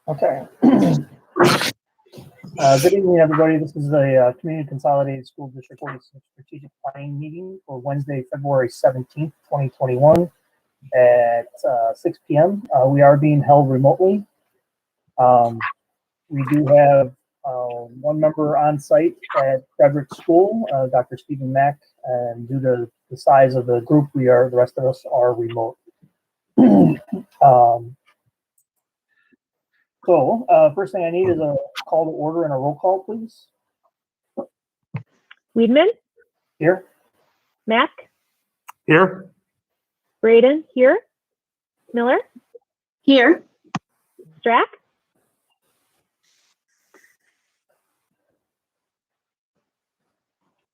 Okay. Good evening, everybody. This is the Community Consolidated School District 46 Strategic Planning Meeting for Wednesday, February 17th, 2021 at 6 p.m. We are being held remotely. We do have one member on site at Frederick School, Dr. Stephen Mack, and due to the size of the group, the rest of us are remote. So first thing I need is a call to order and a roll call, please. Weidman? Here. Mack? Here. Braden? Here. Miller? Here. Strack?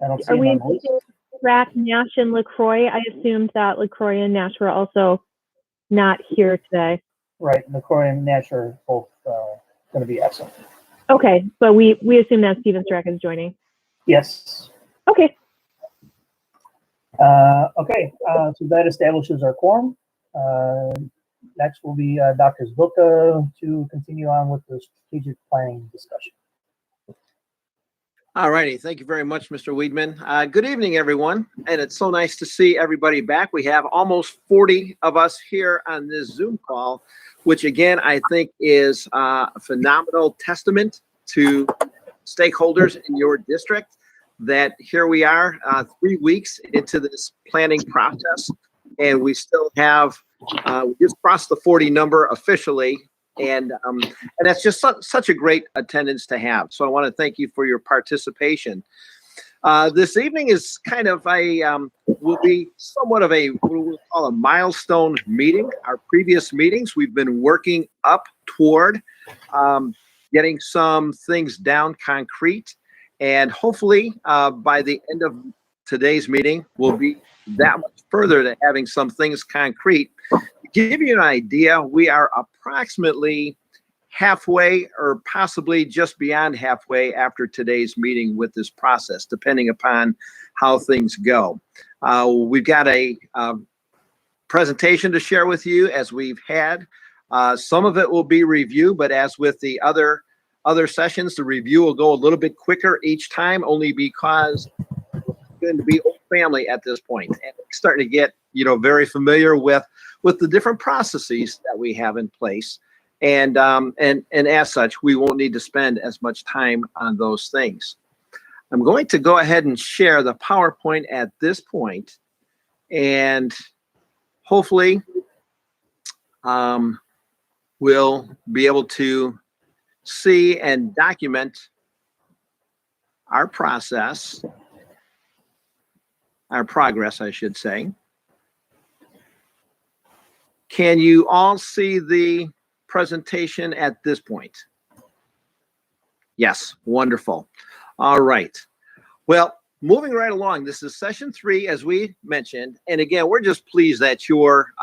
I don't see Are we him on the list. Strack, Nash, and LaCroix? I assumed that LaCroix and Nash were also not here today. Right, LaCroix and Nash are both going to be absent. Okay, but we assume that Steven Strack is joining. Yes. Okay. Okay, so that establishes our quorum. Next will be Dr. Zvilka to continue on with the strategic planning discussion. All righty. Thank you very much, Mr. Weidman. Good evening, everyone. And it's so nice to see everybody back. We have almost 40 of us here on this Zoom call, which again, I think is a phenomenal testament to stakeholders in your district that here we are 3 weeks into this planning process, and we still have, we just crossed the 40 number officially. And that's just such a great attendance to have. So I want to thank you for your participation. This evening is kind of will be somewhat of what we'll call a milestone meeting. Our previous meetings, we've been working up toward getting some things down concrete. And hopefully by the end of today's meeting, we'll be that much further to having some things concrete. To give you an idea, we are approximately halfway or possibly just beyond halfway after today's meeting with this process, depending upon how things go. We've got a presentation to share with you as we've had. Some of it will be review, but as with the other sessions, the review will go a little bit quicker each time, only because we're going to be old family at this point, and we're starting to get very familiar with the different processes that we have in place. And as such, we won't need to spend as much time on those things. I'm going to go ahead and share the PowerPoint at this point, and hopefully we'll be able to see and document our process, our progress, I should say. Can you all see the presentation at this point? Yes, wonderful. All right. Well, moving right along, this is session 3, as we mentioned. And again, we're just pleased that you're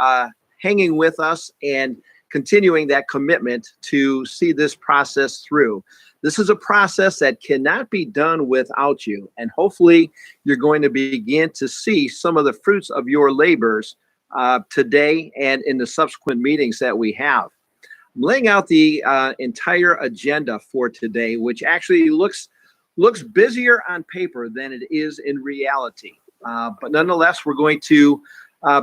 hanging with us and continuing that commitment to see this process through. This is a process that cannot be done without you. And hopefully you're going to begin to see some of the fruits of your labors today and in the subsequent meetings that we have. I'm laying out the entire agenda for today, which actually looks busier on paper than it is in reality. But nonetheless, we're going to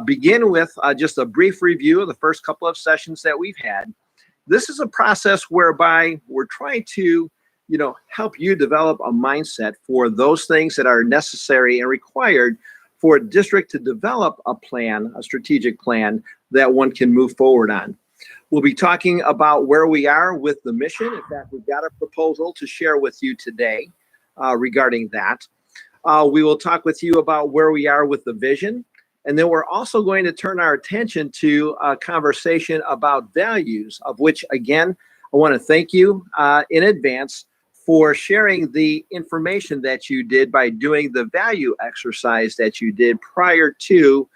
begin with just a brief review of the first couple of sessions that we've had. This is a process whereby we're trying to, help you develop a mindset for those things that are necessary and required for a district to develop a plan, a strategic plan that one can move forward on. We'll be talking about where we are with the mission. In fact, we've got a proposal to share with you today regarding that. We will talk with you about where we are with the vision. And then we're also going to turn our attention to a conversation about values, of which, again, I want to thank you in advance for sharing the information that you did by doing the value exercise that you did prior to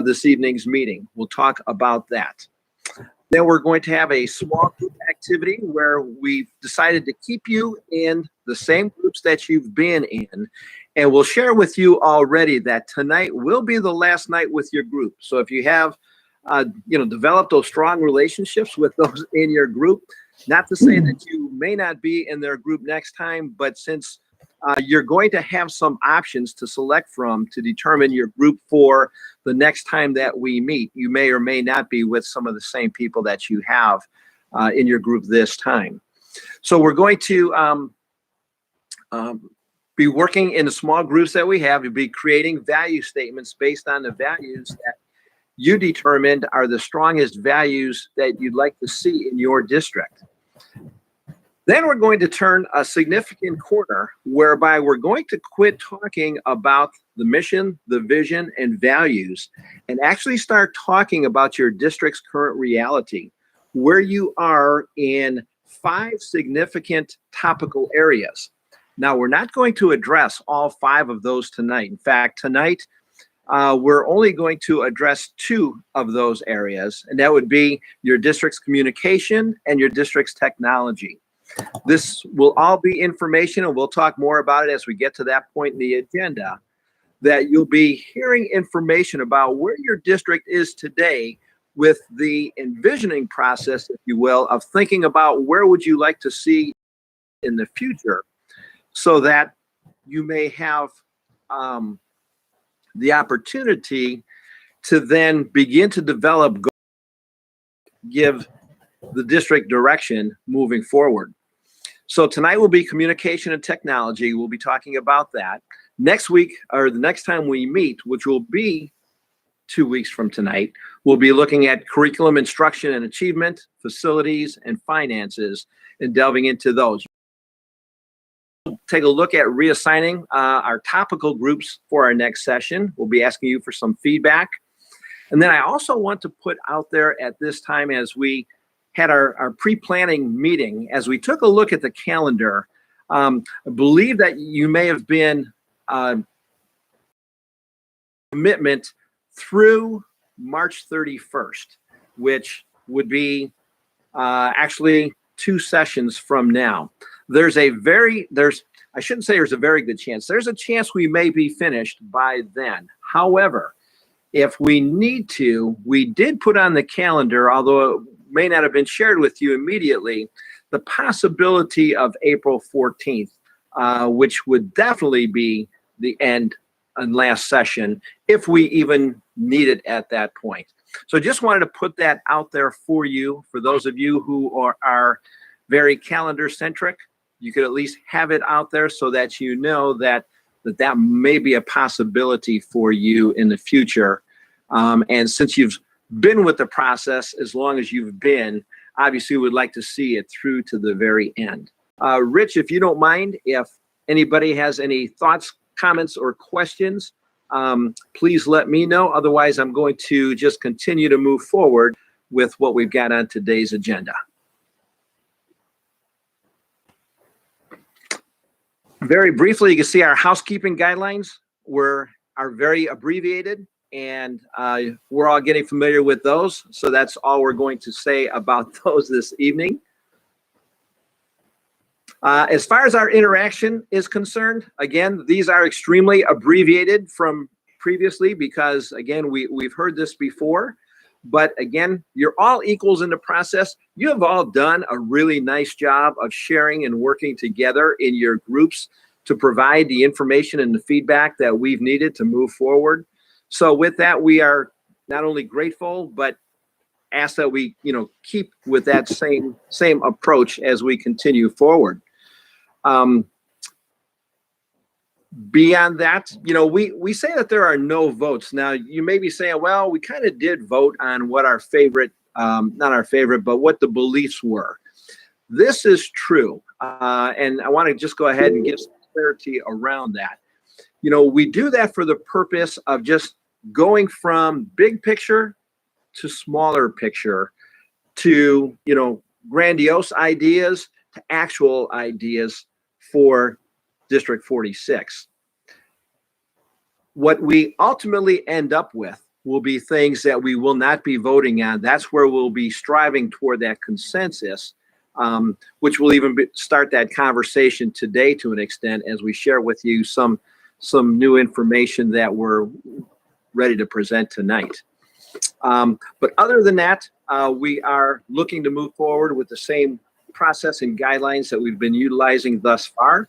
this evening's meeting. We'll talk about that. Then we're going to have a small group activity where we've decided to keep you in the same groups that you've been in. And we'll share with you already that tonight will be the last night with your group. So if you have, developed those strong relationships with those in your group, Not to say that you may not be in their group next time, but since you're going to have some options to select from to determine your group for the next time that we meet, you may or may not be with some of the same people that you have in your group this time. So we're going to be working in the small groups that we have. We'll be creating value statements based on the values that you determined are the strongest values that you'd like to see in your district. Then we're going to turn a significant corner whereby we're going to quit talking about the mission, the vision, and values, and actually start talking about your district's current reality, where you are in 5 significant topical areas. Now, we're not going to address all 5 of those tonight. In fact, tonight, we're only going to address 2 of those areas, and that would be your district's communication and your district's technology. This will all be information, and we'll talk more about it as we get to that point in the agenda, that you'll be hearing information about where your district is today with the envisioning process, if you will, of thinking about where would you like to see in the future, so that you may have the opportunity to then begin to develop, give the district direction moving forward. So tonight will be communication and technology. We'll be talking about that. Next week, or the next time we meet, which will be 2 weeks from tonight, we'll be looking at curriculum, instruction and achievement, facilities, and finances, and delving into those. Take a look at reassigning our topical groups for our next session. We'll be asking you for some feedback. And then I also want to put out there at this time, as we had our pre-planning meeting, as we took a look at the calendar, I believe that you may have been commitment through March 31st, which would be actually 2 sessions from now. I shouldn't say there's a very good chance. There's a chance we may be finished by then. However, if we need to, we did put on the calendar, although it may not have been shared with you immediately, the possibility of April 14th, which would definitely be the end and last session if we even need it at that point. So just wanted to put that out there for you, for those of you who are very calendar centric. You could at least have it out there so that you know that may be a possibility for you in the future. And since you've been with the process as long as you've been, obviously would like to see it through to the very end. Rich, if you don't mind, if anybody has any thoughts, comments, or questions, please let me know. Otherwise, I'm going to just continue to move forward with what we've got on today's agenda. Very briefly, you can see our housekeeping guidelines are very abbreviated, and we're all getting familiar with those. So that's all we're going to say about those this evening. As far as our interaction is concerned, again, these are extremely abbreviated from previously because, again, we've heard this before. But again, you're all equals in the process. You have all done a really nice job of sharing and working together in your groups to provide the information and the feedback that we've needed to move forward. So with that, we are not only grateful, but ask that we, keep with that same approach as we continue forward. Beyond that, we say that there are no votes. Now, you may be saying, well, we kind of did vote on what our favorite, not our favorite, but what the beliefs were. This is true. And I want to just go ahead and give some clarity around that. We do that for the purpose of just going from big picture to smaller picture to, grandiose ideas to actual ideas for District 46. What we ultimately end up with will be things that we will not be voting on. That's where we'll be striving toward that consensus, which will even start that conversation today to an extent as we share with you some new information that we're ready to present tonight. But other than that, we are looking to move forward with the same process and guidelines that we've been utilizing thus far.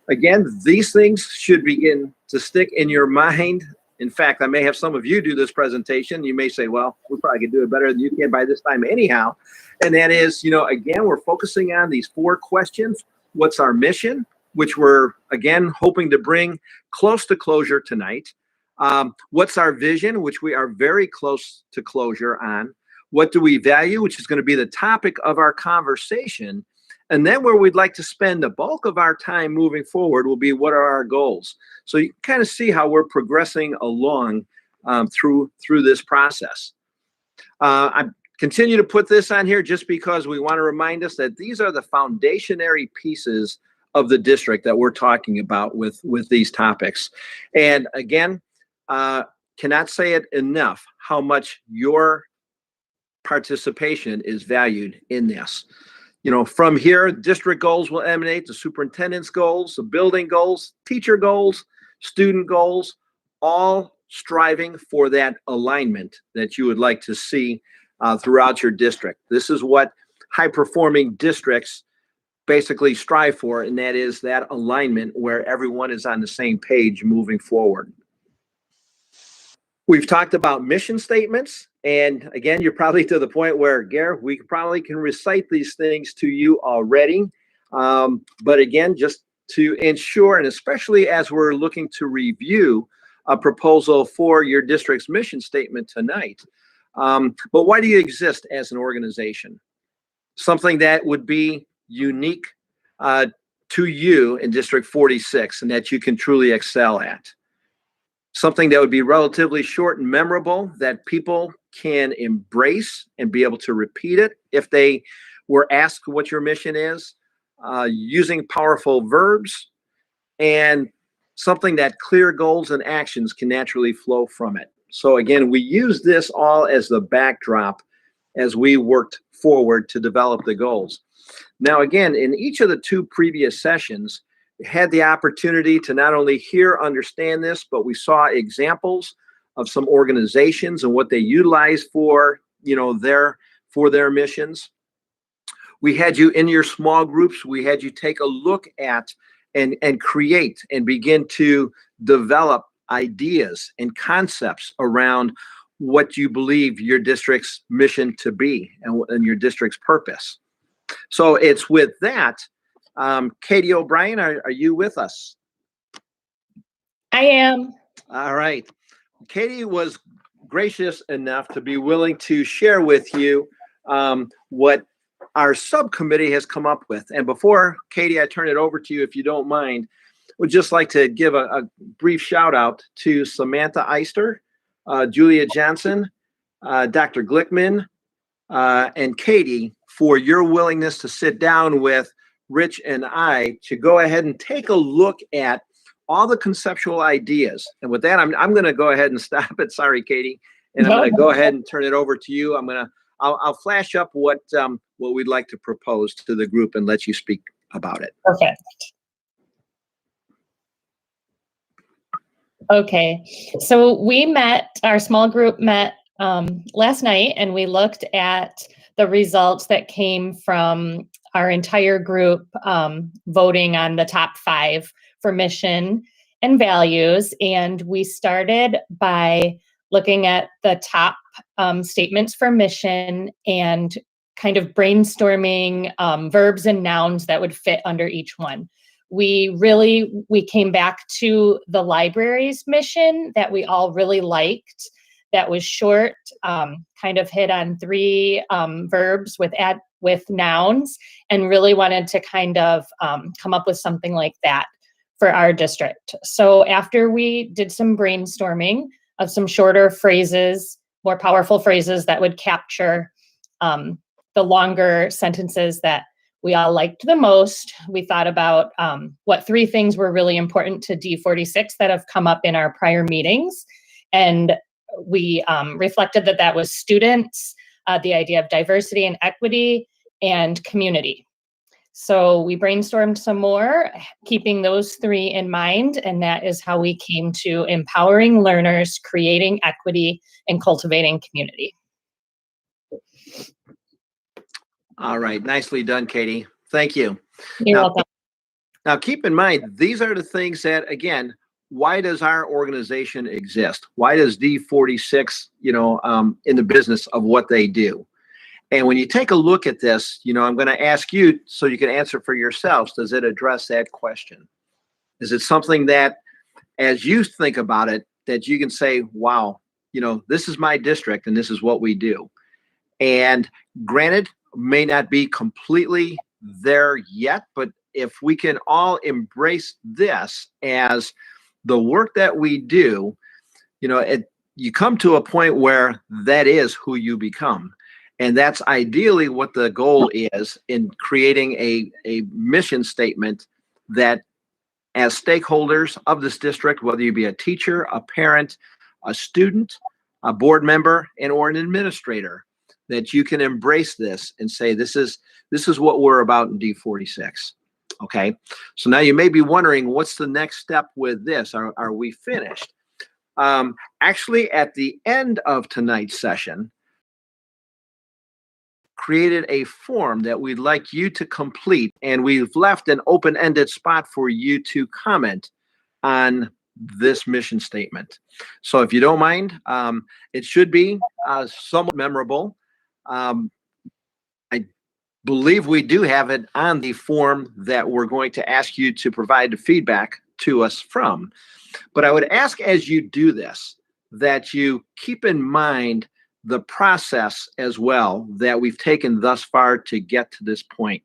Again, these things should begin to stick in your mind. In fact, I may have some of you do this presentation. You may say, well, we probably could do it better than you can by this time anyhow. And that is, again, we're focusing on these 4 questions. What's our mission? Which we're, again, hoping to bring close to closure tonight. What's our vision? Which we are very close to closure on. What do we value? Which is going to be the topic of our conversation. And then where we'd like to spend the bulk of our time moving forward will be what are our goals. So you can kind of see how we're progressing along through this process. I continue to put this on here just because we want to remind us that these are the foundationary pieces of the district that we're talking about with these topics. And again, cannot say it enough how much your participation is valued in this. From here, district goals will emanate, the superintendent's goals, the building goals, teacher goals, student goals, all striving for that alignment that you would like to see throughout your district. This is what high-performing districts basically strive for, and that is that alignment where everyone is on the same page moving forward. We've talked about mission statements, and again, you're probably to the point where, Gare, we probably can recite these things to you already. But again, just to ensure, and especially as we're looking to review a proposal for your district's mission statement tonight. But why do you exist as an organization? Something that would be unique to you in District 46 and that you can truly excel at. Something that would be relatively short and memorable that people can embrace and be able to repeat it if they were asked what your mission is, using powerful verbs, and something that clear goals and actions can naturally flow from it. So again, we use this all as the backdrop as we worked forward to develop the goals. Now, again, in each of the 2 previous sessions, had the opportunity to not only hear, understand this, but we saw examples of some organizations and what they utilize for, their missions. We had you in your small groups. We had you take a look at and create and begin to develop ideas and concepts around what you believe your district's mission to be and your district's purpose. So it's with that. Katie O'Brien, are you with us? I am. All right. Katie was gracious enough to be willing to share with you what our subcommittee has come up with. And before, Katie, I turn it over to you, if you don't mind, would just like to give a brief shout out to Samantha Eister, Julia Johnson, Dr. Glickman, and Katie for your willingness to sit down with Rich and I to go ahead and take a look at all the conceptual ideas. And with that, I'm going to go ahead and stop it. Sorry, Katie. And I'm going to go ahead and turn it over to you. I'll flash up what we'd like to propose to the group and let you speak about it. Perfect. Okay. So our small group met last night, and we looked at the results that came from our entire group voting on the top 5 for mission and values. And we started by looking at the top statements for mission and kind of brainstorming verbs and nouns that would fit under each one. We came back to the library's mission that we all really liked. That was short, kind of hit on 3 verbs with nouns, and really wanted to kind of come up with something like that for our district. So after we did some brainstorming of some shorter phrases, more powerful phrases that would capture the longer sentences that we all liked the most, we thought about what 3 things were really important to D46 that have come up in our prior meetings. And we reflected that was students, the idea of diversity and equity, and community. So we brainstormed some more, keeping those 3 in mind, and that is how we came to empowering learners, creating equity, and cultivating community. All right, nicely done, Katie. Thank you. You're Now, welcome. Now, keep in mind, these are the things that, again, why does our organization exist? Why does D46, in the business of what they do? And when you take a look at this, I'm going to ask you so you can answer for yourselves. Does it address that question? Is it something that, as you think about it, that you can say, wow, this is my district and this is what we do? And granted, may not be completely there yet, but if we can all embrace this as the work that we do, you come to a point where that is who you become. And that's ideally what the goal is in creating a mission statement that, as stakeholders of this district, whether you be a teacher, a parent, a student, a board member, or an administrator, that you can embrace this and say, this is what we're about in D46. Okay, so now you may be wondering, what's the next step with this? Are we finished? Actually, at the end of tonight's session, created a form that we'd like you to complete, and we've left an open-ended spot for you to comment on this mission statement. So if you don't mind, it should be somewhat memorable. I believe we do have it on the form that we're going to ask you to provide the feedback to us from. But I would ask, as you do this, that you keep in mind the process as well that we've taken thus far to get to this point.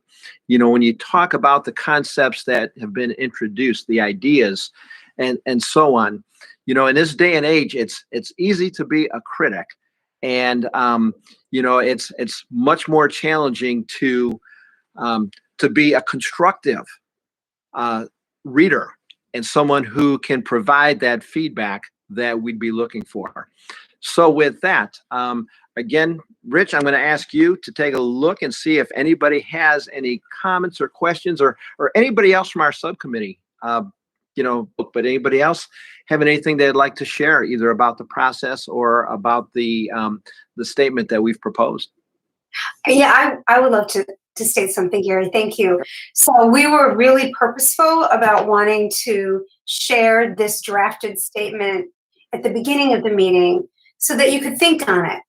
When you talk about the concepts that have been introduced, the ideas, and so on, in this day and age, it's easy to be a critic. And it's much more challenging to be a constructive reader and someone who can provide that feedback that we'd be looking for. So with that, again, Rich, I'm going to ask you to take a look and see if anybody has any comments or questions, or anybody else from our subcommittee, but anybody else have anything they'd like to share, either about the process or about the statement that we've proposed? Yeah, I would love to state something, Gary. Thank you. So we were really purposeful about wanting to share this drafted statement at the beginning of the meeting so that you could think on it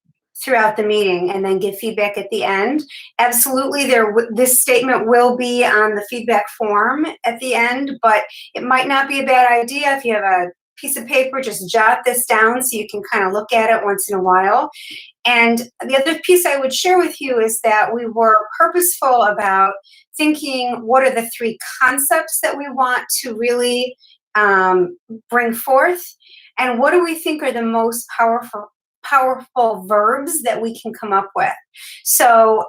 throughout the meeting and then give feedback at the end. Absolutely, this statement will be on the feedback form at the end, but it might not be a bad idea if you have a piece of paper, just jot this down so you can kind of look at it once in a while. And the other piece I would share with you is that we were purposeful about thinking, what are the three concepts that we want to really bring forth? And what do we think are the most powerful verbs that we can come up with? So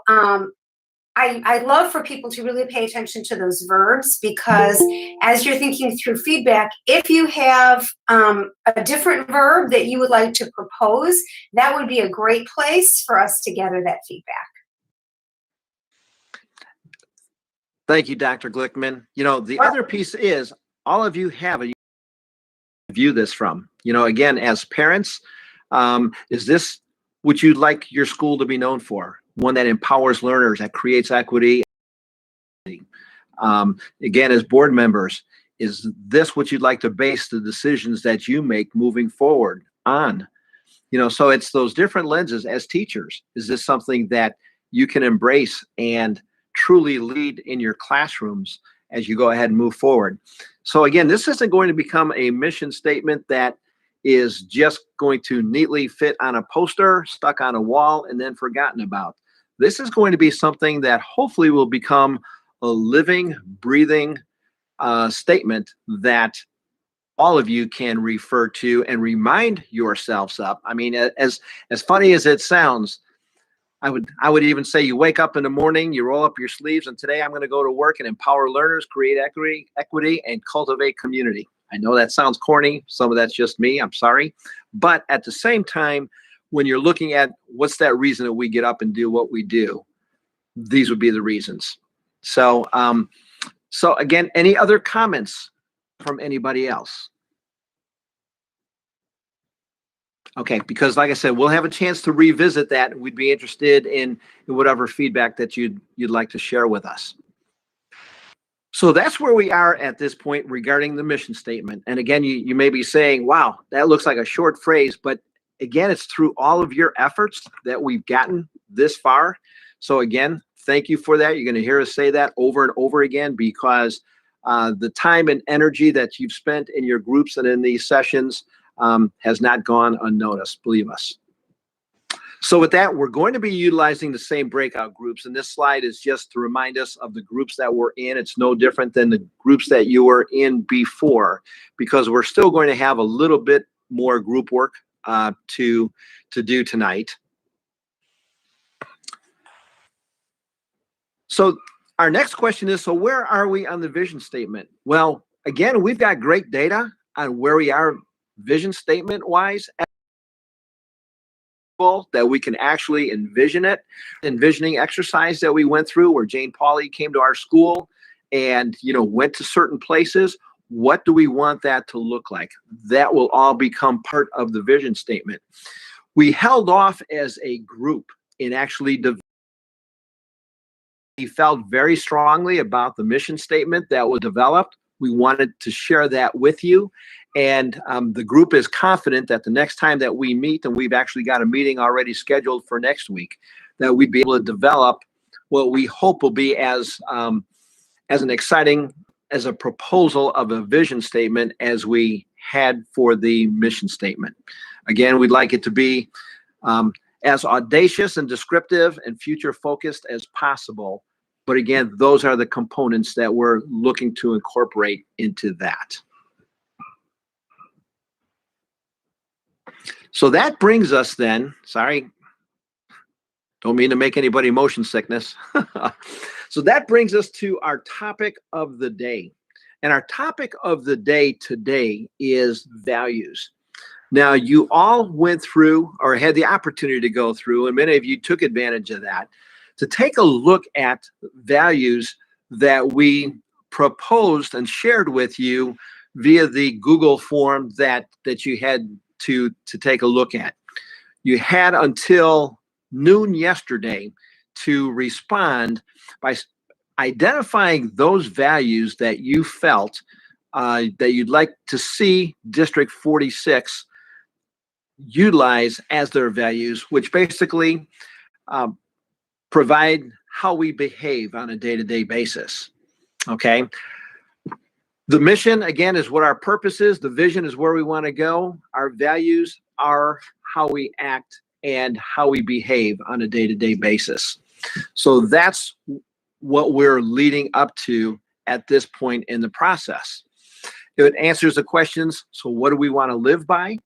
I love for people to really pay attention to those verbs, because as you're thinking through feedback, if you have a different verb that you would like to propose, that would be a great place for us to gather that feedback. Thank you, Dr. Glickman. The other piece is, all of you have a view this from. Again, as parents, is this what you'd like your school to be known for? One that empowers learners, that creates equity. Again, as board members, is this what you'd like to base the decisions that you make moving forward on? So it's those different lenses. As teachers, is this something that you can embrace and truly lead in your classrooms as you go ahead and move forward? So again, this isn't going to become a mission statement that is just going to neatly fit on a poster, stuck on a wall, and then forgotten about. This is going to be something that hopefully will become a living, breathing statement that all of you can refer to and remind yourselves of. I mean, as funny as it sounds, I would even say you wake up in the morning, you roll up your sleeves, and today I'm going to go to work and empower learners, create equity, and cultivate community. I know that sounds corny. Some of that's just me. I'm sorry. But at the same time, when you're looking at what's that reason that we get up and do what we do, these would be the reasons. So, so again, any other comments from anybody else? Okay, because like I said, we'll have a chance to revisit that. We'd be interested in whatever feedback that you'd like to share with us. So that's where we are at this point regarding the mission statement. And again, you may be saying, wow, that looks like a short phrase, but again, it's through all of your efforts that we've gotten this far. So again, thank you for that. You're going to hear us say that over and over again, because the time and energy that you've spent in your groups and in these sessions has not gone unnoticed, believe us. So with that, we're going to be utilizing the same breakout groups. And this slide is just to remind us of the groups that we're in. It's no different than the groups that you were in before, because we're still going to have a little bit more group work to do tonight. So our next question is, so where are we on the vision statement? Well, again, we've got great data on where we are vision statement wise, that we can actually envision it. Envisioning exercise that we went through where Jane Pauley came to our school and, went to certain places. What do we want that to look like? That will all become part of the vision statement. We held off as a group in actually we felt very strongly about the mission statement that was developed. We wanted to share that with you. And the group is confident that the next time that we meet, and we've actually got a meeting already scheduled for next week, that we'd be able to develop what we hope will be as an exciting, as a proposal of a vision statement as we had for the mission statement. Again, we'd like it to be as audacious and descriptive and future focused as possible. But again, those are the components that we're looking to incorporate into that. So that brings us then, sorry, don't mean to make anybody motion sickness. So that brings us to our topic of the day. And our topic of the day today is values. Now, you all went through or had the opportunity to go through, and many of you took advantage of that, to take a look at values that we proposed and shared with you via the Google form that you had to take a look at. You had until noon yesterday to respond by identifying those values that you felt that you'd like to see District 46 utilize as their values, which basically provide how we behave on a day-to-day basis. Okay. The mission, again, is what our purpose is. The vision is where we want to go. Our values are how we act and how we behave on a day-to-day basis. So that's what we're leading up to at this point in the process. It answers the questions. So what do we want to live by?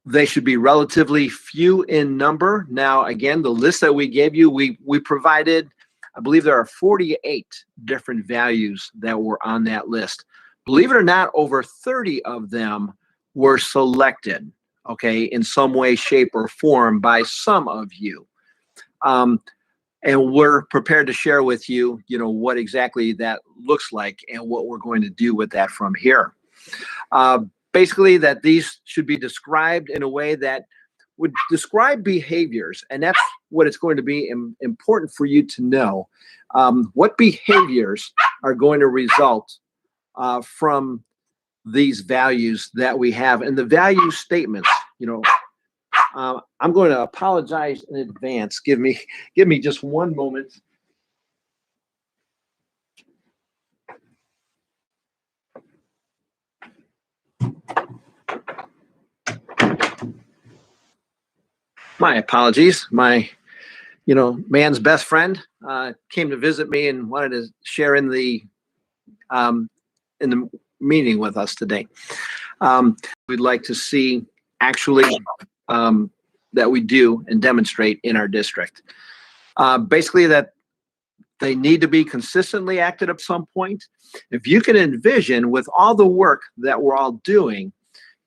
They should be relatively few in number. Now, again, the list that we gave you, we provided, I believe there are 48 different values that were on that list. Believe it or not, over 30 of them were selected, okay, in some way, shape, or form by some of you. And we're prepared to share with you, what exactly that looks like and what we're going to do with that from here. Basically, that these should be described in a way that would describe behaviors, and that's what it's going to be important for you to know. What behaviors are going to result from these values that we have, and the value statements. I'm going to apologize in advance. Give me just one moment. My apologies. My, man's best friend came to visit me and wanted to share in the meeting with us today. We'd like to see actually that we do and demonstrate in our district. Basically, that they need to be consistently acted at some point. If you can envision with all the work that we're all doing,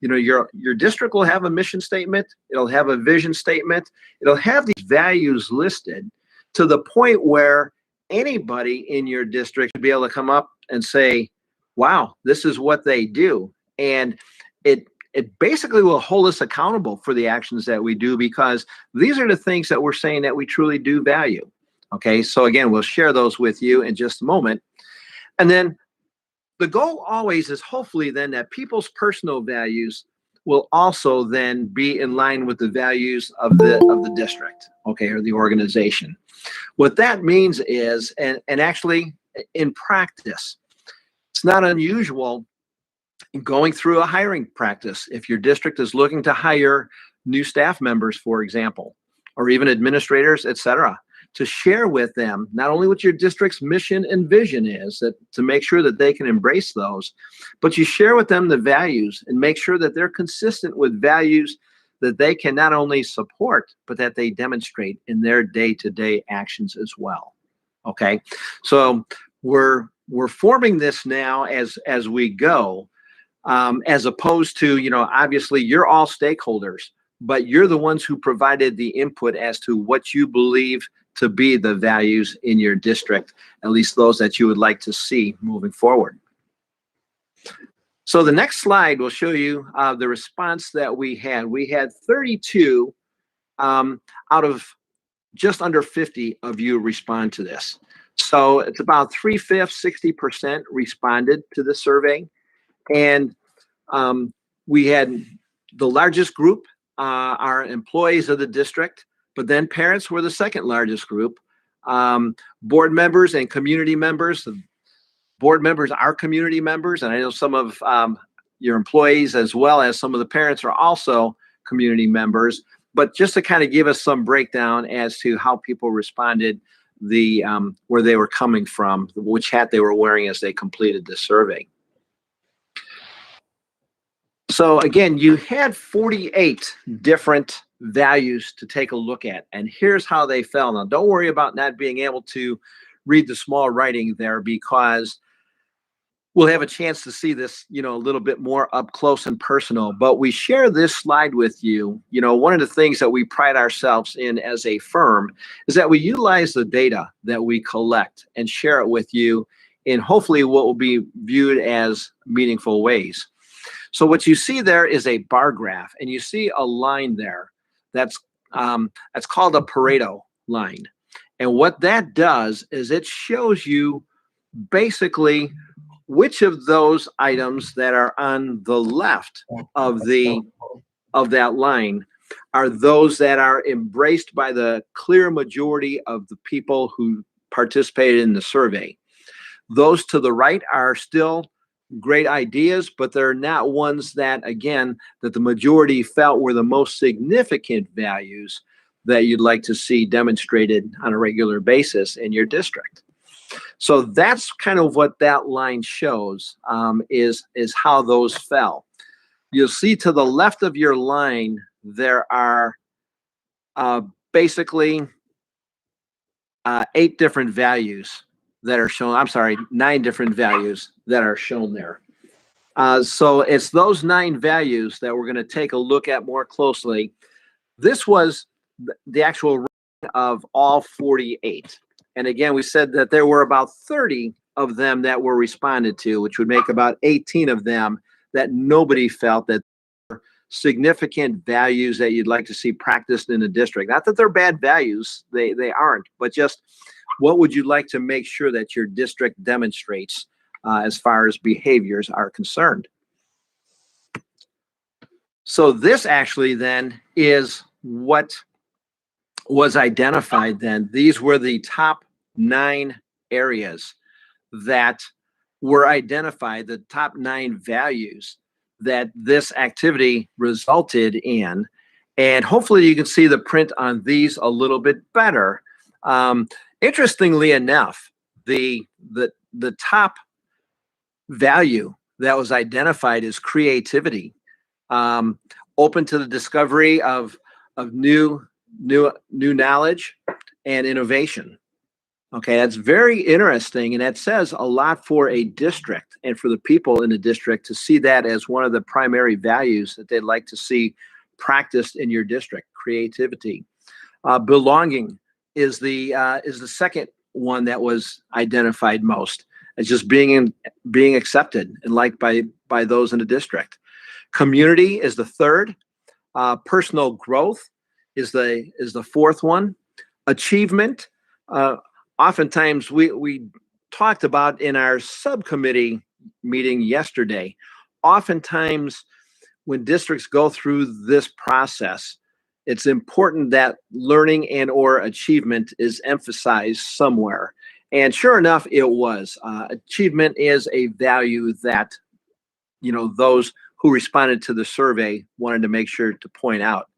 your district will have a mission statement. It'll have a vision statement. It'll have these values listed to the point where anybody in your district should be able to come up and say, wow, this is what they do. And it it basically will hold us accountable for the actions that we do, because these are the things that we're saying that we truly do value. Okay, so again, we'll share those with you in just a moment. And then the goal always is hopefully then that people's personal values will also then be in line with the values of the district, okay, or the organization. What that means is, and actually in practice, it's not unusual going through a hiring practice. If your district is looking to hire new staff members, for example, or even administrators, et cetera, to share with them not only what your district's mission and vision is, that to make sure that they can embrace those, but you share with them the values and make sure that they're consistent with values that they can not only support, but that they demonstrate in their day-to-day actions as well. Okay, so we're forming this now as we go, as opposed to, you know, obviously you're all stakeholders, but you're the ones who provided the input as to what you believe to be the values in your district, at least those that you would like to see moving forward. So the next slide will show you the response that we had. We had 32 out of just under 50 of you respond to this. So it's about 3/5, 60% responded to the survey. And we had the largest group are employees of the district, but then parents were the second largest group. Board members and community members. Board members are community members, and I know some of your employees as well as some of the parents are also community members. But just to kind of give us some breakdown as to how people responded, where they were coming from, which hat they were wearing as they completed the survey. So again, you had 48 different values to take a look at, and here's how they fell. Now, don't worry about not being able to read the small writing there, because we'll have a chance to see this, you know, a little bit more up close and personal. But we share this slide with you. You know, one of the things that we pride ourselves in as a firm is that we utilize the data that we collect and share it with you in hopefully what will be viewed as meaningful ways. So what you see there is a bar graph, and you see a line there that's called a Pareto line. And what that does is it shows you basically which of those items that are on the left of that line are those that are embraced by the clear majority of the people who participated in the survey. Those to the right are still great ideas, but they're not ones that, again, that the majority felt were the most significant values that you'd like to see demonstrated on a regular basis in your district. So that's kind of what that line shows, is how those fell. You'll see to the left of your line, there are basically 8 different values that are shown. I'm sorry, 9 different values that are shown there. So it's those 9 values that we're going to take a look at more closely. This was the actual ranking of all 48. And again, we said that there were about 30 of them that were responded to, which would make about 18 of them that nobody felt that were significant values that you'd like to see practiced in a district. Not that they're bad values, they aren't, but just what would you like to make sure that your district demonstrates as far as behaviors are concerned? So this actually then is what was identified then. These were the top 9 areas that were identified, the top 9 values that this activity resulted in. And hopefully you can see the print on these a little bit better. Interestingly enough, the top value that was identified is creativity, open to the discovery of new knowledge and innovation. Okay, that's very interesting, and that says a lot for a district and for the people in the district to see that as one of the primary values that they'd like to see practiced in your district. Creativity, belonging is the second one that was identified most as just being accepted and liked by those in the district. Community is the third. Personal growth is the fourth one. Achievement. Oftentimes we talked about in our subcommittee meeting yesterday. Oftentimes when districts go through this process, it's important that learning and or achievement is emphasized somewhere. And sure enough, it was. Achievement is a value that, those who responded to the survey wanted to make sure to point out.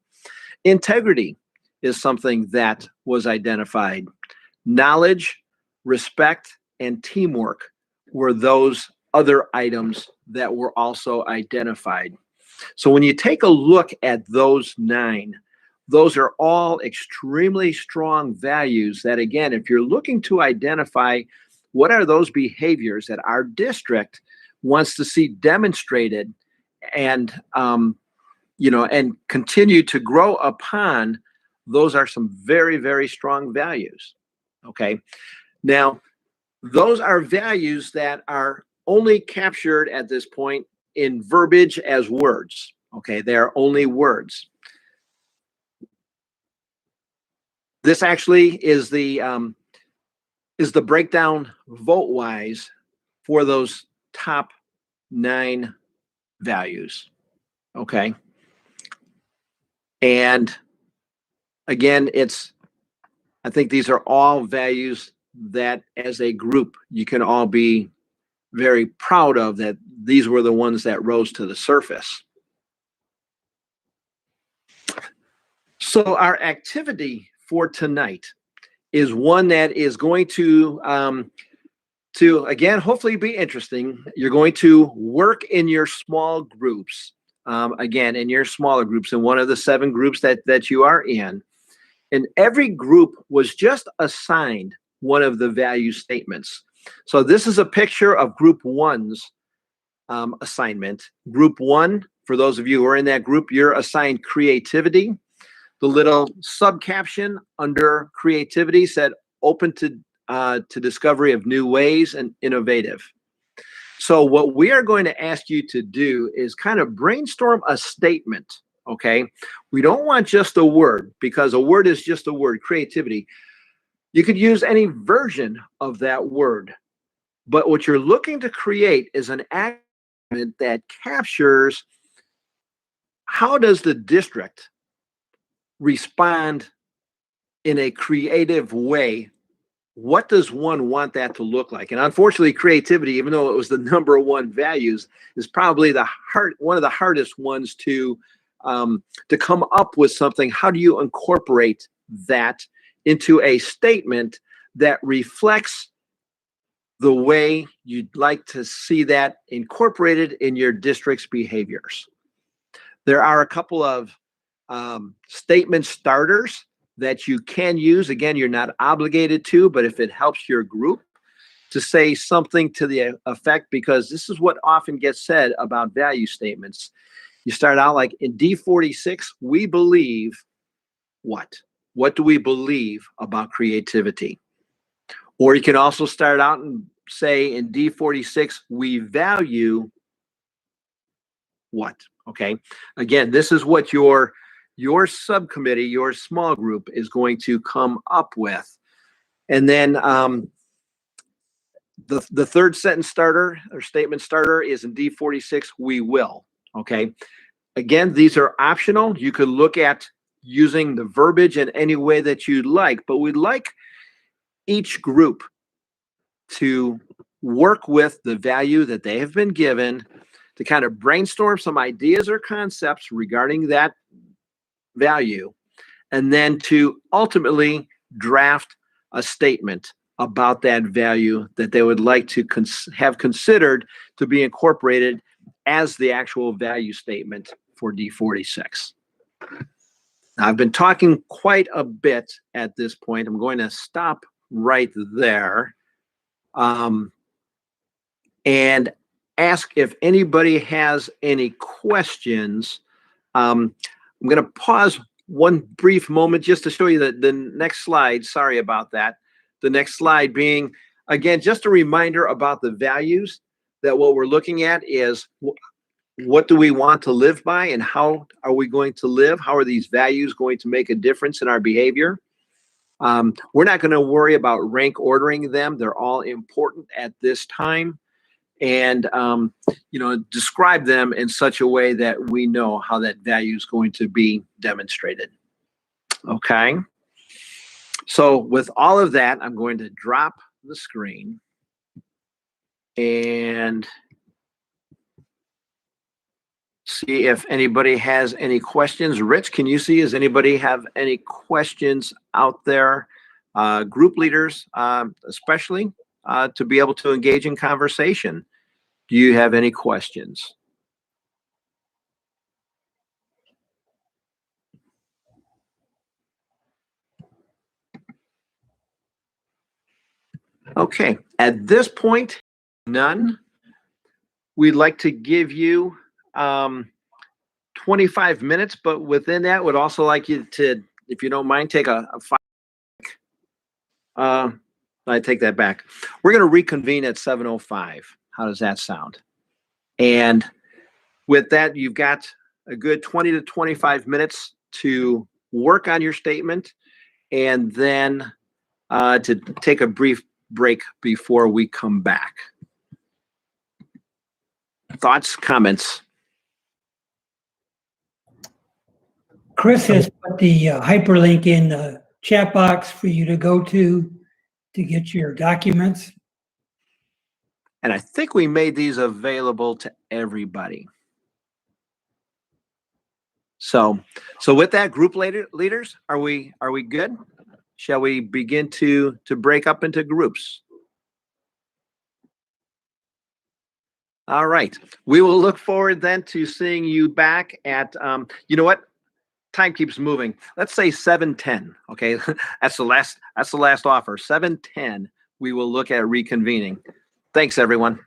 Integrity is something that was identified. Knowledge, respect, and teamwork were those other items that were also identified. So when you take a look at those 9, those are all extremely strong values that, again, if you're looking to identify what are those behaviors that our district wants to see demonstrated and, and continue to grow upon, those are some very, very strong values. Okay. Now, those are values that are only captured at this point in verbiage as words. Okay. They are only words. This actually is the breakdown vote-wise for those top 9 values. Okay. And again, I think these are all values that as a group, you can all be very proud of, that these were the ones that rose to the surface. So our activity for tonight is one that is going to again, hopefully be interesting. You're going to work in your small groups, again, in your smaller groups, in one of the 7 groups that you are in. And every group was just assigned one of the value statements. So this is a picture of Group 1's assignment. Group 1, for those of you who are in that group, you're assigned creativity. The little subcaption under creativity said open to discovery of new ways and innovative. So what we are going to ask you to do is kind of brainstorm a statement. Okay. We don't want just a word, because a word is just a word, creativity. You could use any version of that word, but what you're looking to create is an statement that captures how does the district respond in a creative way. What does one want that to look like? And unfortunately, creativity, even though it was the number 1 values, is probably one of the hardest ones to come up with something. How do you incorporate that into a statement that reflects the way you'd like to see that incorporated in your district's behaviors? There are a couple of statement starters that you can use. Again, you're not obligated to, but if it helps your group to say something to the effect, because this is what often gets said about value statements. You start out like, in D46, we believe what? What do we believe about creativity? Or you can also start out and say, in D46, we value what? Okay. Again, this is what your subcommittee, your small group is going to come up with. And then the third sentence starter or statement starter is in D46, we will. Okay. Again, these are optional. You could look at using the verbiage in any way that you'd like, but we'd like each group to work with the value that they have been given to kind of brainstorm some ideas or concepts regarding that value, and then to ultimately draft a statement about that value that they would like to have considered to be incorporated as the actual value statement for D46. Now, I've been talking quite a bit at this point. I'm going to stop right there and ask if anybody has any questions. I'm going to pause one brief moment just to show you the next slide. Sorry about that. The next slide being, again, just a reminder about the values, that what we're looking at is what do we want to live by, and how are we going to live? How are these values going to make a difference in our behavior? We're not going to worry about rank ordering them. They're all important at this time. And, describe them in such a way that we know how that value is going to be demonstrated. Okay. So with all of that, I'm going to drop the screen and see if anybody has any questions. Rich, can you see, does anybody have any questions out there? Group leaders, especially, to be able to engage in conversation. Do you have any questions? Okay, at this point, none. We'd like to give you 25 minutes, but within that, would also like you to, if you don't mind, take a 5. I take that back. We're going to reconvene at 7:05. How does that sound? And with that, you've got a good 20 to 25 minutes to work on your statement, and then to take a brief break before we come back. Thoughts, comments? Chris has put the hyperlink in the chat box for you to go to get your documents. And I think we made these available to everybody. So with that, group leaders, are we good? Shall we begin to break up into groups? All right. We will look forward then to seeing you back at, you know what? Time keeps moving. Let's say 7:10. Okay. That's the last offer. 7:10. We will look at reconvening. Thanks, everyone.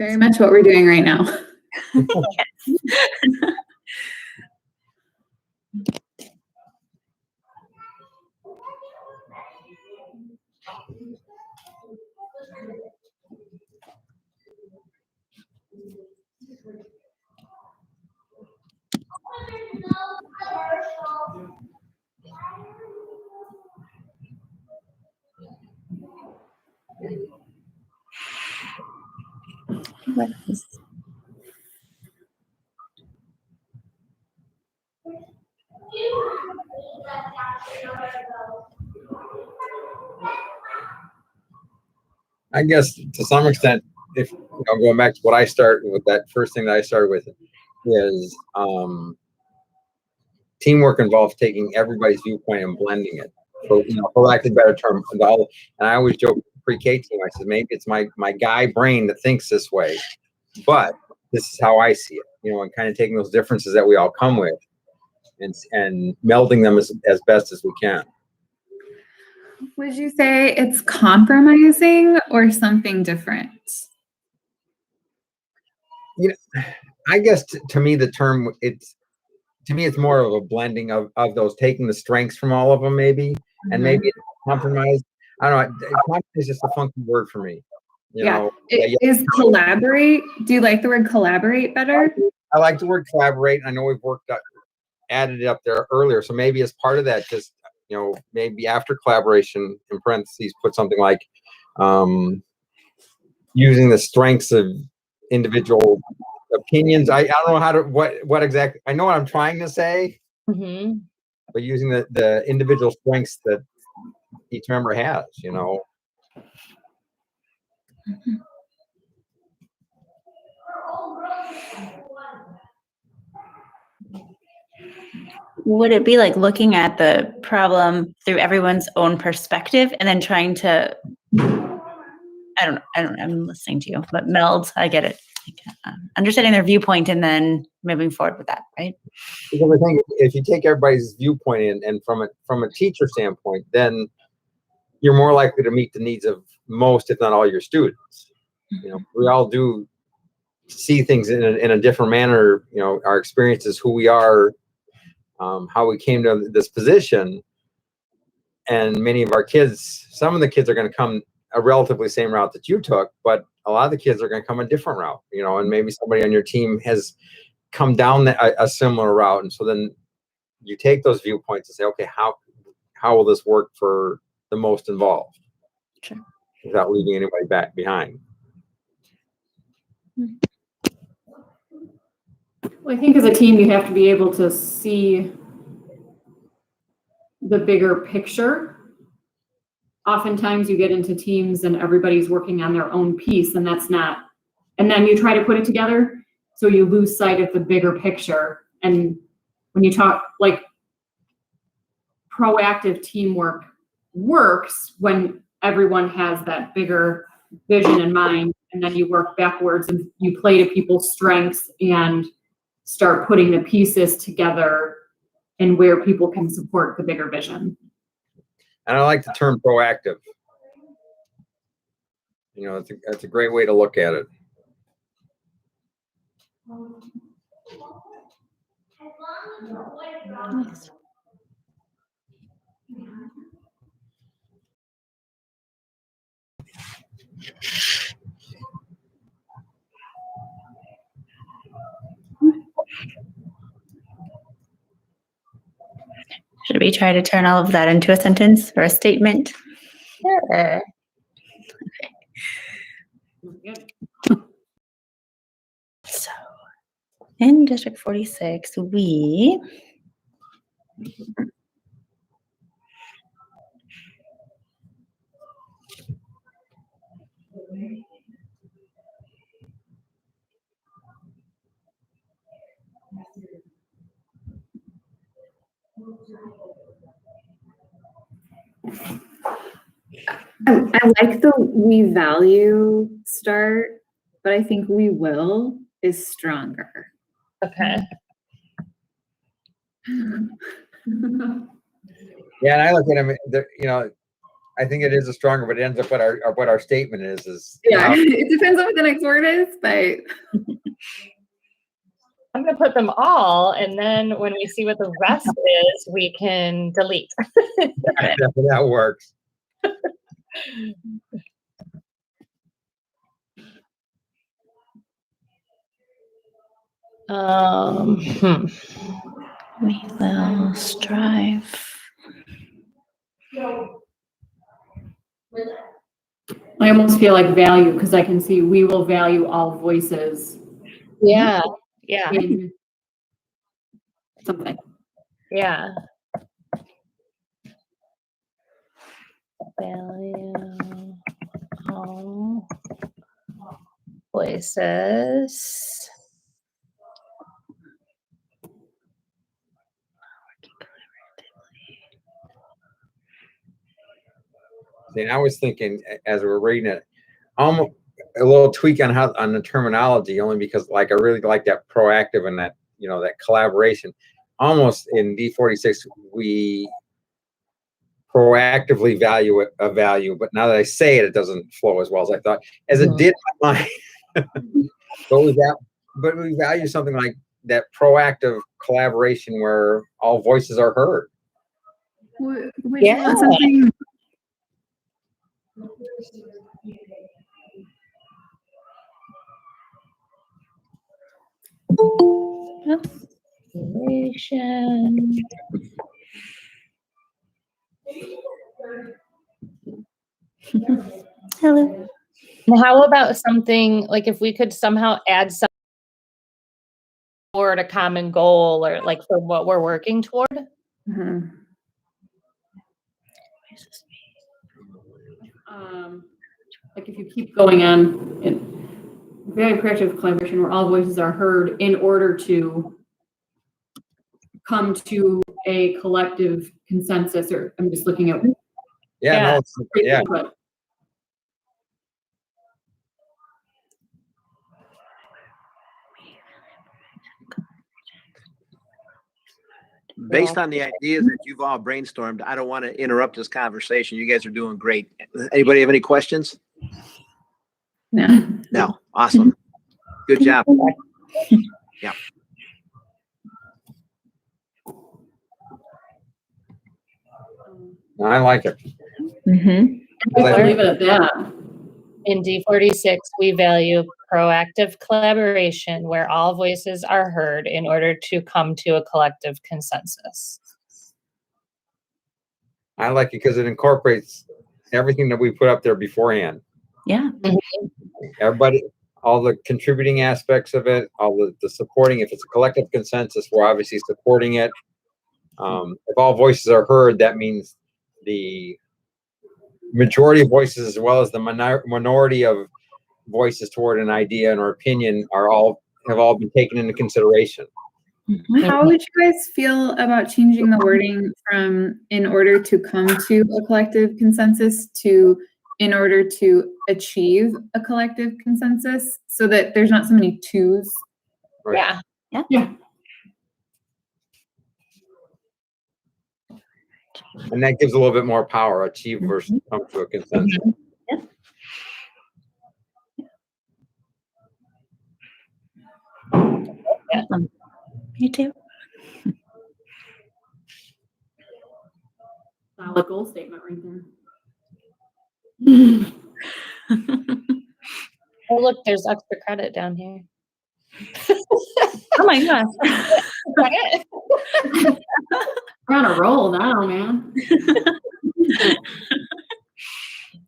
Very much what we're doing right now. I guess to some extent, if going back to what I start with, that first thing that I started with is teamwork involves taking everybody's viewpoint and blending it. For lack of a better term, and I always joke pre-K team. I said maybe it's my guy brain that thinks this way, but this is how I see it. And kind of taking those differences that we all come with, and melding them as best as we can. Would you say it's compromising or something different? I guess to me the term it's more of a blending of those, taking the strengths from all of them maybe, and maybe it's compromise. I don't know. Compromise is just a funky word for me. Is collaborate. Do you like the word collaborate better? I like the word collaborate. I know we've added it up there earlier, so maybe as part of that, just maybe after collaboration in parentheses, put something like using the strengths of individual opinions. I don't know how to what exactly. I know what I'm trying to say, but using the individual strengths that each member has. Would it be like looking at the problem through everyone's own perspective and then trying to, I don't know, I'm listening to you, but meld, I get it. Understanding their viewpoint and then moving forward with that, right? Because I think if you take everybody's viewpoint and from a teacher standpoint, then you're more likely to meet the needs of most, if not all, your students. We all do see things in a different manner. Our experiences, who we are, how we came to this position, and many of our kids, some of the kids are going to come a relatively same route that you took, but a lot of the kids are going to come a different route, and maybe somebody on your team has come down a similar route. And so then you take those viewpoints and say, okay, how will this work for the most involved? Sure. Without leaving anybody back behind. Well, I think as a team, you have to be able to see the bigger picture. Oftentimes you get into teams and everybody's working on their own piece, and then you try to put it together, so you lose sight of the bigger picture. And when you talk, like, proactive teamwork works when everyone has that bigger vision in mind, and then you work backwards and you play to people's strengths and start putting the pieces together and where people can support the bigger vision. And I like the term proactive. It's a great way to look at it. Nice. Should we try to turn all of that into a sentence or a statement? Sure. Okay. So, in District 46, we I like the we value start, but I think we will is stronger. Okay. Yeah, and I look at them. I think it is a stronger, but it ends up what our statement is. Yeah, it depends on what the next word is, but I'm gonna put them all, and then when we see what the rest is, we can delete. That works. We will strive. I almost feel like value, because I can see we will value all voices Yeah, in something. yeah. Value all voices. And I was thinking as we were reading it, almost a little tweak on the terminology, only because like I really like that proactive and that that collaboration. Almost in D46, we proactively value a value, but now that I say it, it doesn't flow as well as I thought, as it did in my mind. But we value something like that proactive collaboration where all voices are heard. would you want something? Relation. Hello. And how about something like if we could somehow add some toward a common goal or like for what we're working toward? Mhm. Like if you keep going on, very proactive collaboration where all voices are heard in order to come to a collective consensus, or I'm just looking at. Yeah. But Based on the ideas that you've all brainstormed, I don't want to interrupt this conversation. You guys are doing great. Anybody have any questions? No. No. Awesome. Good job. Yeah. I like it. I'll leave it at that. In D46, we value proactive collaboration where all voices are heard in order to come to a collective consensus. I like it because it incorporates everything that we put up there beforehand. Yeah. Everybody, all the contributing aspects of it, all the supporting. If it's a collective consensus, we're obviously supporting it. If all voices are heard, that means the majority of voices as well as the minority of voices toward an idea or opinion have all been taken into consideration. How would you guys feel about changing the wording from "in order to come to a collective consensus" to "in order to achieve a collective consensus," so that there's not so many twos? Right. Yeah. And that gives a little bit more power, achieve versus come to a consensus. Me too. Solid goal statement right there. Oh, look, there's extra credit down here. Oh my gosh. We're on a roll now, man.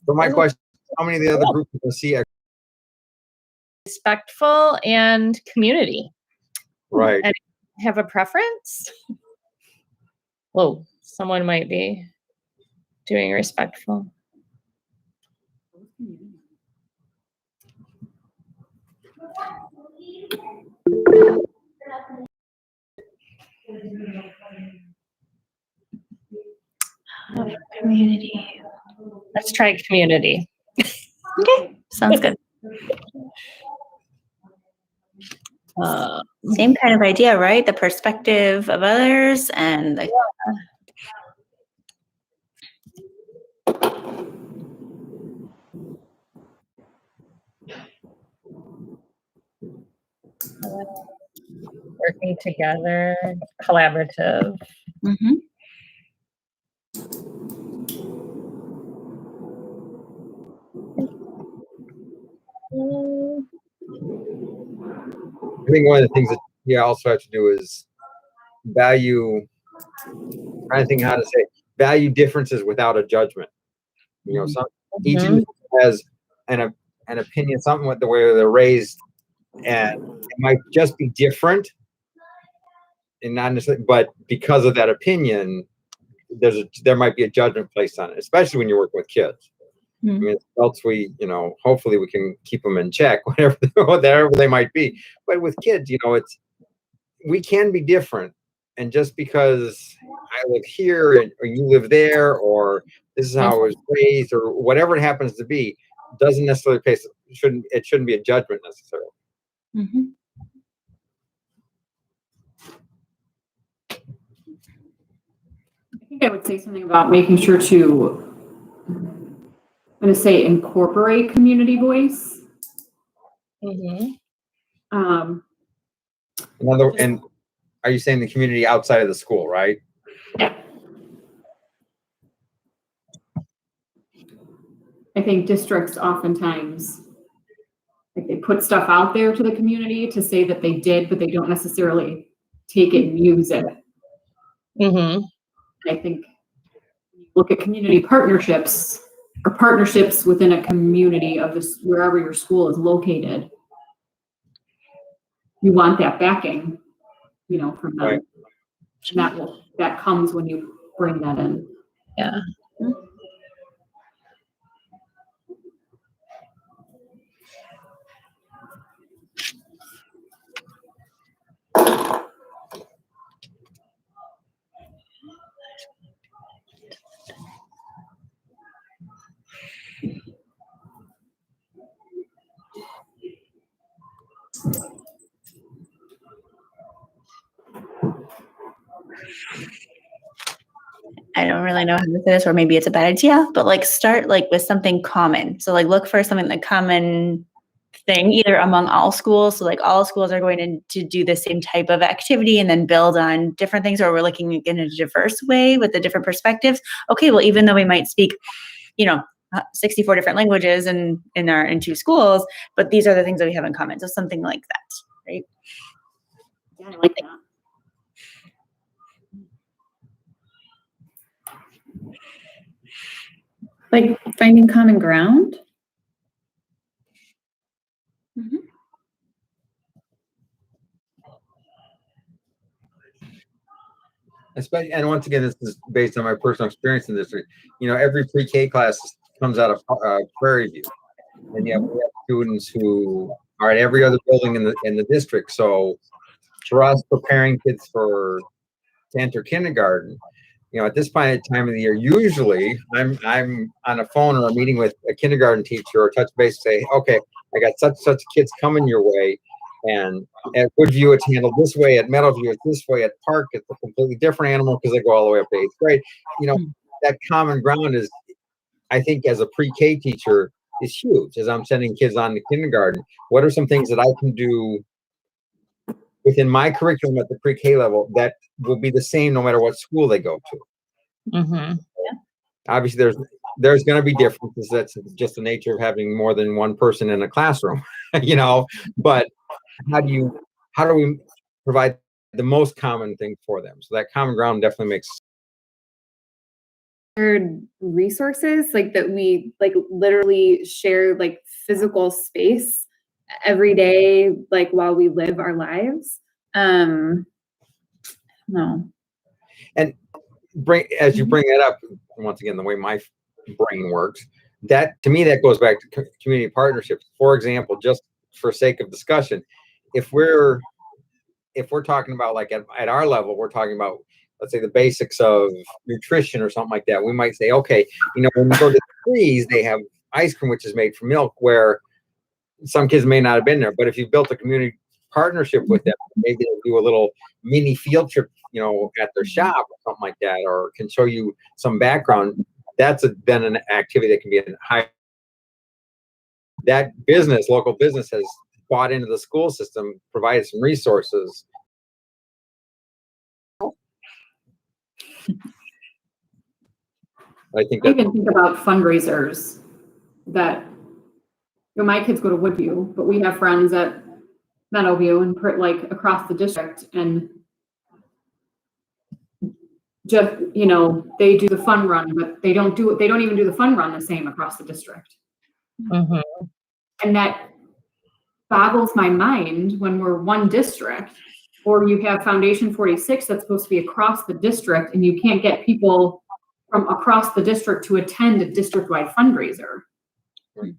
So my question, how many of the other groups can see? Respectful and community. Right. And have a preference? Whoa, someone might be doing respectful. Community. Let's try community. Okay, sounds good. Same kind of idea, right? The perspective of others and the Working together, collaborative. Mhm. I think one of the things that you also have to do is value, I think how to say, value differences without a judgment. You know, each Mhm. individual has an opinion, something with the way they're raised, and it might just be different, and not necessarily, but because of that opinion, there might be a judgment placed on it, especially when you're working with kids. I mean, adults, hopefully we can keep them in check, whatever they might be. But with kids, we can be different. And just because I live here or you live there, or this is how I was raised, or whatever it happens to be, doesn't necessarily it shouldn't be a judgment necessarily. Mm-hmm. I think I would say something about making sure to, I'm going to say, incorporate community voice. Mhm. And are you saying the community outside of the school, right? Yeah. I think districts oftentimes, like, they put stuff out there to the community to say that they did, but they don't necessarily take it and use it. Mhm. I think look at community partnerships or partnerships within a community of this, wherever your school is located. You want that backing, from them. Right. And that comes when you bring that in. Yeah. I don't really know how to say this, or maybe it's a bad idea, but like start like with something common. So like look for something, like common thing, either among all schools. So like all schools are going to do the same type of activity, and then build on different things, or we're looking in a diverse way with the different perspectives. Okay, well, even though we might speak, 64 different languages in 2 schools, but these are the things that we have in common. So something like that, right? Yeah, I like that. Like finding common ground. Mm-hmm. Especially, and once again, this is based on my personal experience in this. Every pre-K class comes out of Prairie View, and yet we have students who are at every other building in the district. So, for us, preparing kids to enter kindergarten, at this time of the year, usually I'm on a phone or a meeting with a kindergarten teacher or touch base, say, okay, I got such kids coming your way. And at Woodview, it's handled this way. At Meadowview, it's this way. At Park, it's a completely different animal because they go all the way up to 8th grade. That common ground is, I think, as a pre-K teacher, is huge. As I'm sending kids on to kindergarten, what are some things that I can do within my curriculum at the pre-K level that will be the same no matter what school they go to? Mhm. Obviously, there's going to be differences. That's just the nature of having more than one person in a classroom, But how do we provide the most common thing for them? So that common ground definitely makes Shared resources, like that we like literally share like physical space every day, like while we live our lives. No. And as you bring that up, once again, the way my brain works, that to me, that goes back to community partnerships. For example, just for sake of discussion, if we're talking about, like, at our level, we're talking about, let's say, the basics of nutrition or something like that, we might say, okay, when we go to the trees, they have ice cream which is made from milk, where some kids may not have been there. But if you built a community partnership with them, maybe they'll do a little mini field trip, at their shop or something like that, or can show you some background. That's then an activity that can be high. That local business has bought into the school system, provided some resources. I think I that even think about fundraisers that, my kids go to Woodview, but we have friends at Meadowview and like across the district, and just, they do the fun run, but they don't even do the fun run the same across the district. Mhm. And that boggles my mind when we're one district, or you have Foundation 46 that's supposed to be across the district, and you can't get people from across the district to attend a district-wide fundraiser. Right.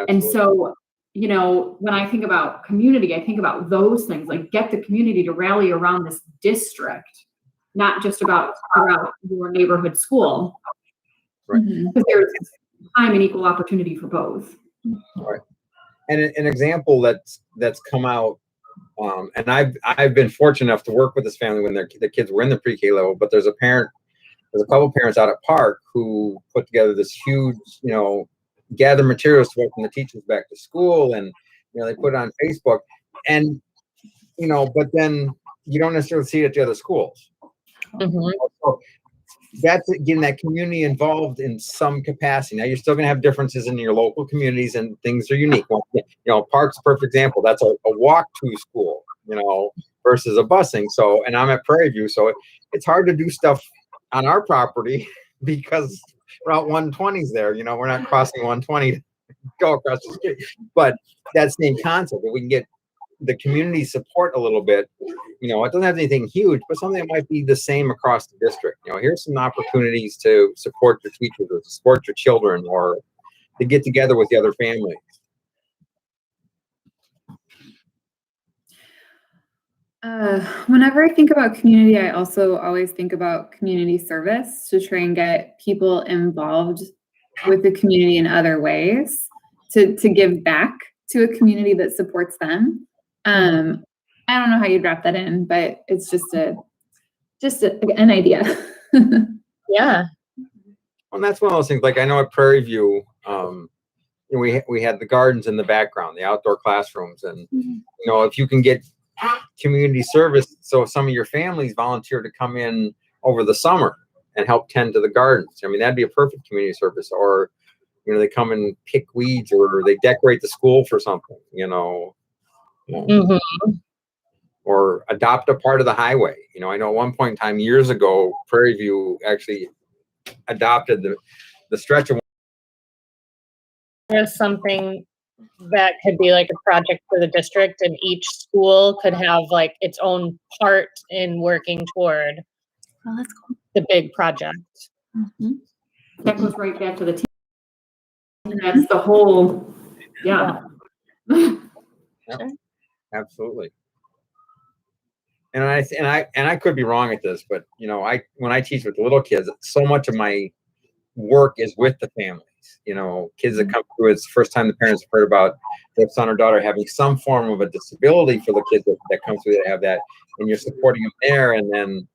And so, when I think about community, I think about those things, like get the community to rally around this district, not just around your neighborhood school. Right. Because there's time and equal opportunity for both. Right. And an example that's come out, and I've been fortunate enough to work with this family when the kids were in the pre-K level, but there's a couple parents out at Park who put together this huge, gather materials to welcome the teachers back to school, and they put it on Facebook, and but then you don't necessarily see it at the other schools. Mhm. So that's getting that community involved in some capacity. Now you're still going to have differences in your local communities, and things are unique. Park's a perfect example. That's a walk to school, versus a busing. So, and I'm at Prairie View, so it's hard to do stuff on our property because Route 120's there. We're not crossing 120 to go across the street. But that same concept, that we can get the community support a little bit. It doesn't have anything huge, but something that might be the same across the district. Here's some opportunities to support your teachers, or to support your children, or to get together with the other families. Whenever I think about community, I also always think about community service to try and get people involved with the community in other ways, to give back to a community that supports them. I don't know how you'd wrap that in, but it's just an idea. Yeah. And that's one of those things. Like I know at Prairie View, we had the gardens in the background, the outdoor classrooms, and if you can get community service, so some of your families volunteer to come in over the summer and help tend to the gardens. That'd be a perfect community service. Or they come and pick weeds, or they decorate the school for something. Mhm. Or adopt a part of the highway. I know at one point in time years ago, Prairie View actually adopted the stretch of. There's something that could be like a project for the district, and each school could have like its own part in working toward that's cool. the big project. That goes right back to the team. And that's the whole, yeah. Yep, absolutely. And I could be wrong at this, but when I teach with the little kids, so much of my work is with the families. Kids that come through, it's the first time the parents have heard about their son or daughter having some form of a disability. For the kids that come through that have that, and you're supporting them there, and then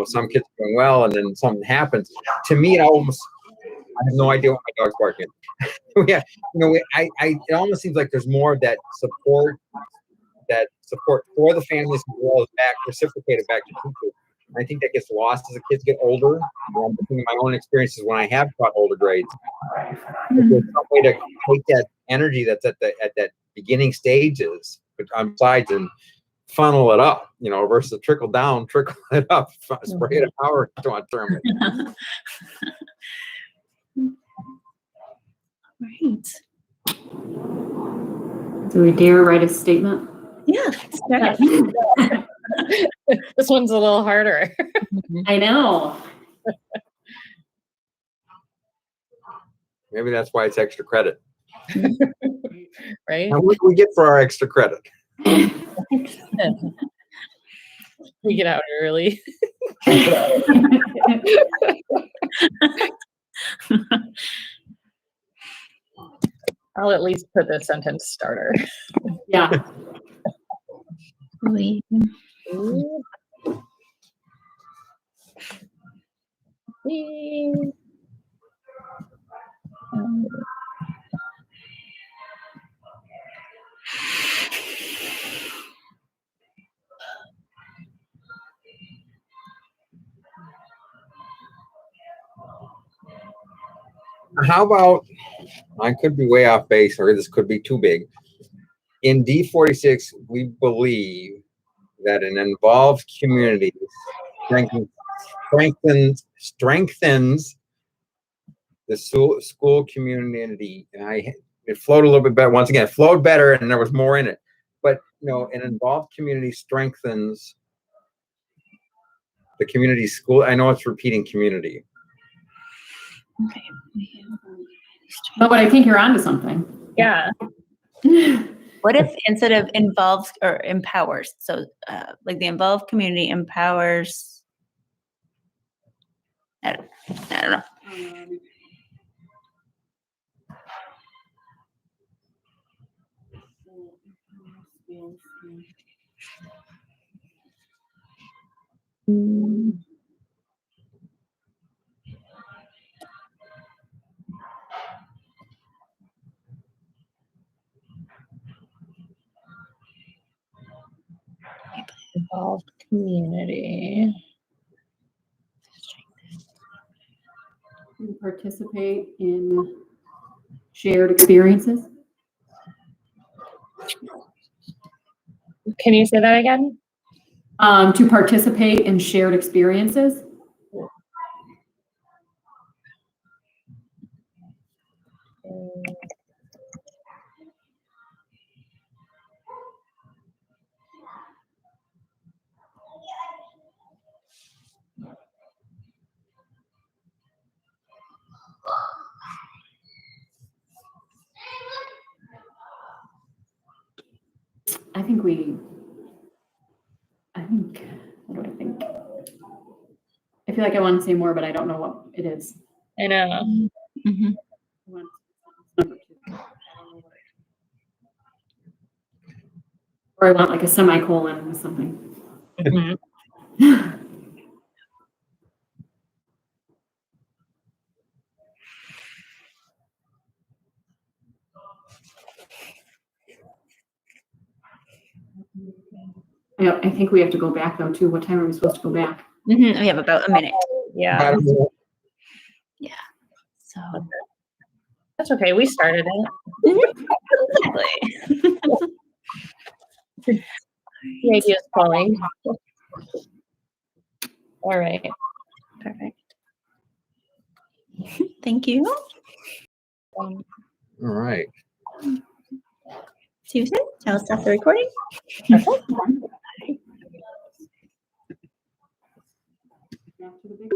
some kids are doing well, and then something happens. To me, I have no idea what my dog's barking. Yeah, it almost seems like there's more of that support for the families, as well as reciprocated back to teachers. I think that gets lost as the kids get older. I'm thinking of my own experiences when I have taught older grades. If there's some way to take that energy that's at that beginning stages on sides and funnel it up, versus trickle down, trickle it up, spray it power on term. Right. Do we dare write a statement? Yeah, let's start it. This one's a little harder. I know. Maybe that's why it's extra credit. Right? Now, what do we get for our extra credit? We get out early. I'll at least put the sentence starter. Yeah. We- how about, I could be way off base, or this could be too big. In D46, we believe that an involved community strengthens the school community. And it flowed a little bit better. Once again, it flowed better and there was more in it. But, an involved community strengthens the community school. I know it's repeating community. Okay. No, but I think you're onto something. Yeah. What if instead of involves or empowers, so like the involved community empowers, I don't know. Involved community. Participate in shared experiences. Can you say that again? To participate in shared experiences. What do I think? I feel like I want to say more, but I don't know what it is. I know. Mhm. Or I want like a semicolon or something. Mhm. I think we have to go back though too. What time are we supposed to go back? We have about a minute. Yeah, So that's okay. We started it. exactly. The idea is calling. All right. Perfect. Thank you. All right. Susan, I'll stop the recording. Back to the big-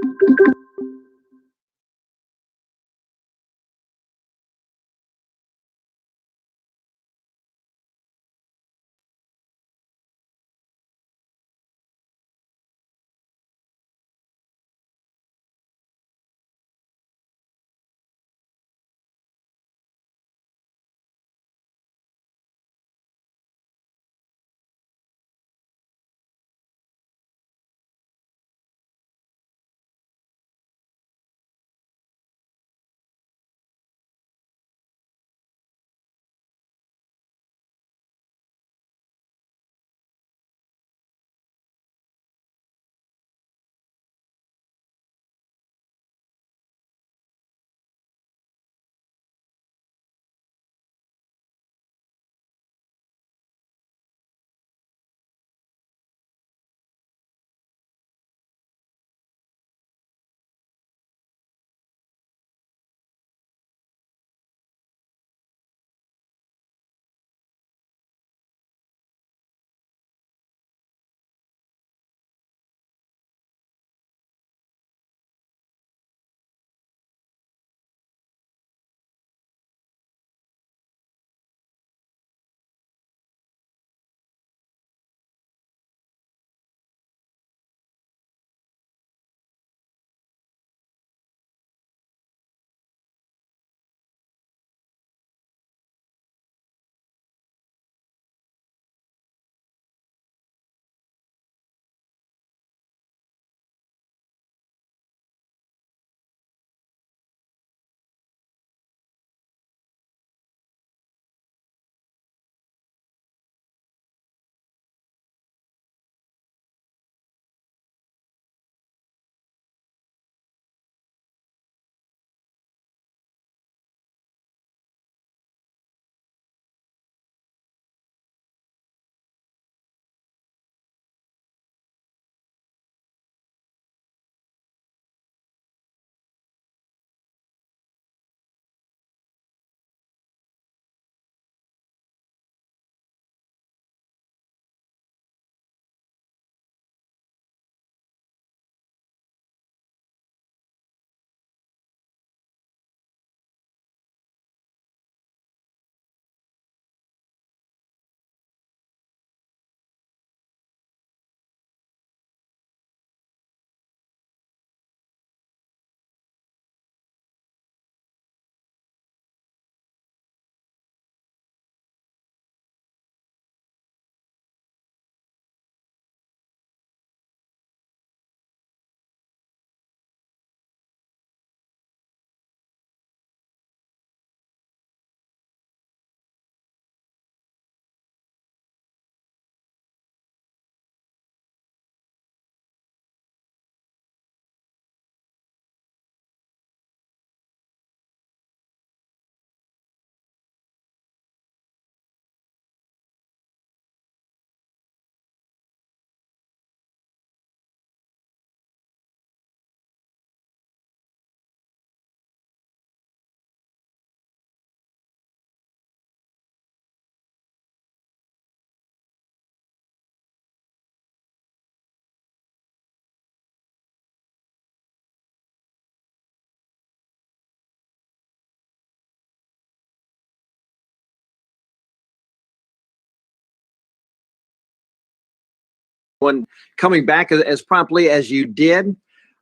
When coming back as promptly as you did,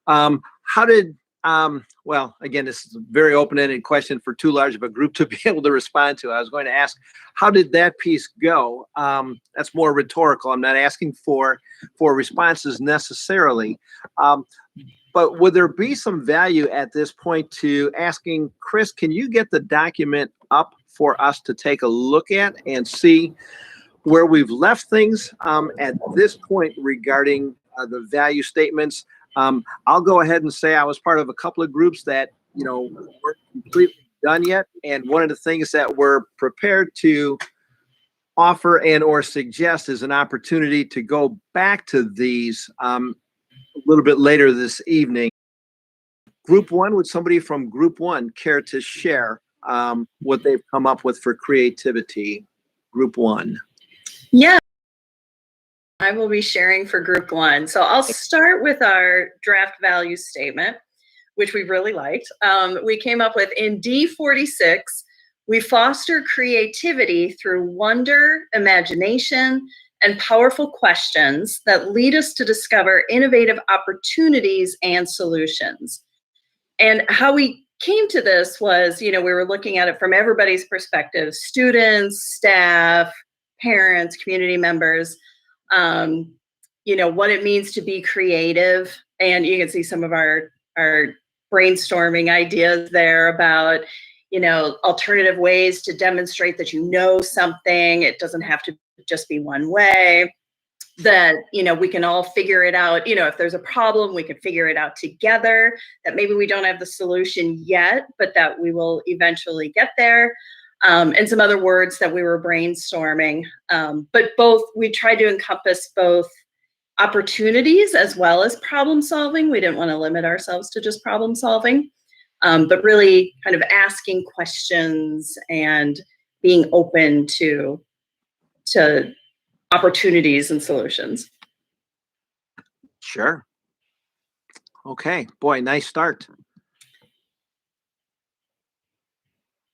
how did, well, again, this is a very open-ended question for too large of a group to be able to respond to. I was going to ask, how did that piece go? That's more rhetorical. I'm not asking for responses necessarily. But would there be some value at this point to asking, Chris, can you get the document up for us to take a look at and see where we've left things at this point regarding the value statements? I'll go ahead and say I was part of a couple of groups that, weren't completely done yet. And one of the things that we're prepared to offer and or suggest is an opportunity to go back to these a little bit later this evening. Group one, would somebody from group one care to share what they've come up with for creativity? Group one. Yeah, I will be sharing for group one. So I'll start with our draft value statement, which we really liked. We came up with in D46, we foster creativity through wonder, imagination, and powerful questions that lead us to discover innovative opportunities and solutions. And how we came to this was, we were looking at it from everybody's perspective, students, staff, parents, community members, what it means to be creative. And you can see some of our brainstorming ideas there about, alternative ways to demonstrate that something. It doesn't have to just be one way. That, we can all figure it out. If there's a problem, we can figure it out together, that maybe we don't have the solution yet, but that we will eventually get there. And some other words that we were brainstorming. But we tried to encompass both opportunities as well as problem solving. We didn't want to limit ourselves to just problem solving, but really kind of asking questions and being open to opportunities and solutions. Sure. Okay, boy, nice start.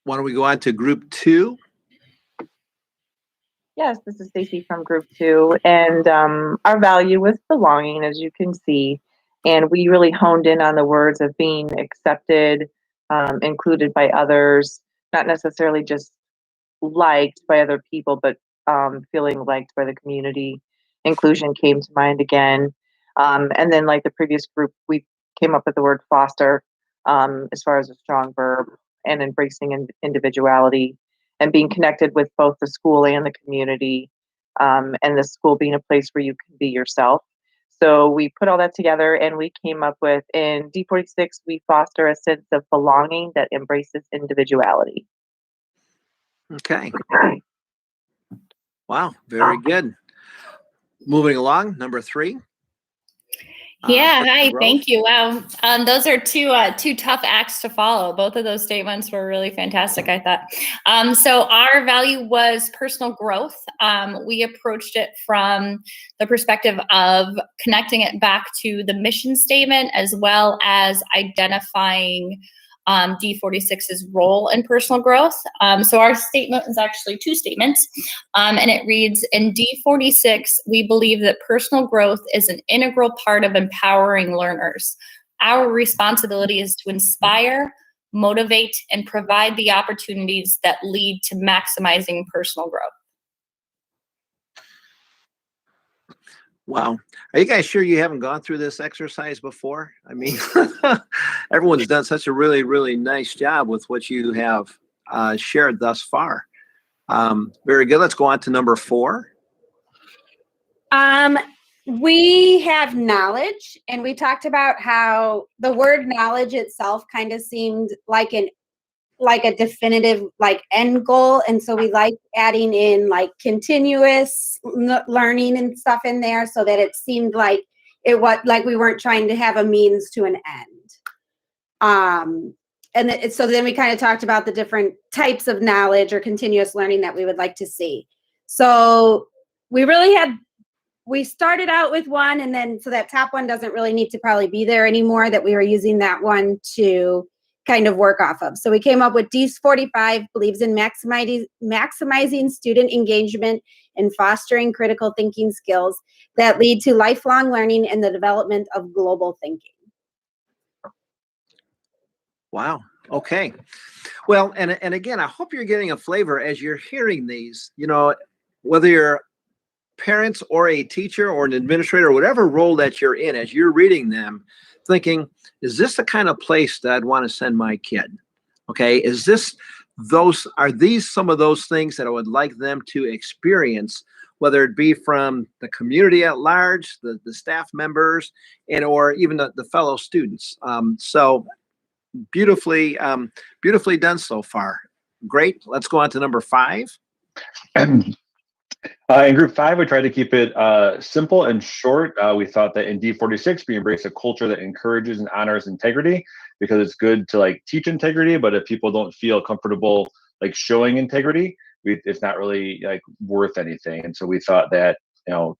Why don't we go on to group two? Yes, this is Stacy from group two, and our value was belonging, as you can see, and we really honed in on the words of being accepted, included by others, not necessarily just liked by other people, but feeling liked by the community. Inclusion came to mind again, and then like the previous group, we came up with the word foster as far as a strong verb, and embracing individuality and being connected with both the school and the community, and the school being a place where you can be yourself. So we put all that together and we came up with, in D46, we foster a sense of belonging that embraces individuality. Okay. Wow, very good. Moving along, number three. Yeah, hi, thank you. Wow, those are two tough acts to follow. Both of those statements were really fantastic, I thought. So our value was personal growth. We approached it from the perspective of connecting it back to the mission statement, as well as identifying D46's role in personal growth. So our statement is actually two statements, and it reads, in D46, we believe that personal growth is an integral part of empowering learners. Our responsibility is to inspire, motivate, and provide the opportunities that lead to maximizing personal growth. Wow. Are you guys sure you haven't gone through this exercise before? I mean, everyone's done such a really, really nice job with what you have shared thus far. Very good. Let's go on to number four. We have knowledge, and we talked about how the word knowledge itself kind of seemed like a definitive end goal, and so we like adding in continuous learning and stuff in there, so that it seemed like we weren't trying to have a means to an end. So then we kind of talked about the different types of knowledge or continuous learning that we would like to see. So we started out with one, and then so that top one doesn't really need to probably be there anymore, that we were using that one to kind of work off of. So we came up with D45 believes in maximizing student engagement in fostering critical thinking skills that lead to lifelong learning and the development of global thinking. Wow. Okay. Well, and again, I hope you're getting a flavor as you're hearing these, whether you're parents or a teacher or an administrator, whatever role that you're in, as you're reading them, thinking, is this the kind of place that I'd want to send my kid? Okay. Are these some of those things that I would like them to experience, whether it be from the community at large, the staff members, or even the fellow students? So beautifully done so far. Great. Let's go on to number 5. In group 5, we tried to keep it simple and short. We thought that in D46, we embrace a culture that encourages and honors integrity, because it's good to teach integrity, but if people don't feel comfortable showing integrity, it's not really worth anything. And so we thought that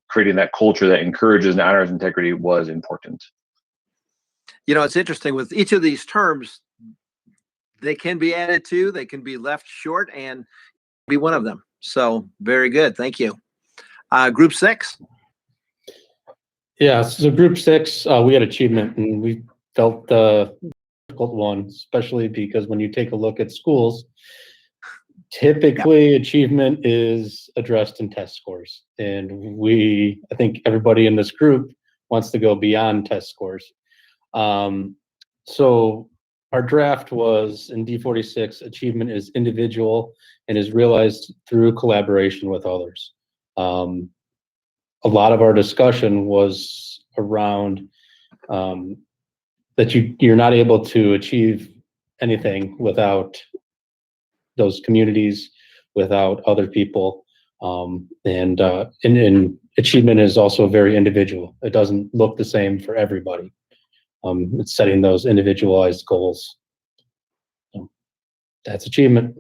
creating that culture that encourages and honors integrity was important. It's interesting with each of these terms, they can be added to, they can be left short, and be one of them. So very good. Thank you. Group 6. Yeah. So group 6, we had achievement, and we felt the difficult one, especially because when you take a look at schools, typically achievement is addressed in test scores. And I think everybody in this group wants to go beyond test scores. So our draft was in D46, achievement is individual and is realized through collaboration with others. A lot of our discussion was around that you're not able to achieve anything without those communities, without other people. And achievement is also very individual. It doesn't look the same for everybody. It's setting those individualized goals. So that's achievement.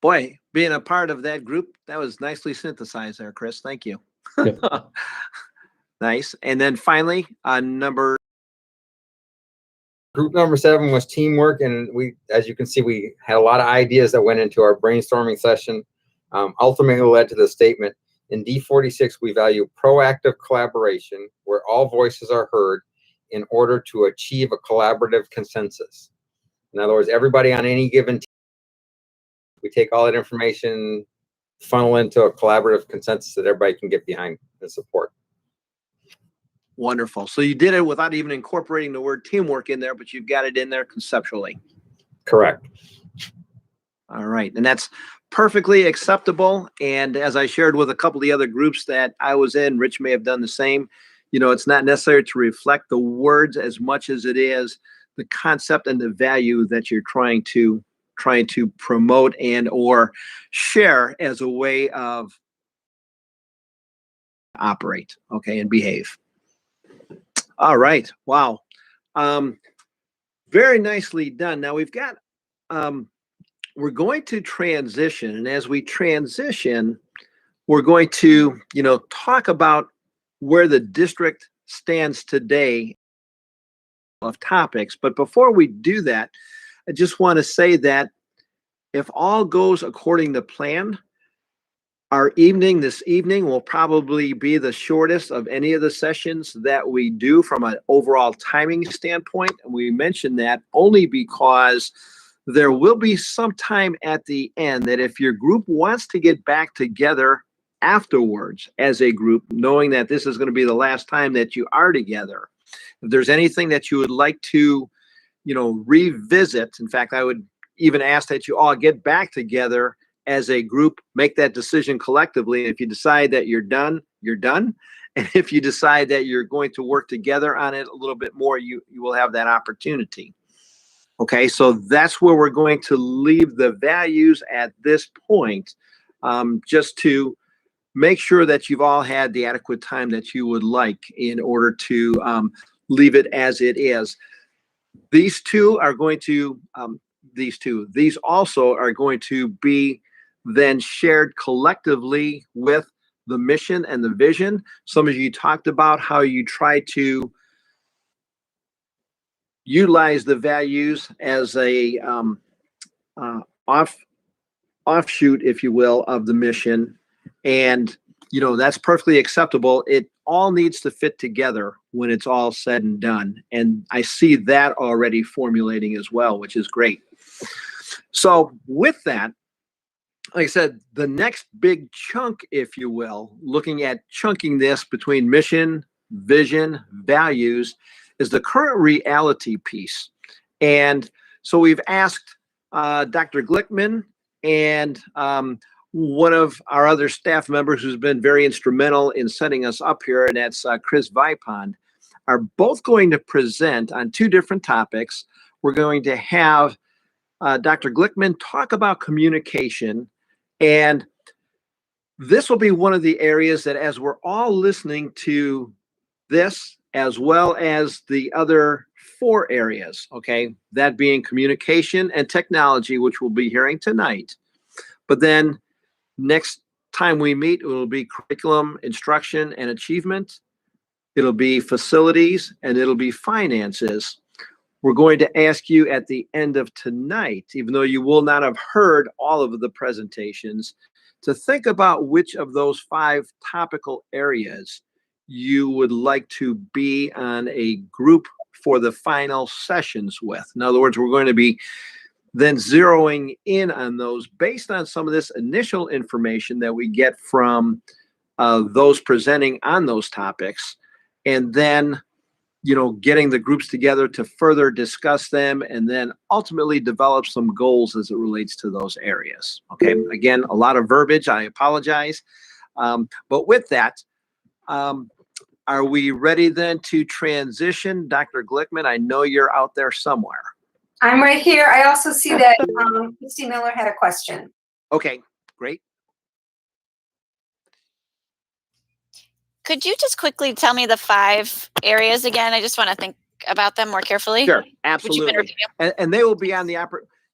Boy, being a part of that group, that was nicely synthesized there, Chris. Thank you. Yep. Nice. And then finally, Group number 7 was teamwork, and as you can see, we had a lot of ideas that went into our brainstorming session. Ultimately led to the statement, in D46, we value proactive collaboration where all voices are heard in order to achieve a collaborative consensus. In other words, everybody on any given team, we take all that information, funnel into a collaborative consensus that everybody can get behind and support. Wonderful. So you did it without even incorporating the word teamwork in there, but you've got it in there conceptually. Correct. All right. And that's perfectly acceptable. And as I shared with a couple of the other groups that I was in, Rich may have done the same. It's not necessary to reflect the words as much as it is the concept and the value that you're trying to promote and or share as a way of operate, okay, and behave. All right. Wow. Very nicely done. Now we've got, we're going to transition, and as we transition, we're going to, talk about where the district stands today of topics. But before we do that, I just want to say that if all goes according to plan, our this evening will probably be the shortest of any of the sessions that we do from an overall timing standpoint. And we mention that only because there will be some time at the end that if your group wants to get back together afterwards as a group, knowing that this is going to be the last time that you are together, if there's anything that you would like to, revisit, in fact, I would even ask that you all get back together as a group, make that decision collectively. If you decide that you're done, you're done. And if you decide that you're going to work together on it a little bit more, you will have that opportunity. Okay, so that's where we're going to leave the values at this point, just to make sure that you've all had the adequate time that you would like in order to leave it as it is. These two are going to, these also are going to be then shared collectively with the mission and the vision. Some of you talked about how you try to utilize the values as a offshoot, if you will, of the mission. And, you know, that's perfectly acceptable. It all needs to fit together when it's all said and done. And I see that already formulating as well, which is great. So with that, like I said, the next big chunk, if you will, looking at chunking this between mission, vision, values, is the current reality piece. And so we've asked Dr. Glickman and one of our other staff members who's been very instrumental in setting us up here, and that's Chris Vipond, are both going to present on two different topics. We're going to have Dr. Glickman talk about communication, and this will be one of the areas that, as we're all listening to this, as well as the other 4 areas, okay, that being communication and technology, which we'll be hearing tonight. But then next time we meet, it will be curriculum, instruction, and achievement. It'll be facilities, and it'll be finances. We're going to ask you at the end of tonight, even though you will not have heard all of the presentations, to think about which of those 5 topical areas you would like to be on a group for the final sessions with. In other words, we're going to be then zeroing in on those based on some of this initial information that we get from those presenting on those topics, and then, you know, getting the groups together to further discuss them, and then ultimately develop some goals as it relates to those areas. Okay, again, a lot of verbiage, I apologize. But with that, are we ready then to transition? Dr. Glickman, I know you're out there somewhere. I'm right here. I also see that Christy Miller had a question. Okay, great. Could you just quickly tell me the 5 areas again? I just want to think about them more carefully. Sure, Would you mind absolutely. repeating? And they will be on the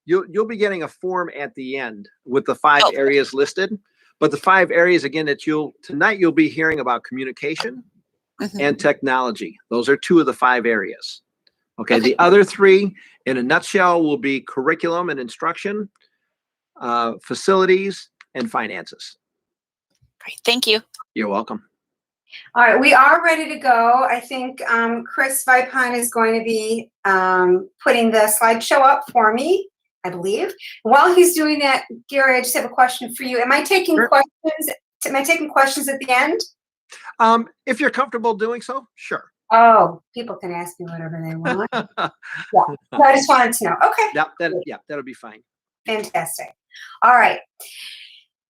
you'll be getting a form at the end with the 5 areas listed. But the 5 areas, again, that tonight you'll be hearing about communication and technology. Those are 2 of the 5 areas. Okay, the other 3 in a nutshell will be curriculum and instruction, facilities, and finances. Great, thank you. You're welcome. All right, we are ready to go. I think Chris Vipond is going to be putting the slideshow up for me, I believe. While he's doing that, Gary, I just have a question for you. Am I taking questions? Am I taking questions at the end? If you're comfortable doing so, sure. Oh, people can ask me whatever they want. Yeah, so I just wanted to know. Okay. That'll be fine. Fantastic. All right.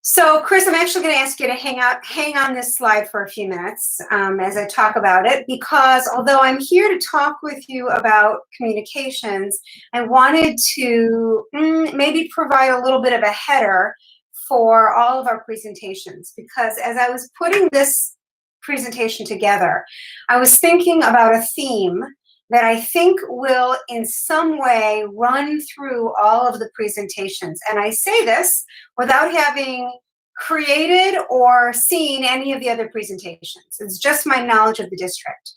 So, Chris, I'm actually going to ask you to hang on this slide for a few minutes as I talk about it, because although I'm here to talk with you about communications, I wanted to maybe provide a little bit of a header for all of our presentations, because as I was putting this presentation together, I was thinking about a theme that I think will in some way run through all of the presentations. And I say this without having created or seen any of the other presentations. It's just my knowledge of the district,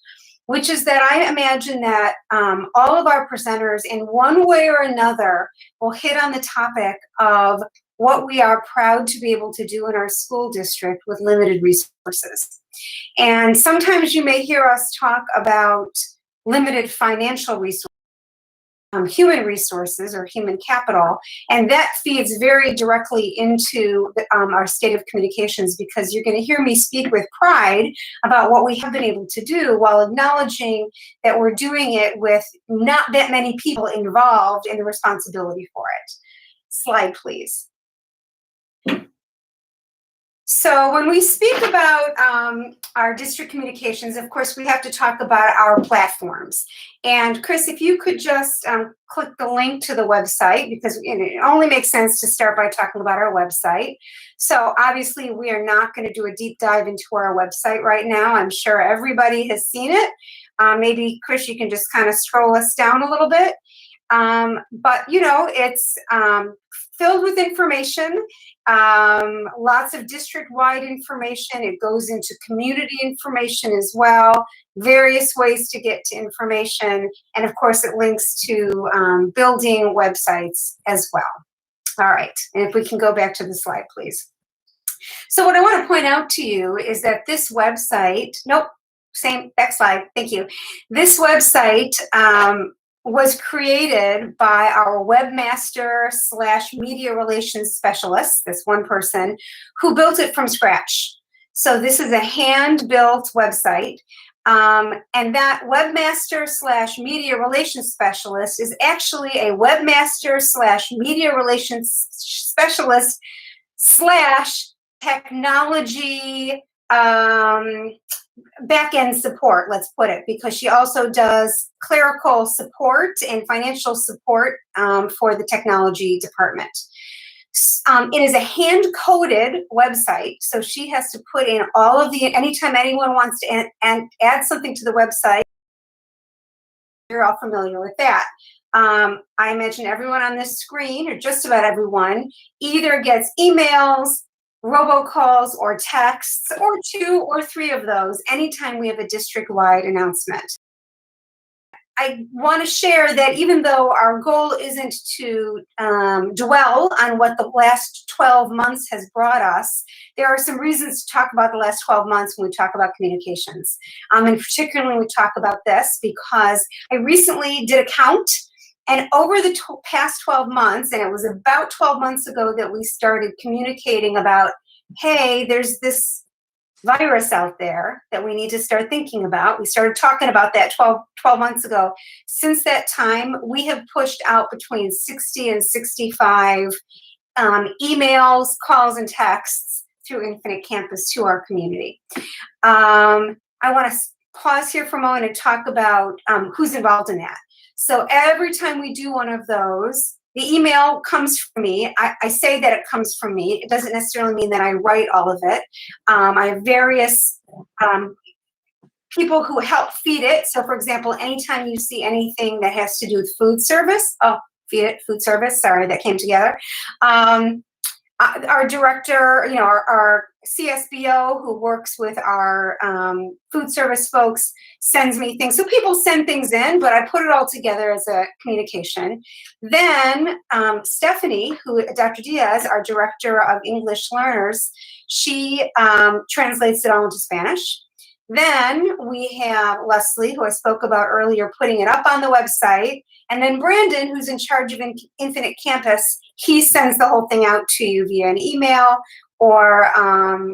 which is that I imagine that all of our presenters in one way or another will hit on the topic of what we are proud to be able to do in our school district with limited resources. And sometimes you may hear us talk about limited financial resources, human resources or human capital, and that feeds very directly into our state of communications, because you're going to hear me speak with pride about what we have been able to do while acknowledging that we're doing it with not that many people involved in the responsibility for it. Slide, please. So when we speak about our district communications, of course, we have to talk about our platforms. And Chris, if you could just click the link to the website, because it only makes sense to start by talking about our website. So obviously, we are not going to do a deep dive into our website right now. I'm sure everybody has seen it. Maybe, Chris, you can just kind of scroll us down a little bit. But, you know, it's filled with information. Lots of district-wide information. It goes into community information as well, various ways to get to information, and of course it links to building websites as well. All right, and if we can go back to the slide, please. So what I want to point out to you is that this website, nope, same, next slide, thank you. This website was created by our webmaster / media relations specialist, this one person, who built it from scratch. So this is a hand-built website. And that webmaster / media relations specialist is actually a webmaster / media relations specialist / technology back-end support, let's put it, because she also does clerical support and financial support for the technology department. It is a hand-coded website, so she has to put in all of the, anytime anyone wants to add something to the website, you're all familiar with that. I imagine everyone on this screen, or just about everyone, either gets emails, robocalls, or texts, or 2 or 3 of those anytime we have a district-wide announcement. I want to share that even though our goal isn't to dwell on what the last 12 months has brought us, there are some reasons to talk about the last 12 months when we talk about communications. And particularly when we talk about this, because I recently did a count, and over the past 12 months, and it was about 12 months ago that we started communicating about, hey, there's this virus out there that we need to start thinking about. We started talking about that 12 months ago. Since that time, we have pushed out between 60 and 65 emails, calls, and texts through Infinite Campus to our community. I want to pause here for a moment and talk about who's involved in that. So every time we do one of those, the email comes from me. I say that it comes from me. It doesn't necessarily mean that I write all of it. I have various people who help feed it. So for example, anytime you see anything that has to do with food service, feed it, food service, sorry, that came together. Our director, our CSBO who works with our food service folks sends me things. So people send things in, but I put it all together as a communication. Then Stephanie, Dr. Diaz, our director of English learners, she translates it all into Spanish. Then we have Leslie, who I spoke about earlier, putting it up on the website. And then Brandon, who's in charge of Infinite Campus, he sends the whole thing out to you via an email, or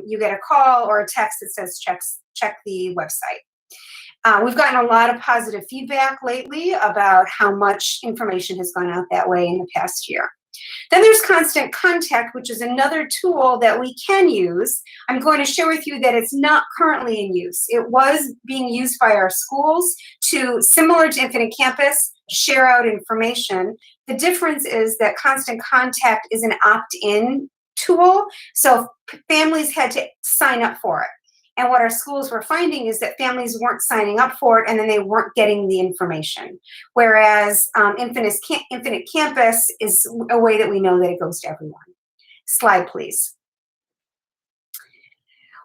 you get a call or a text that says check the website. We've gotten a lot of positive feedback lately about how much information has gone out that way in the past year. Then there's Constant Contact, which is another tool that we can use. I'm going to share with you that it's not currently in use. It was being used by our schools to, similar to Infinite Campus, share out information. The difference is that Constant Contact is an opt-in tool, so families had to sign up for it. And what our schools were finding is that families weren't signing up for it, and then they weren't getting the information. Whereas Infinite Campus is a way that we know that it goes to everyone. Slide, please.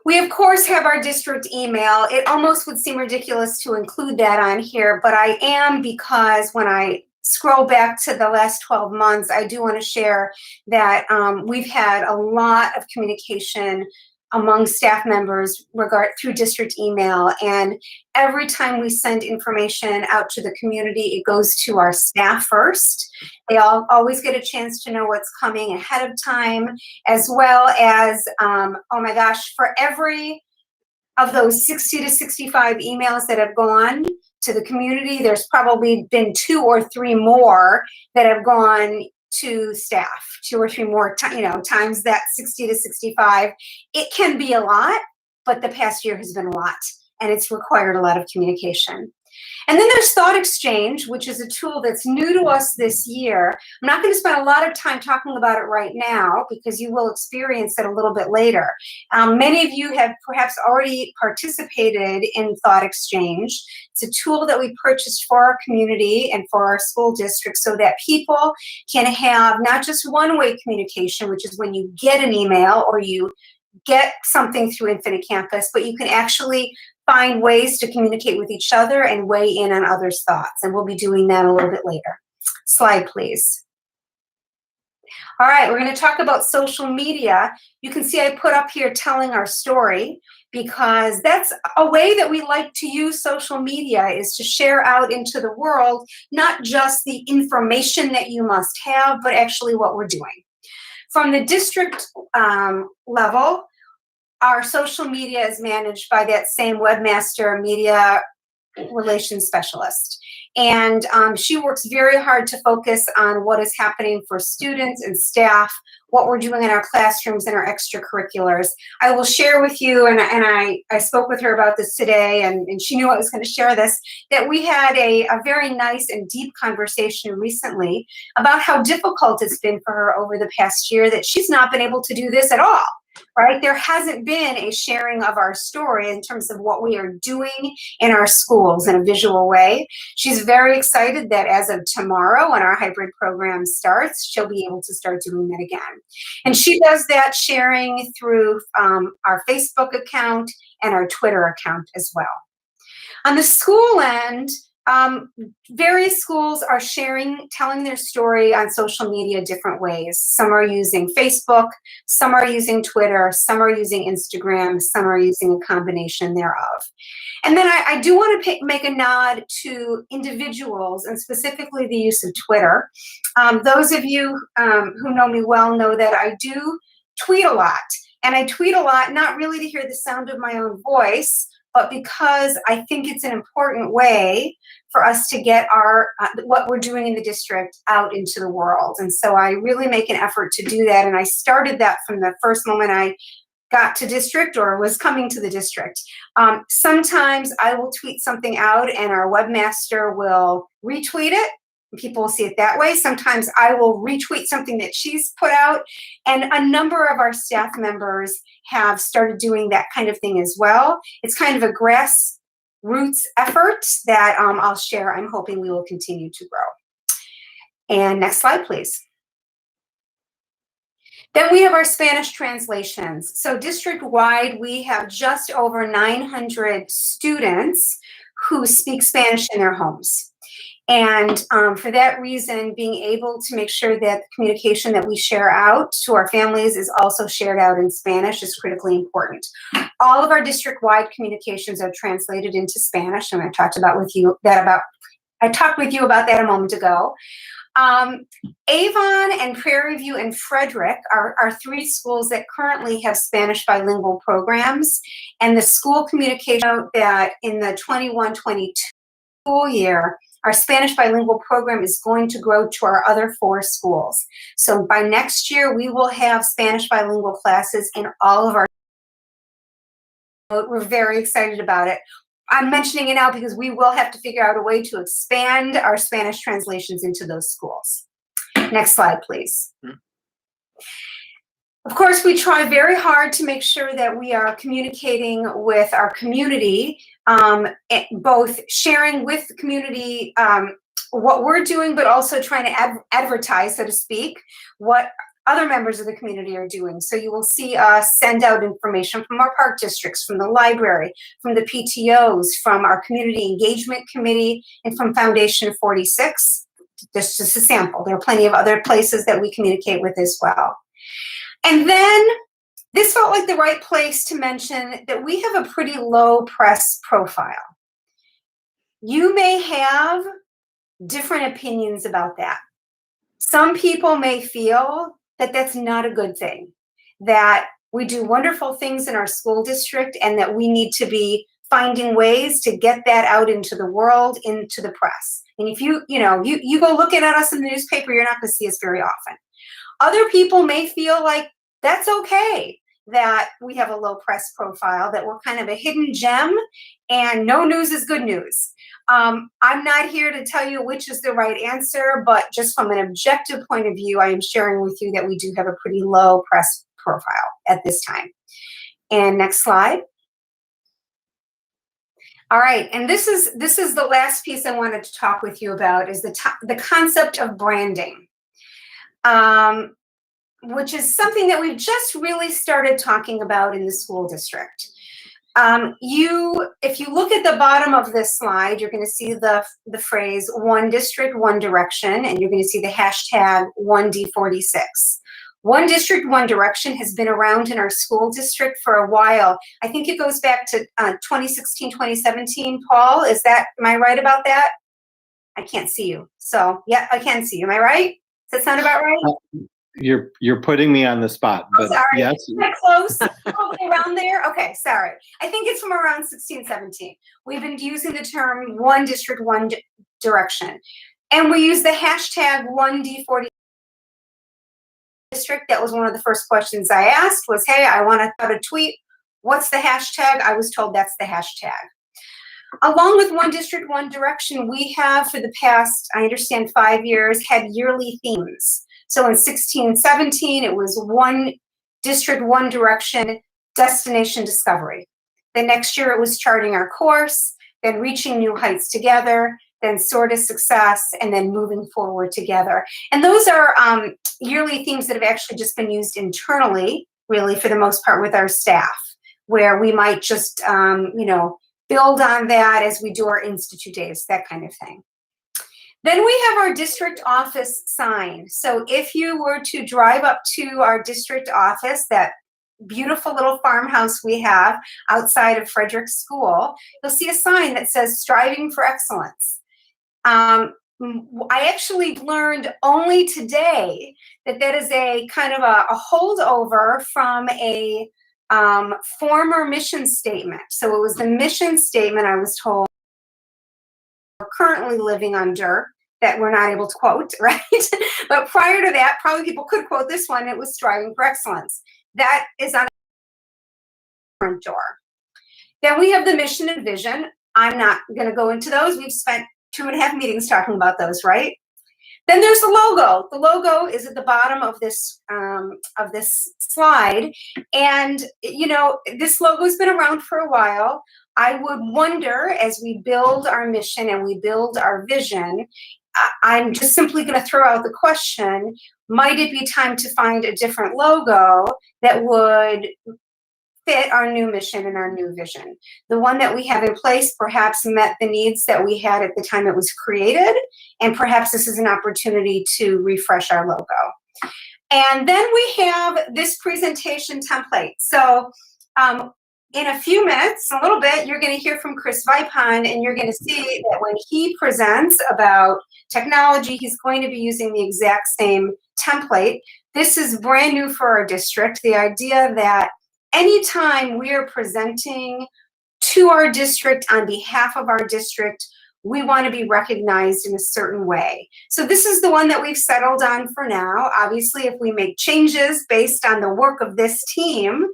We, of course, have our district email. It almost would seem ridiculous to include that on here, but I am, because when I scroll back to the last 12 months, I do want to share that we've had a lot of communication among staff members through district email. And every time we send information out to the community, it goes to our staff first. They always get a chance to know what's coming ahead of time, as well as, oh my gosh, for every of those 60 to 65 emails that have gone to the community, there's probably been 2 or 3 more that have gone to staff, 2 or 3 more times that 60 to 65. It can be a lot, but the past year has been a lot, and it's required a lot of communication. And then there's Thought Exchange, which is a tool that's new to us this year. I'm not going to spend a lot of time talking about it right now, because you will experience it a little bit later. Many of you have perhaps already participated in Thought Exchange. It's a tool that we purchased for our community and for our school district so that people can have not just one-way communication, which is when you get an email or you get something through Infinite Campus, but you can actually find ways to communicate with each other and weigh in on others' thoughts. And we'll be doing that a little bit later. Slide, please. All right, we're going to talk about social media. You can see I put up here telling our story, because that's a way that we like to use social media, is to share out into the world, not just the information that you must have, but actually what we're doing. From the district level, our social media is managed by that same webmaster media relations specialist. And she works very hard to focus on what is happening for students and staff, what we're doing in our classrooms and our extracurriculars. I will share with you, and I spoke with her about this today, and she knew I was going to share this, that we had a very nice and deep conversation recently about how difficult it's been for her over the past year, that she's not been able to do this at all. Right? There hasn't been a sharing of our story in terms of what we are doing in our schools in a visual way. She's very excited that as of tomorrow, when our hybrid program starts, she'll be able to start doing that again. And she does that sharing through our Facebook account and our Twitter account as well. On the school end, various schools are telling their story on social media different ways. Some are using Facebook, some are using Twitter, some are using Instagram, some are using a combination thereof. And then I do want to make a nod to individuals, and specifically the use of Twitter. Those of you who know me well know that I do tweet a lot. And I tweet a lot, not really to hear the sound of my own voice, but because I think it's an important way for us to get our what we're doing in the district out into the world. And so I really make an effort to do that. And I started that from the first moment I got to district or was coming to the district. Sometimes I will tweet something out and our webmaster will retweet it. People will see it that way. Sometimes I will retweet something that she's put out, and a number of our staff members have started doing that kind of thing as well. It's kind of a grassroots effort that I'll share. I'm hoping we will continue to grow. And next slide, please. Then we have our Spanish translations. So district-wide, we have just over 900 students who speak Spanish in their homes. And for that reason, being able to make sure that the communication that we share out to our families is also shared out in Spanish is critically important. All of our district-wide communications are translated into Spanish, and I talked with you about that a moment ago. Avon and Prairie View and Frederick are three schools that currently have Spanish bilingual programs, and the school communication note that in the 21-22 school year, our Spanish bilingual program is going to grow to our other 4 schools. So by next year, we will have Spanish bilingual classes in all of our. We're very excited about it. I'm mentioning it now because we will have to figure out a way to expand our Spanish translations into those schools. Next slide, please. Of course, we try very hard to make sure that we are communicating with our community, both sharing with the community what we're doing, but also trying to advertise, so to speak, what other members of the community are doing. So you will see us send out information from our park districts, from the library, from the PTOs, from our community engagement committee, and from Foundation 46. Just a sample. There are plenty of other places that we communicate with as well. And then this felt like the right place to mention that we have a pretty low press profile. You may have different opinions about that. Some people may feel that that's not a good thing, that we do wonderful things in our school district and that we need to be finding ways to get that out into the world, into the press. And if you go looking at us in the newspaper, you're not going to see us very often. Other people may feel like that's okay, that we have a low press profile, that we're kind of a hidden gem and no news is good news. I'm not here to tell you which is the right answer, but just from an objective point of view, I am sharing with you that we do have a pretty low press profile at this time. And next slide. All right, and this is the last piece I wanted to talk with you about, is the concept of branding, which is something that we've just really started talking about in the school district. If you look at the bottom of this slide, you're going to see the phrase "One District, One Direction," and you're going to see the hashtag 1D46. One District, One Direction has been around in our school district for a while. I think it goes back to 2016, 2017. Paul, am I right about that? I can't see you. So, yeah, I can see you. Am I right? Does that sound about right? You're putting me on the spot, but sorry. yes. Isn't that close? Probably around there? Okay, sorry. I think it's from around 16, 17. We've been using the term One District, One Direction. And we use the hashtag 1D40 district. That was one of the first questions I asked was, hey, I want to start a tweet. What's the hashtag? I was told that's the hashtag. Along with One District, One Direction, we have for the past, I understand, 5 years, had yearly themes. So in 16, 17, it was One District, One Direction, Destination Discovery. The next year it was Charting Our Course, then Reaching New Heights Together, then Sword of Success, and then Moving Forward Together. And those are yearly themes that have actually just been used internally, really, for the most part with our staff, where we might just, build on that as we do our Institute Days, that kind of thing. Then we have our district office sign. So if you were to drive up to our district office, that beautiful little farmhouse we have outside of Frederick School, you'll see a sign that says Striving for Excellence. I actually learned only today that is a kind of a holdover from a former mission statement. So it was the mission statement, I was told, we're currently living under, that we're not able to quote, right? But prior to that, probably people could quote this one. It was Striving for Excellence. That is on the front door. Then we have the mission and vision. I'm not going to go into those. We've spent 2.5 meetings talking about those, right? Then there's the logo. The logo is at the bottom of this slide. And, this logo's been around for a while. I would wonder, as we build our mission and we build our vision, I'm just simply going to throw out the question, might it be time to find a different logo that would fit our new mission and our new vision? The one that we have in place perhaps met the needs that we had at the time it was created, and perhaps this is an opportunity to refresh our logo. And then we have this presentation template. So in a few minutes, a little bit, you're going to hear from Chris Vipon, and you're going to see that when he presents about technology, he's going to be using the exact same template. This is brand new for our district. The idea that anytime we are presenting to our district on behalf of our district, we want to be recognized in a certain way. So this is the one that we've settled on for now. Obviously, if we make changes based on the work of this team,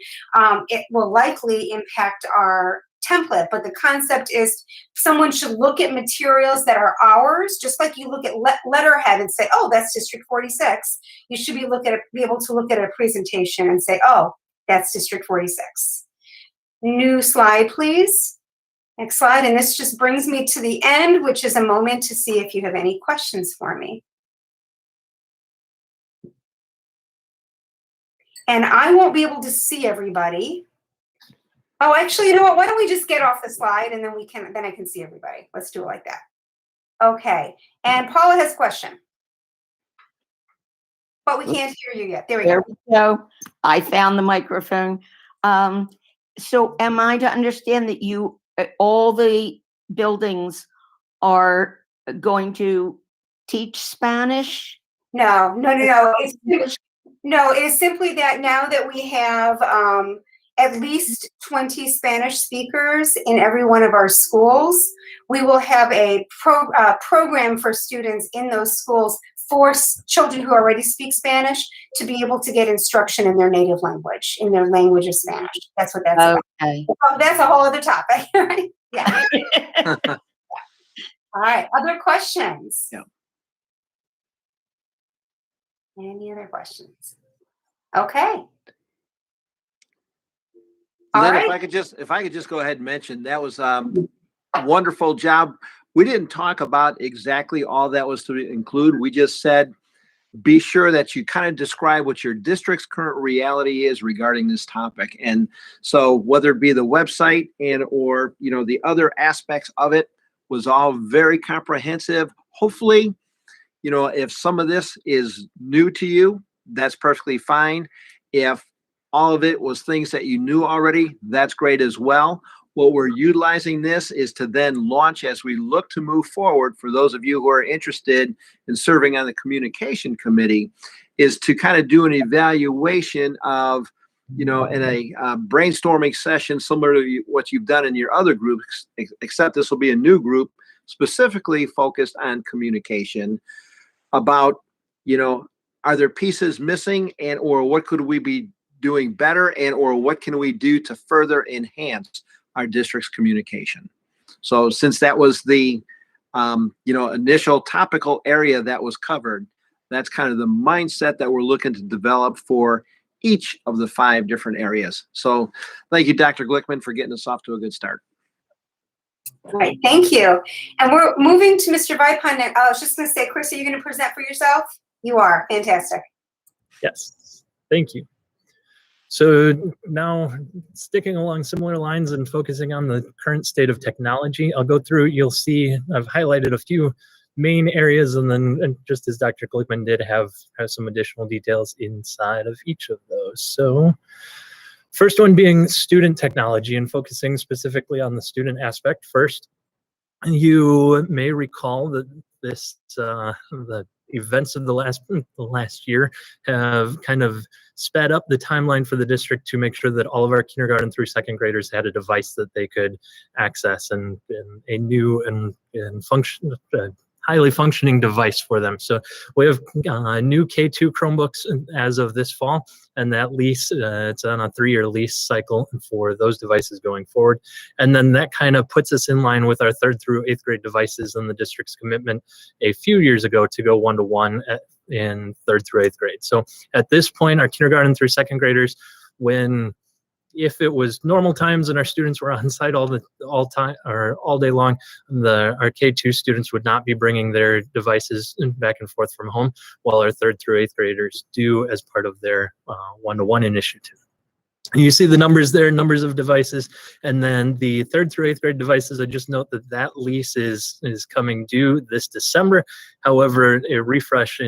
it will likely impact our template. But the concept is someone should look at materials that are ours, just like you look at letterhead and say, oh, that's District 46. You should be able to look at a presentation and say, oh, that's District 46. New slide, please. Next slide. And this just brings me to the end, which is a moment to see if you have any questions for me. And I won't be able to see everybody. Oh, actually, you know what? Why don't we just get off the slide and then I can see everybody. Let's do it like that. Okay. And Paula has a question. But we can't hear you yet. There we go. I found the microphone. So am I to understand that all the buildings are going to teach Spanish? No. It is simply that now that we have at least 20 Spanish speakers in every one of our schools, we will have a program for students in those schools for children who already speak Spanish to be able to get instruction in their native language, in their language of Spanish. That's what that's about. Well, that's a whole other topic, right? Yeah. All right. Other questions? Yeah. Any other questions? Okay. Then if I could just go ahead and mention, that was a wonderful job. We didn't talk about exactly all that was to include. We just said be sure that you kind of describe what your district's current reality is regarding this topic. And so whether it be the website and or, you know, the other aspects of it was all very comprehensive. Hopefully, you know, if some of this is new to you, that's perfectly fine. If all of it was things that you knew already, that's great as well. What we're utilizing this is to then launch as we look to move forward. For those of you who are interested in serving on the communication committee, is to kind of do an evaluation of, you know, in a brainstorming session similar to what you've done in your other groups, except this will be a new group specifically focused on communication about, you know, are there pieces missing and or what could we be doing better and or what can we do to further enhance our district's communication. So since that was the you know, initial topical area that was covered, that's kind of the mindset that we're looking to develop for each of the 5 different areas. So thank you, Dr. Glickman, for getting us off to a good start. Right, thank you. And we're moving to Mr. Vipon. I was just going to say, Chris, are you going to present for yourself? You are. Fantastic. Yes, thank you. So now sticking along similar lines and focusing on the current state of technology, I'll go through, you'll see I've highlighted a few main areas and then and just as Dr. Glickman did have some additional details inside of each of those. So first one being student technology and focusing specifically on the student aspect first. You may recall that this the events of the last year have kind of sped up the timeline for the district to make sure that all of our kindergarten through 2nd graders had a device that they could access and a new and highly functioning device for them. So we have new K2 Chromebooks as of this fall, and that lease, it's on a 3-year lease cycle for those devices going forward. And then that kind of puts us in line with our 3rd through 8th grade devices and the district's commitment a few years ago to go 1-to-1 in 3rd through 8th grade. So at this point, our kindergarten through 2nd graders, if it was normal times and our students were on site all day long, our K2 students would not be bringing their devices back and forth from home, while our 3rd through 8th graders do as part of their 1-to-1 initiative. You see the numbers there, numbers of devices, and then the 3rd through 8th grade devices, I just note that that lease is coming due this December. However, a refresh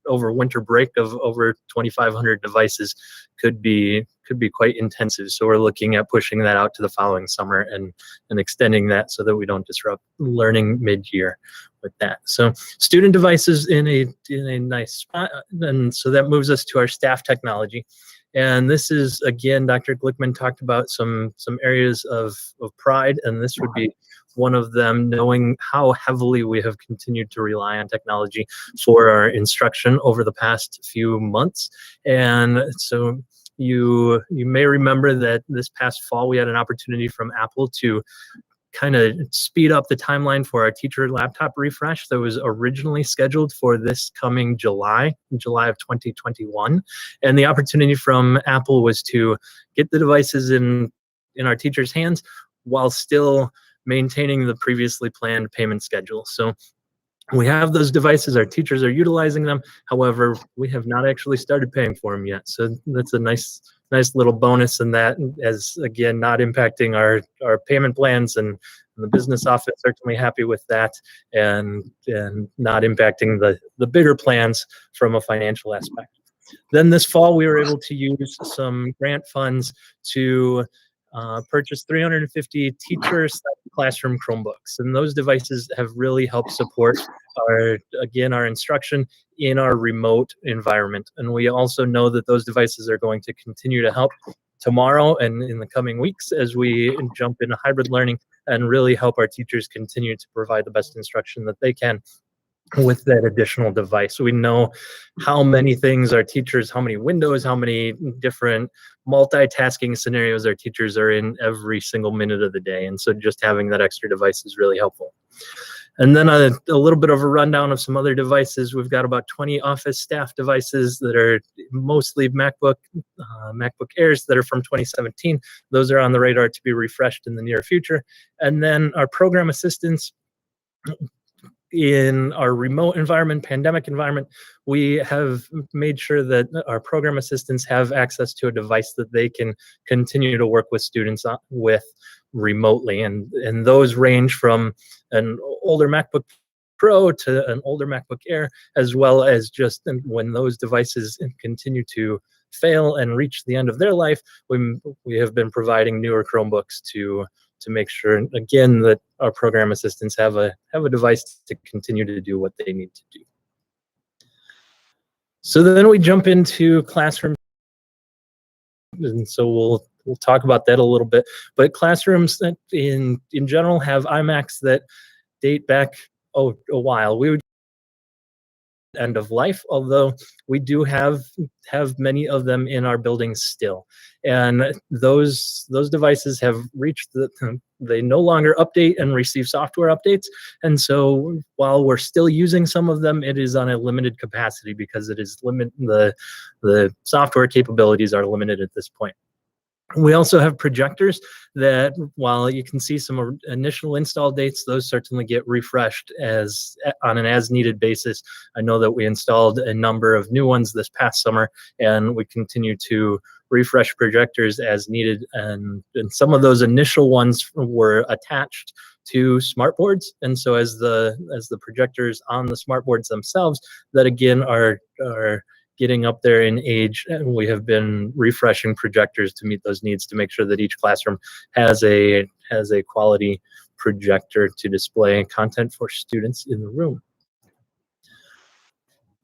over winter break of over 2,500 devices could be quite intensive. So we're looking at pushing that out to the following summer and extending that so that we don't disrupt learning mid-year with that. So student devices in a nice spot, and so that moves us to our staff technology. And this is, again, Dr. Glickman talked about some areas of pride, and this would be one of them, knowing how heavily we have continued to rely on technology for our instruction over the past few months. And so you may remember that this past fall we had an opportunity from Apple to kind of speed up the timeline for our teacher laptop refresh that was originally scheduled for this coming July of 2021. And the opportunity from Apple was to get the devices in our teachers' hands while still maintaining the previously planned payment schedule. So we have those devices, our teachers are utilizing them. However, we have not actually started paying for them yet. So that's a nice little bonus in that, as again, not impacting our payment plans, and the business office certainly happy with that, and not impacting the bigger plans from a financial aspect. Then this fall, we were able to use some grant funds to purchase 350 teacher classroom Chromebooks, and those devices have really helped support our instruction in our remote environment. And we also know that those devices are going to continue to help tomorrow and in the coming weeks as we jump into hybrid learning and really help our teachers continue to provide the best instruction that they can with that additional device. We know how many things our teachers, how many windows, how many different multitasking scenarios our teachers are in every single minute of the day. And so just having that extra device is really helpful. And then a little bit of a rundown of some other devices. We've got about 20 office staff devices that are mostly MacBook Airs that are from 2017. Those are on the radar to be refreshed in the near future. And then our program assistants, in our remote environment, pandemic environment, we have made sure that our program assistants have access to a device that they can continue to work with students with remotely. And those range from an older MacBook Pro to an older MacBook Air, as well as just when those devices continue to fail and reach the end of their life, we have been providing newer Chromebooks to make sure, again, that our program assistants have a device to continue to do what they need to do. So then we jump into classrooms, and so we'll talk about that a little bit. But classrooms that in general have iMacs that date back a while. We would end of life, although we do have many of them in our buildings still, and those devices have reached they no longer update and receive software updates, and so while we're still using some of them, it is on a limited capacity because it is the software capabilities are limited at this point. We also have projectors that, while you can see some initial install dates, those certainly get refreshed on an as-needed basis. I know that we installed a number of new ones this past summer, and we continue to refresh projectors as needed. And some of those initial ones were attached to smartboards, and so as the projectors on the smartboards themselves, that again are getting up there in age, and we have been refreshing projectors to meet those needs, to make sure that each classroom has a quality projector to display content for students in the room.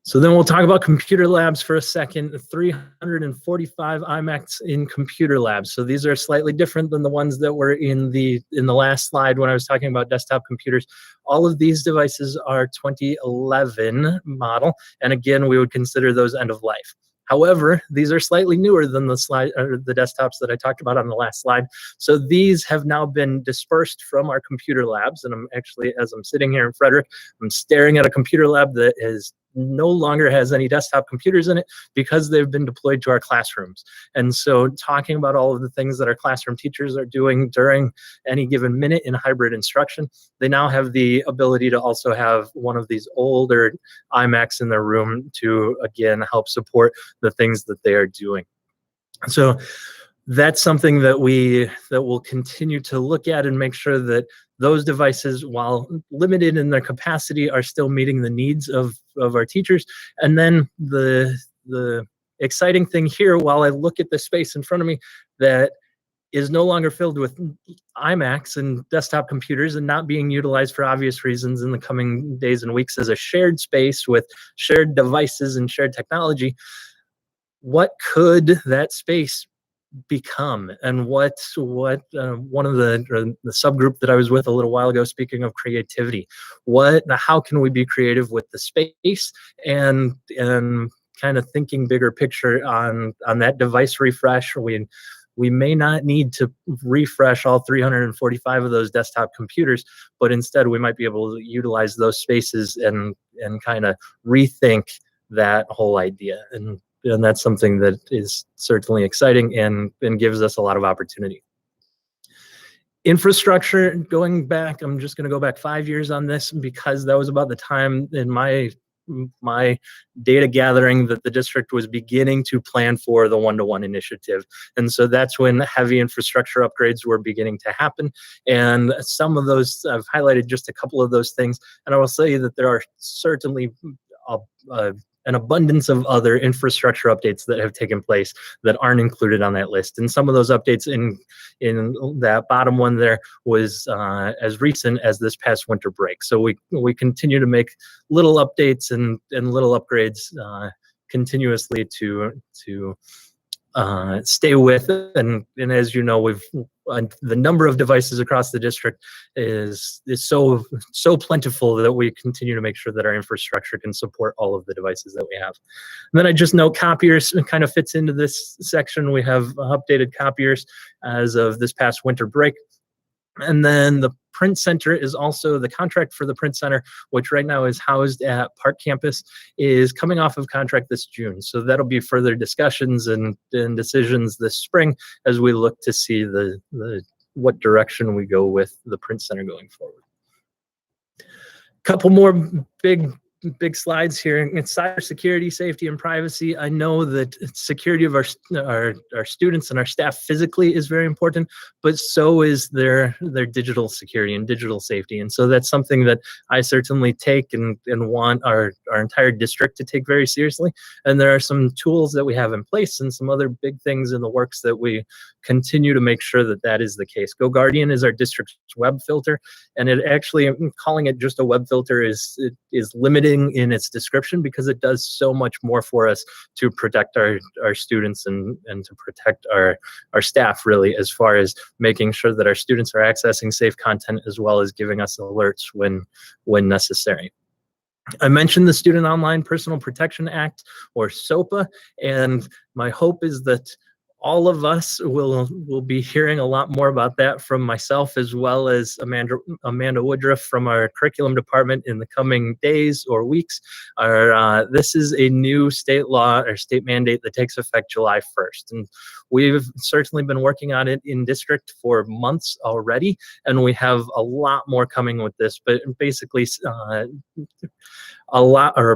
So then we'll talk about computer labs for a second. 345 iMacs in computer labs. So these are slightly different than the ones that were in the last slide when I was talking about desktop computers. All of these devices are 2011 model, and again, we would consider those end of life. However, these are slightly newer than the desktops that I talked about on the last slide. So these have now been dispersed from our computer labs, and I'm actually, as I'm sitting here in Frederick, I'm staring at a computer lab that no longer has any desktop computers in it because they've been deployed to our classrooms. And so talking about all of the things that our classroom teachers are doing during any given minute in hybrid instruction, they now have the ability to also have one of these older iMacs in their room to, again, help support the things that they are doing. So that's something that we'll continue to look at and make sure that those devices, while limited in their capacity, are still meeting the needs of our teachers. And then the exciting thing here, while I look at the space in front of me that is no longer filled with iMacs and desktop computers and not being utilized for obvious reasons in the coming days and weeks as a shared space with shared devices and shared technology, what could that space become? And what one of the subgroup that I was with a little while ago, speaking of creativity, how can we be creative with the space and kind of thinking bigger picture on that device refresh? We may not need to refresh all 345 of those desktop computers, but instead we might be able to utilize those spaces and kind of rethink that whole idea. And that's something that is certainly exciting and gives us a lot of opportunity. Infrastructure, going back, I'm just going to go back 5 years on this because that was about the time in my data gathering that the district was beginning to plan for the one-to-one initiative. And so that's when heavy infrastructure upgrades were beginning to happen. And some of those, I've highlighted just a couple of those things. And I will say that there are certainly an abundance of other infrastructure updates that have taken place that aren't included on that list. And some of those updates in that bottom one there was as recent as this past winter break. So we continue to make little updates and little upgrades continuously to stay with. And as you know, the number of devices across the district is so plentiful that we continue to make sure that our infrastructure can support all of the devices that we have. And then I just note copiers kind of fits into this section. We have updated copiers as of this past winter break. And then the print center is also the contract for the print center, which right now is housed at Park Campus, is coming off of contract this June. So that'll be further discussions and decisions this spring as we look to see what direction we go with the print center going forward. Couple more big slides here. It's cybersecurity, safety, and privacy. I know that security of our students and our staff physically is very important, but so is their digital security and digital safety. And so that's something that I certainly take and want our entire district to take very seriously. And there are some tools that we have in place and some other big things in the works that we continue to make sure that that is the case. GoGuardian is our district's web filter, and it actually, calling it just a web filter is limiting in its description because it does so much more for us to protect our students and to protect our staff, really, as far as making sure that our students are accessing safe content as well as giving us alerts when necessary. I mentioned the Student Online Personal Protection Act, or SOPA, and my hope is that all of us will be hearing a lot more about that from myself, as well as Amanda Woodruff from our curriculum department in the coming days or weeks. This is a new state law or state mandate that takes effect July 1st. And we've certainly been working on it in district for months already, and we have a lot more coming with this, but basically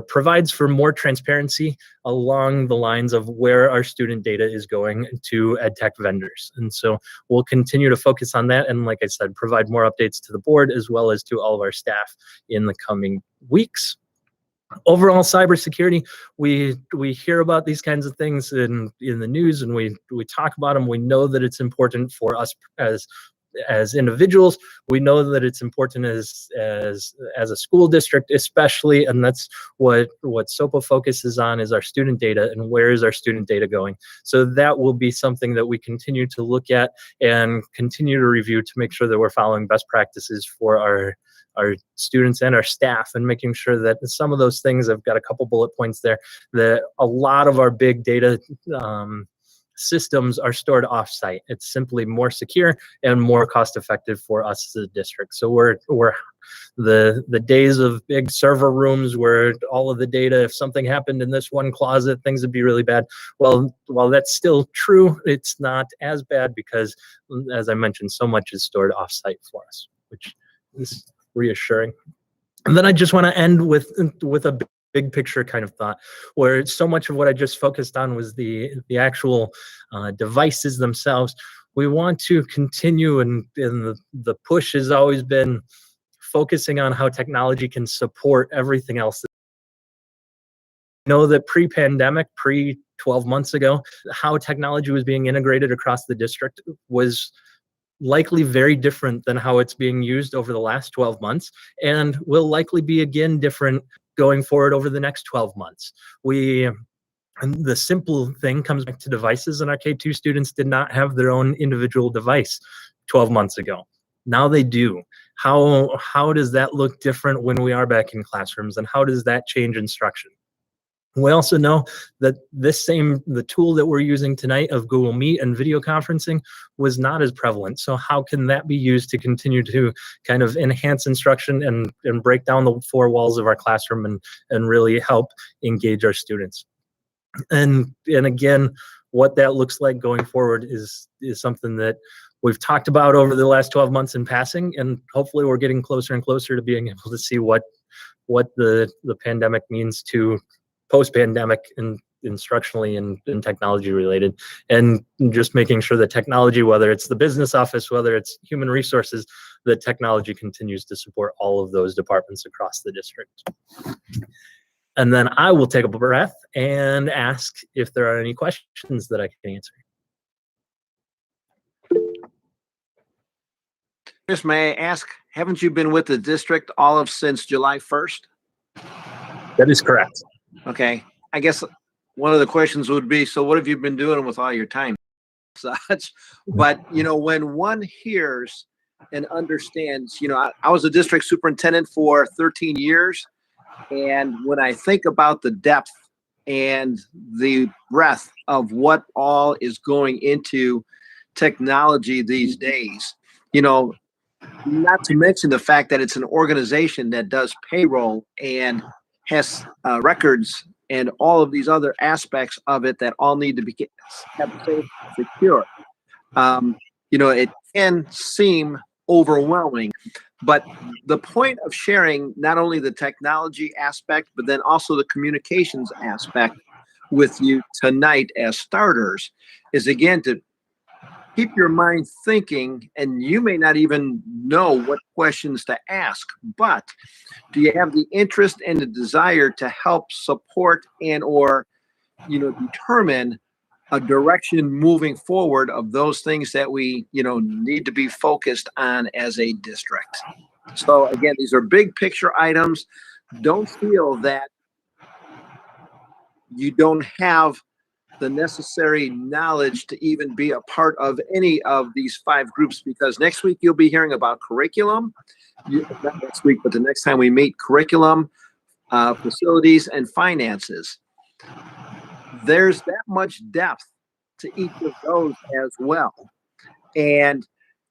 provides for more transparency along the lines of where our student data is going to EdTech vendors. And so we'll continue to focus on that. And like I said, provide more updates to the board as well as to all of our staff in the coming weeks. Overall cybersecurity, we hear about these kinds of things in the news, and we talk about them. We know that it's important for us as individuals. We know that it's important as a school district, especially, and that's what SOPA focuses on, is our student data and where is our student data going. So that will be something that we continue to look at and continue to review to make sure that we're following best practices for our students and our staff, and making sure that some of those things, I've got a couple bullet points there, that a lot of our big data systems are stored offsite. It's simply more secure and more cost effective for us as a district. So we're the days of big server rooms where all of the data, if something happened in this one closet, things would be really bad. Well, while that's still true, it's not as bad because, as I mentioned, so much is stored offsite for us, which is reassuring. And then I just want to end with a big picture kind of thought, where so much of what I just focused on was the actual devices themselves. We want to continue, and the push has always been focusing on how technology can support everything else. Know that pre-pandemic, 12 months ago, how technology was being integrated across the district was likely very different than how it's being used over the last 12 months, and will likely be again different going forward over the next 12 months. And the simple thing comes back to devices, and our K2 students did not have their own individual device 12 months ago. Now they do. How does that look different when we are back in classrooms, and how does that change instruction? We also know that the tool that we're using tonight of Google Meet and video conferencing was not as prevalent. So how can that be used to continue to kind of enhance instruction and break down the four walls of our classroom and really help engage our students? And again, what that looks like going forward is something that we've talked about over the last 12 months in passing, and hopefully we're getting closer and closer to being able to see what the pandemic means to post-pandemic and instructionally and technology related, and just making sure that technology, whether it's the business office, whether it's human resources, that technology continues to support all of those departments across the district. And then I will take a breath and ask if there are any questions that I can answer. Chris, may I ask, haven't you been with the district all of since July 1st? That is correct. Okay, I guess one of the questions would be, so what have you been doing with all your time? Such, but when one hears and understands, I was a district superintendent for 13 years, and when I think about the depth and the breadth of what all is going into technology these days, not to mention the fact that it's an organization that does payroll and has records and all of these other aspects of it that all need to be kept safe and secure. It can seem overwhelming, But the point of sharing not only the technology aspect, but then also the communications aspect with you tonight as starters is, again, to keep your mind thinking, and you may not even know what questions to ask, but do you have the interest and the desire to help support and or determine a direction moving forward of those things that we need to be focused on as a district. So again, these are big picture items. Don't feel that you don't have the necessary knowledge to even be a part of any of these 5 groups, because next week you'll be hearing about curriculum. Not next week, but the next time we meet, curriculum, facilities, and finances. There's that much depth to each of those as well. And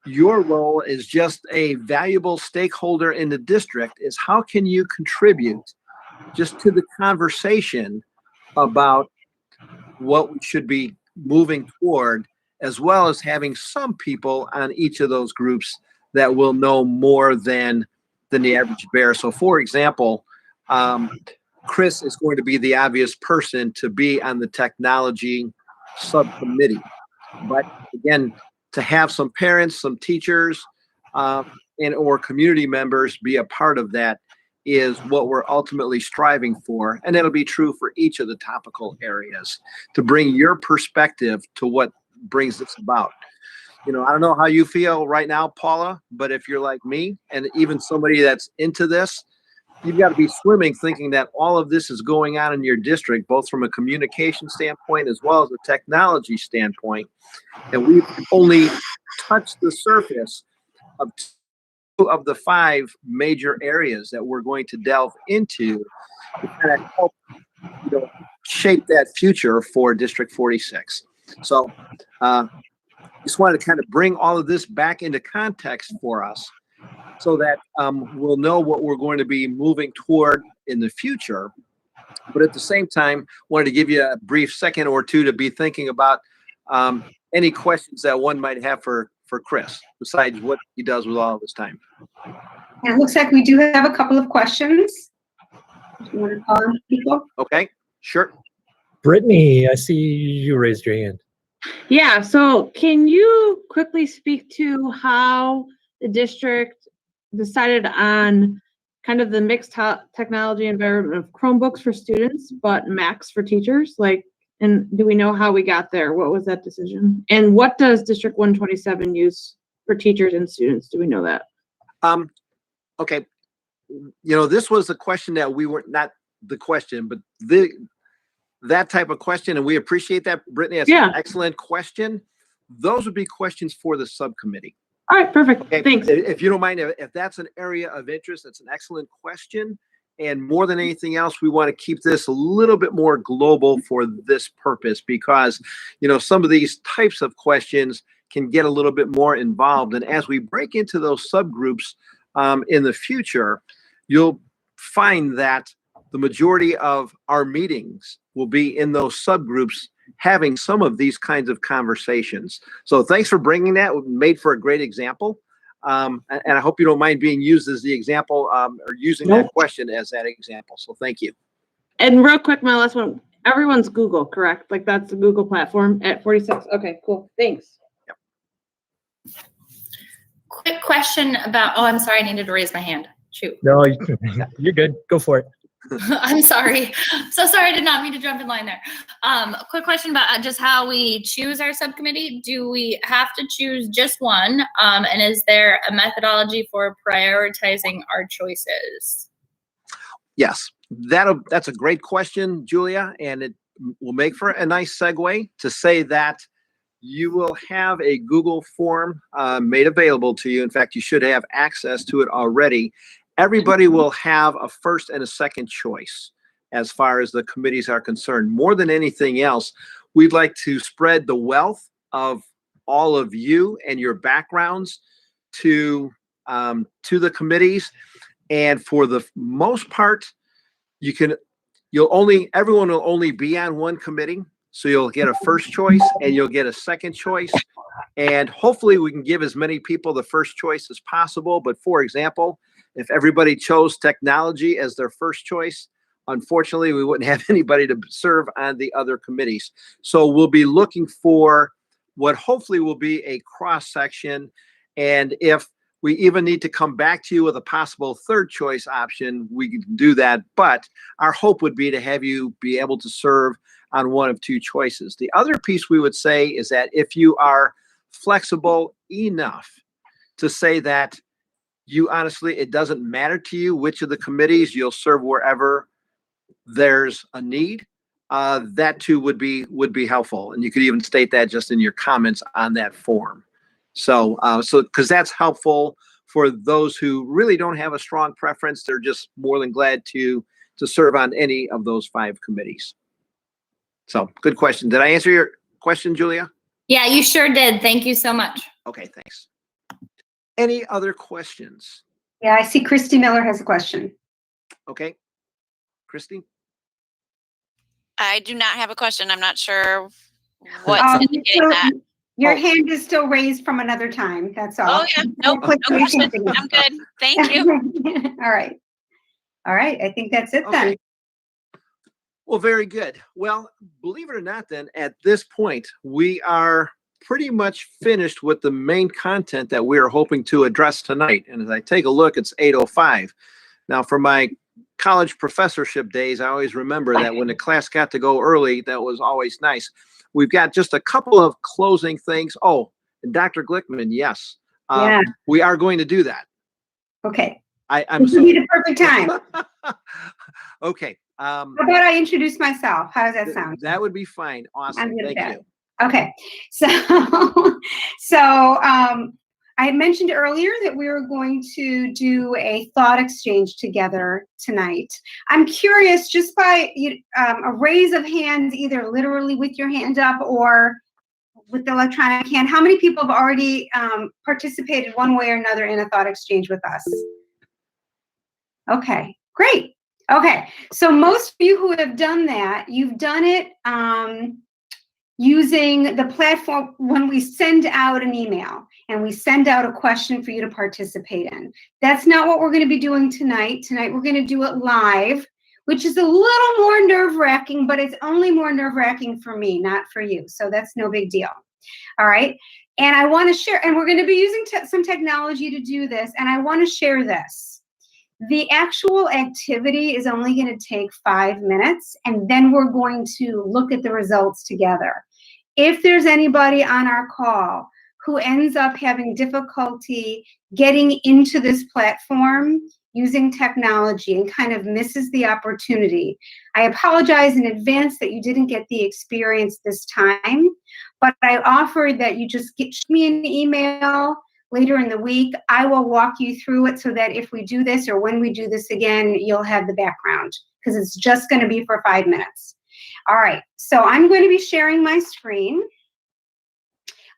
your role is just a valuable stakeholder in the district is how can you contribute just to the conversation about what we should be moving toward, as well as having some people on each of those groups that will know more than the average bear. So for example, Chris is going to be the obvious person to be on the technology subcommittee. But again, to have some parents, some teachers, and or community members be a part of that is what we're ultimately striving for. And that'll be true for each of the topical areas, to bring your perspective to what brings this about. I don't know how you feel right now, Paula, but if you're like me, and even somebody that's into this, you've got to be swimming thinking that all of this is going on in your district, both from a communication standpoint as well as a technology standpoint. And we've only touched the surface of 2 of the 5 major areas that we're going to delve into to kind of help shape that future for District 46. So just wanted to kind of bring all of this back into context for us so that we'll know what we're going to be moving toward in the future. But at the same time, wanted to give you a brief second or two to be thinking about any questions that one might have for Chris, besides what he does with all of his time. And it looks like we do have a couple of questions. You want to call on people? Okay, sure. Brittany, I see you raised your hand. Yeah, so can you quickly speak to how the district decided on kind of the mixed technology environment of Chromebooks for students, but Macs for teachers? And do we know how we got there? What was that decision? And what does District 127 use for teachers and students? Do we know that? Okay. This was a question that we were not the question, but that type of question, and we appreciate that, Brittany. That's an excellent question. Those would be questions for the subcommittee. All right, perfect. Okay. Thanks. If you don't mind, if that's an area of interest, that's an excellent question. And more than anything else, we want to keep this a little bit more global for this purpose, because, some of these types of questions can get a little bit more involved. And as we break into those subgroups in the future, you'll find that the majority of our meetings will be in those subgroups having some of these kinds of conversations. So thanks for bringing that. It made for a great example. And I hope you don't mind being used as the example or using that question as that example. So thank you. And real quick, my last one. Everyone's Google, correct? That's the Google platform at 46. Okay, cool. Thanks. Yep. Quick question about, I'm sorry, I needed to raise my hand. Shoot. No, you're good. Go for it. I'm sorry. So sorry, I did not mean to jump in line there. Quick question about just how we choose our subcommittee. Do we have to choose just one? And is there a methodology for prioritizing our choices? Yes, that's a great question, Julia, and it will make for a nice segue to say that you will have a Google form made available to you. In fact, you should have access to it already. Everybody will have a first and a second choice as far as the committees are concerned. More than anything else, we'd like to spread the wealth of all of you and your backgrounds to the committees. And for the most part, everyone will only be on one committee. So you'll get a first choice and you'll get a second choice. And hopefully we can give as many people the first choice as possible. But for example, if everybody chose technology as their first choice, unfortunately, we wouldn't have anybody to serve on the other committees. So we'll be looking for what hopefully will be a cross section. And if we even need to come back to you with a possible third choice option, we can do that. But our hope would be to have you be able to serve on one of two choices. The other piece we would say is that if you are flexible enough to say that you honestly, it doesn't matter to you which of the committees, you'll serve wherever there's a need, that too would be helpful. And you could even state that just in your comments on that form. So because that's helpful for those who really don't have a strong preference. They're just more than glad to serve on any of those 5 committees. So good question. Did I answer your question, Julia? Yeah, you sure did. Thank you so much. Okay, thanks. Any other questions? Yeah, I see Christy Miller has a question. Okay. Christy? I do not have a question. I'm not sure what's indicating so that. Your hand is still raised from another time. That's all. Oh, yeah. Nope. No question. I'm good. Thank you. All right. All right. I think that's it then. Well, very good. Well, believe it or not, then, at this point, we are pretty much finished with the main content that we are hoping to address tonight. And as I take a look, it's 8:05. Now, for my college professorship days, I always remember that when the class got to go early, that was always nice. We've got just a couple of closing things. Oh, and Dr. Glickman, yes, we are going to do that. Okay. I'm so need a perfect time. Okay. How about I introduce myself? How does that sound? That would be fine. Awesome. Thank you. Okay. So, I had mentioned earlier that we were going to do a thought exchange together tonight. I'm curious, just by a raise of hands, either literally with your hand up or with the electronic hand, how many people have already participated one way or another in a thought exchange with us? Okay, great. Okay, so most of you who have done that, you've done it using the platform when we send out an email and we send out a question for you to participate in. That's not what we're going to be doing tonight. Tonight we're going to do it live, which is a little more nerve-wracking, but it's only more nerve-wracking for me, not for you. So that's no big deal. All right. And I want to share, and we're going to be using some technology to do this, and I want to share this. The actual activity is only going to take 5 minutes, and then we're going to look at the results together. If there's anybody on our call who ends up having difficulty getting into this platform using technology and kind of misses the opportunity, I apologize in advance that you didn't get the experience this time, but I offered that you just shoot me an email later in the week. I will walk you through it so that if we do this or when we do this again, you'll have the background, because it's just going to be for 5 minutes. All right, so I'm going to be sharing my screen.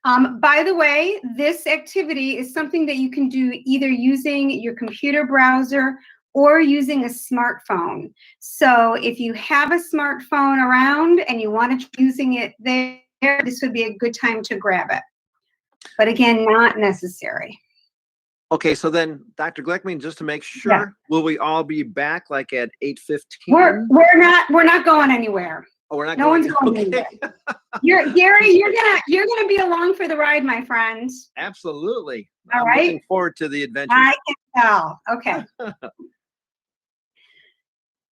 By the way, this activity is something that you can do either using your computer browser or using a smartphone. So if you have a smartphone around and you want to using it there, this would be a good time to grab it. But again, not necessary. Okay, so then, Dr. Glickman, just to make sure, will we all be back like at 8:15? We're not going anywhere. Oh, we're not. No one's going anywhere. Gary, you're gonna be along for the ride, my friend. Absolutely. All I'm right. looking forward to the adventure. I can tell. Okay.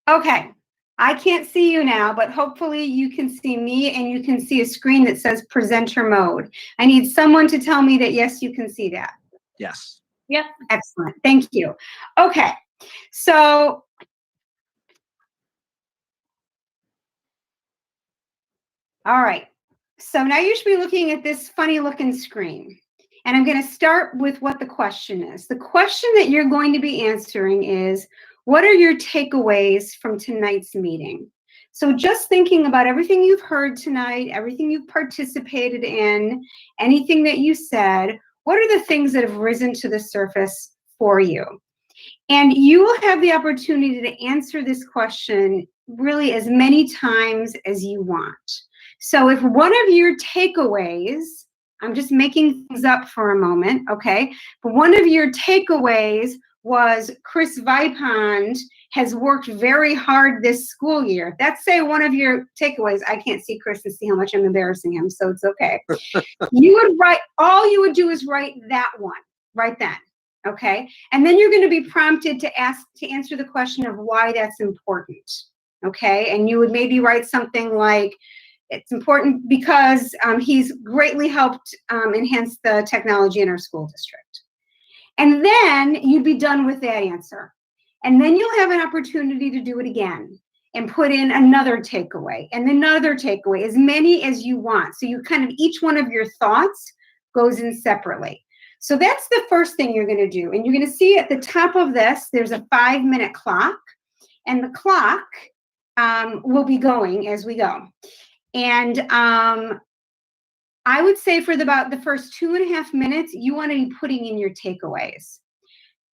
Okay. I can't see you now, but hopefully you can see me and you can see a screen that says presenter mode. I need someone to tell me that, yes, you can see that. Yes. Yep. Excellent. Thank you. Okay. So all right. So now you should be looking at this funny looking screen. And I'm going to start with what the question is. The question that you're going to be answering is, what are your takeaways from tonight's meeting? So just thinking about everything you've heard tonight, everything you've participated in, anything that you said, what are the things that have risen to the surface for you? And you will have the opportunity to answer this question really as many times as you want. So if one of your takeaways, I'm just making things up for a moment, okay? But one of your takeaways was Chris Vipond has worked very hard this school year. That's say one of your takeaways. I can't see Chris and see how much I'm embarrassing him, so it's okay. You would write, all you would do is write that one right then, okay? And then you're going to be prompted to answer the question of why that's important, okay? And you would maybe write something like, it's important because he's greatly helped enhance the technology in our school district. And then you'd be done with that answer. And then you'll have an opportunity to do it again and put in another takeaway and another takeaway, as many as you want. So you kind of, each one of your thoughts goes in separately. So that's the first thing you're going to do. And you're going to see at the top of this, there's a 5-minute clock, and the clock will be going as we go. And I would say for about the first 2.5 minutes, you want to be putting in your takeaways.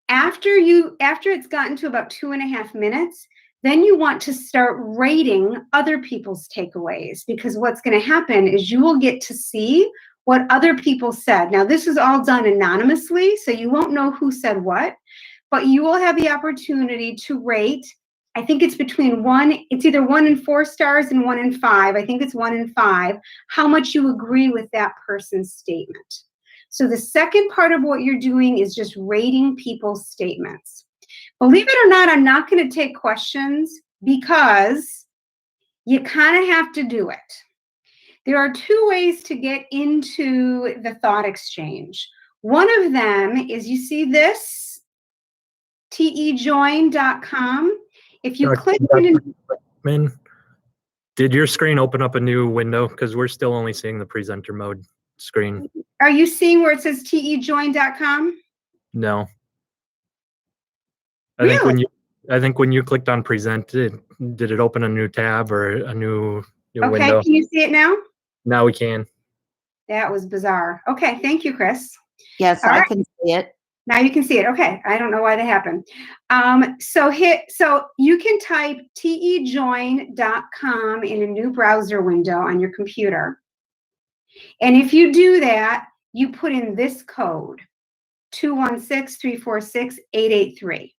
After it's gotten to about 2.5 minutes, then you want to start rating other people's takeaways, because what's going to happen is you will get to see what other people said. Now, this is all done anonymously, so you won't know who said what, but you will have the opportunity to rate. I think it's it's either 1 and 4 stars and 1 and 5. I think it's 1 and 5, how much you agree with that person's statement. So the second part of what you're doing is just rating people's statements. Believe it or not, I'm not going to take questions because you kind of have to do it. There are 2 ways to get into the thought exchange. One of them is, you see this, tejoin.com. If you click in, did your screen open up a new window? Because we're still only seeing the presenter mode screen. Are you seeing where it says tejoin.com? No. Really? I think when you clicked on present, did it open a new tab or a new window? Okay, can you see it now? Now we can. That was bizarre. Okay, thank you, Chris. Yes, I can see it. Now you can see it. Okay, I don't know why that happened. So you can type tejoin.com in a new browser window on your computer. And if you do that, you put in this code, 216-346-883.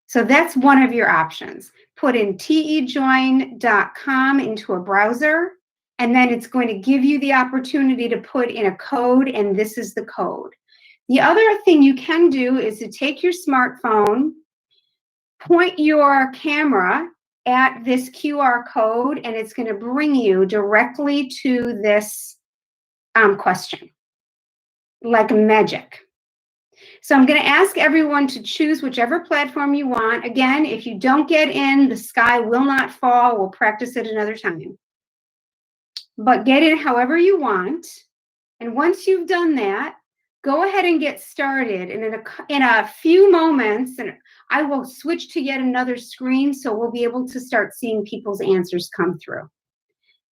So that's one of your options. Put in tejoin.com into a browser, and then it's going to give you the opportunity to put in a code, and this is the code. The other thing you can do is to take your smartphone, point your camera at this QR code, and it's going to bring you directly to this question, like magic. So I'm going to ask everyone to choose whichever platform you want. Again, if you don't get in, the sky will not fall. We'll practice it another time. But get in however you want. And once you've done that, go ahead and get started. And in a few moments, and I will switch to yet another screen, so we'll be able to start seeing people's answers come through.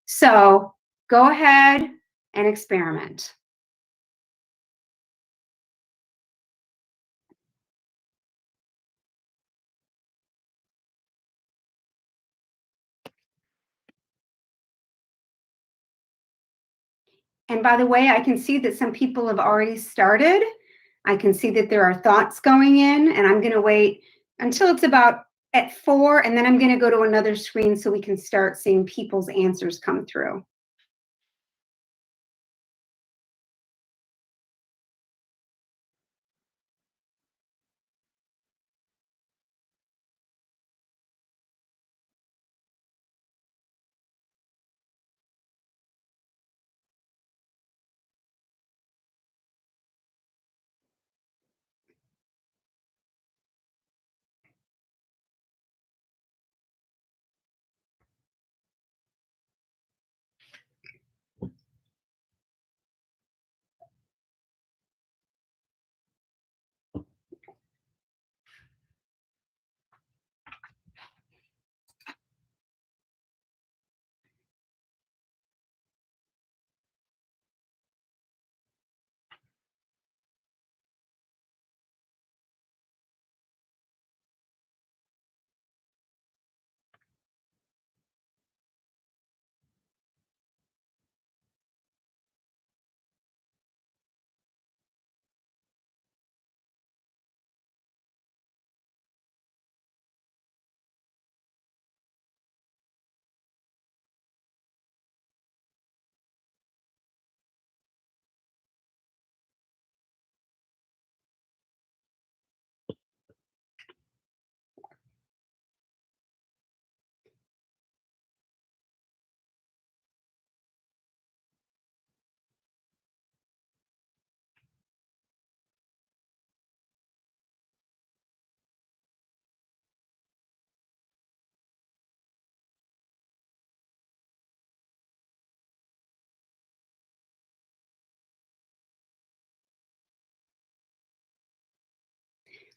So go ahead and experiment. And by the way, I can see that some people have already started. I can see that there are thoughts going in, and I'm going to wait until it's about at 4, and then I'm going to go to another screen so we can start seeing people's answers come through.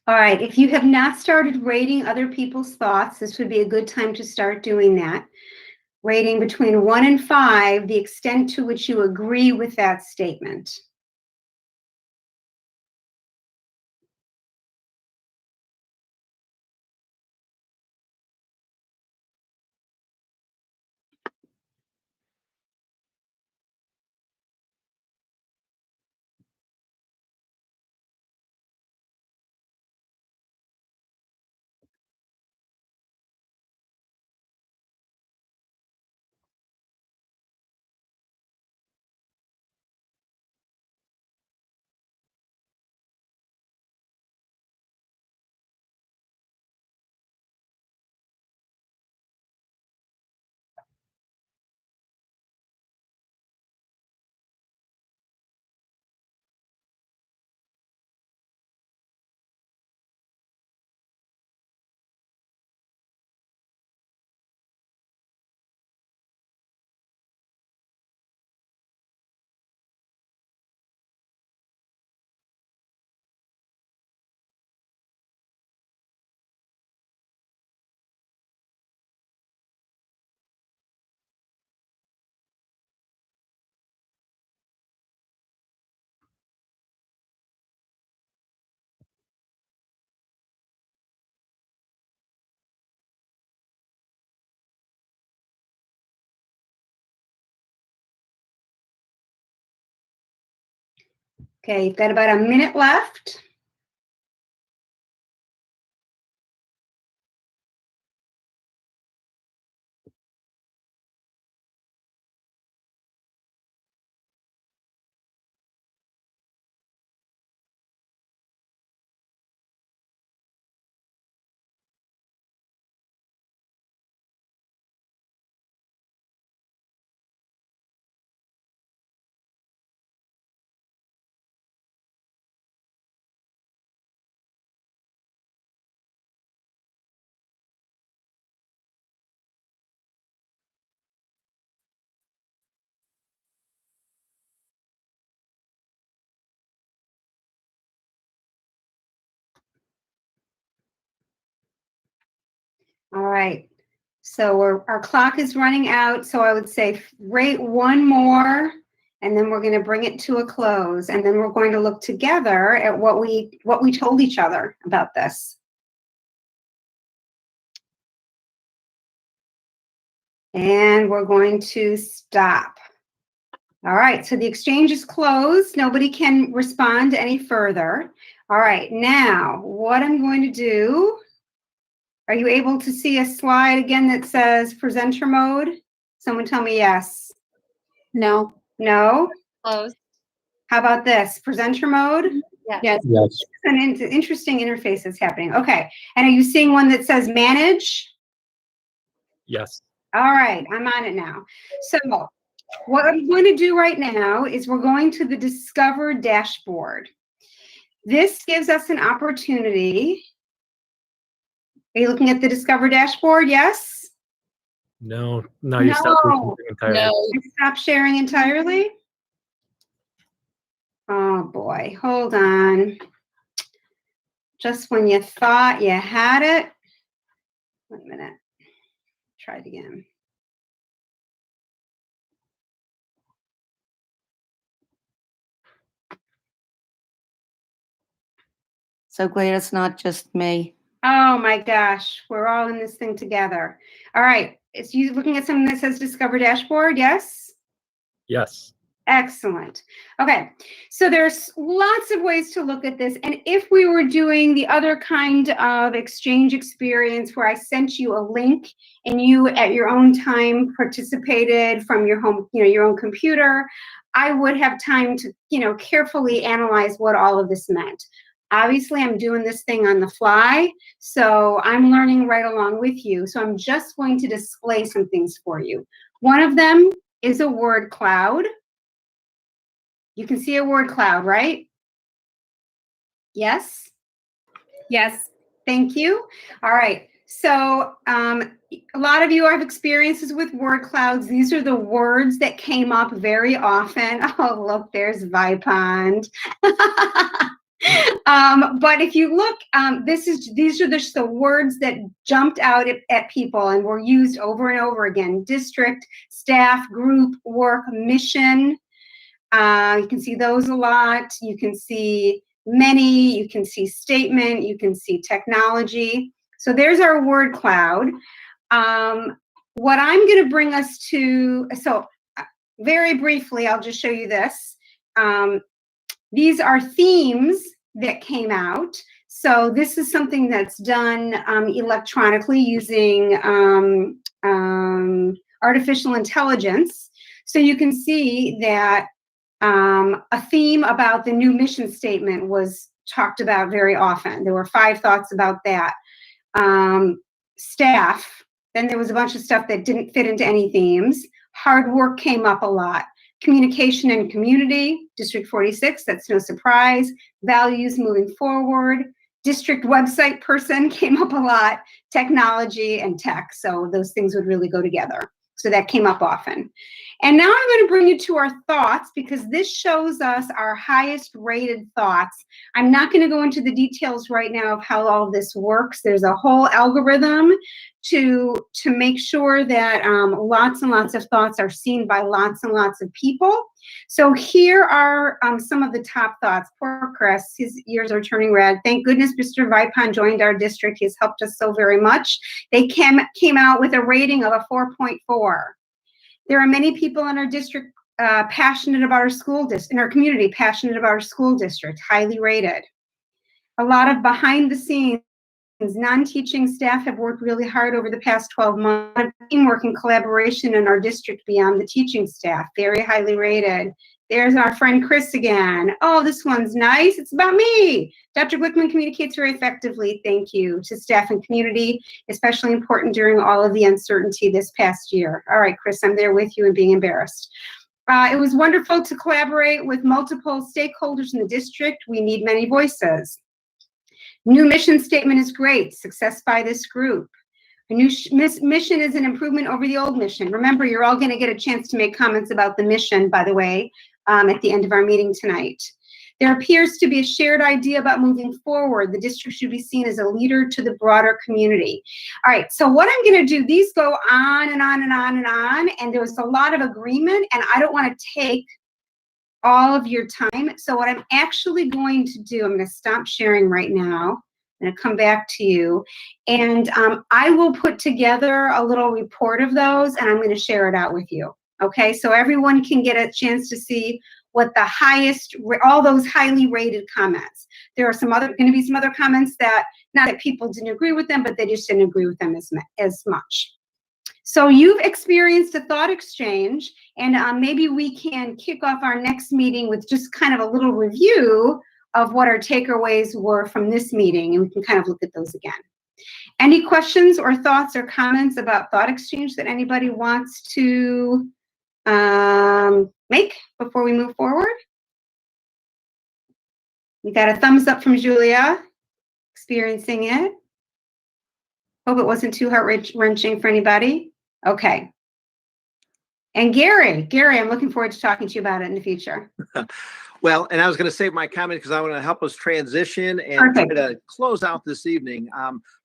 All right, if you have not started rating other people's thoughts, this would be a good time to start doing that. Rating between 1 and 5, the extent to which you agree with that statement. Okay, you've got about a minute left. All right, so our clock is running out, so I would say rate one more, and then we're going to bring it to a close, and then we're going to look together at what we told each other about this. And we're going to stop. All right, so the exchange is closed. Nobody can respond any further. All right, now what I'm going to do, are you able to see a slide again that says presenter mode? Someone tell me yes. No. No? Close. How about this, presenter mode? Yes. Yes. An interesting interface is happening. Okay, and are you seeing one that says manage? Yes. All right, I'm on it now. So what I'm going to do right now is we're going to the Discover dashboard. This gives us an opportunity. Are you looking at the Discover dashboard? Yes? No. No, you stopped No. recording entirely. You stop sharing entirely? Oh boy, hold on. Just when you thought you had it. Wait a minute. Try it again. So glad it's not just me. Oh my gosh, we're all in this thing together. All right, is you looking at something that says Discover Dashboard? Yes? Yes. Excellent. Okay, so there's lots of ways to look at this. And if we were doing the other kind of exchange experience where I sent you a link and you at your own time participated from your home, your own computer, I would have time to, carefully analyze what all of this meant. Obviously, I'm doing this thing on the fly, so I'm learning right along with you. So I'm just going to display some things for you. One of them is a word cloud. You can see a word cloud, right? Yes? Yes. Thank you. All right. So a lot of you have experiences with word clouds. These are the words that came up very often. Oh, look, there's Vipond. But if you look, these are just the words that jumped out at people and were used over and over again. District, staff, group, work, mission. You can see those a lot. You can see many, you can see statement, you can see technology. So there's our word cloud. What I'm going to bring us to, very briefly, I'll just show you this. These are themes that came out. So this is something that's done electronically using artificial intelligence. So you can see that a theme about the new mission statement was talked about very often. There were 5 thoughts about that. Staff, then there was a bunch of stuff that didn't fit into any themes. Hard work came up a lot. Communication and community, District 46, that's no surprise. Values moving forward. District website person came up a lot. Technology and tech, so those things would really go together. So that came up often. And now I'm going to bring you to our thoughts, because this shows us our highest rated thoughts. I'm not going to go into the details right now of how all of this works. There's a whole algorithm to make sure that lots and lots of thoughts are seen by lots and lots of people. So here are some of the top thoughts. Poor Chris, his ears are turning red. Thank goodness Mr. Vipon joined our district. He's helped us so very much. They came out with a rating of a 4.4. There are many people in our district passionate about our school district, in our community passionate about our school district, highly rated. A lot of behind the scenes, non-teaching staff have worked really hard over the past 12 months. Teamwork and collaboration in our district beyond the teaching staff, very highly rated. There's our friend Chris again. Oh, this one's nice. It's about me. Dr. Glickman communicates very effectively. Thank you to staff and community, especially important during all of the uncertainty this past year. All right, Chris, I'm there with you and being embarrassed. It was wonderful to collaborate with multiple stakeholders in the district. We need many voices. New mission statement is great. Success by this group. A new mission is an improvement over the old mission. Remember, you're all going to get a chance to make comments about the mission, by the way, at the end of our meeting tonight. There appears to be a shared idea about moving forward. The district should be seen as a leader to the broader community. All right, so what I'm going to do, these go on and on and on and on, and there was a lot of agreement, and I don't want to take all of your time. So what I'm actually going to do, I'm going to stop sharing right now. I'm going to come back to you, and I will put together a little report of those, and I'm going to share it out with you. Okay, so everyone can get a chance to see what the highest, all those highly rated comments. There are going to be some other comments that, not that people didn't agree with them, but they just didn't agree with them as much. So you've experienced a thought exchange, and maybe we can kick off our next meeting with just kind of a little review of what our takeaways were from this meeting, and we can kind of look at those again. Any questions or thoughts or comments about thought exchange that anybody wants to make before we move forward? We got a thumbs up from Julia, experiencing it. Hope it wasn't too heart-wrenching for anybody. Okay. And Gary, I'm looking forward to talking to you about it in the future. Well, and I was going to save my comment because I want to help us transition and try to close out this evening.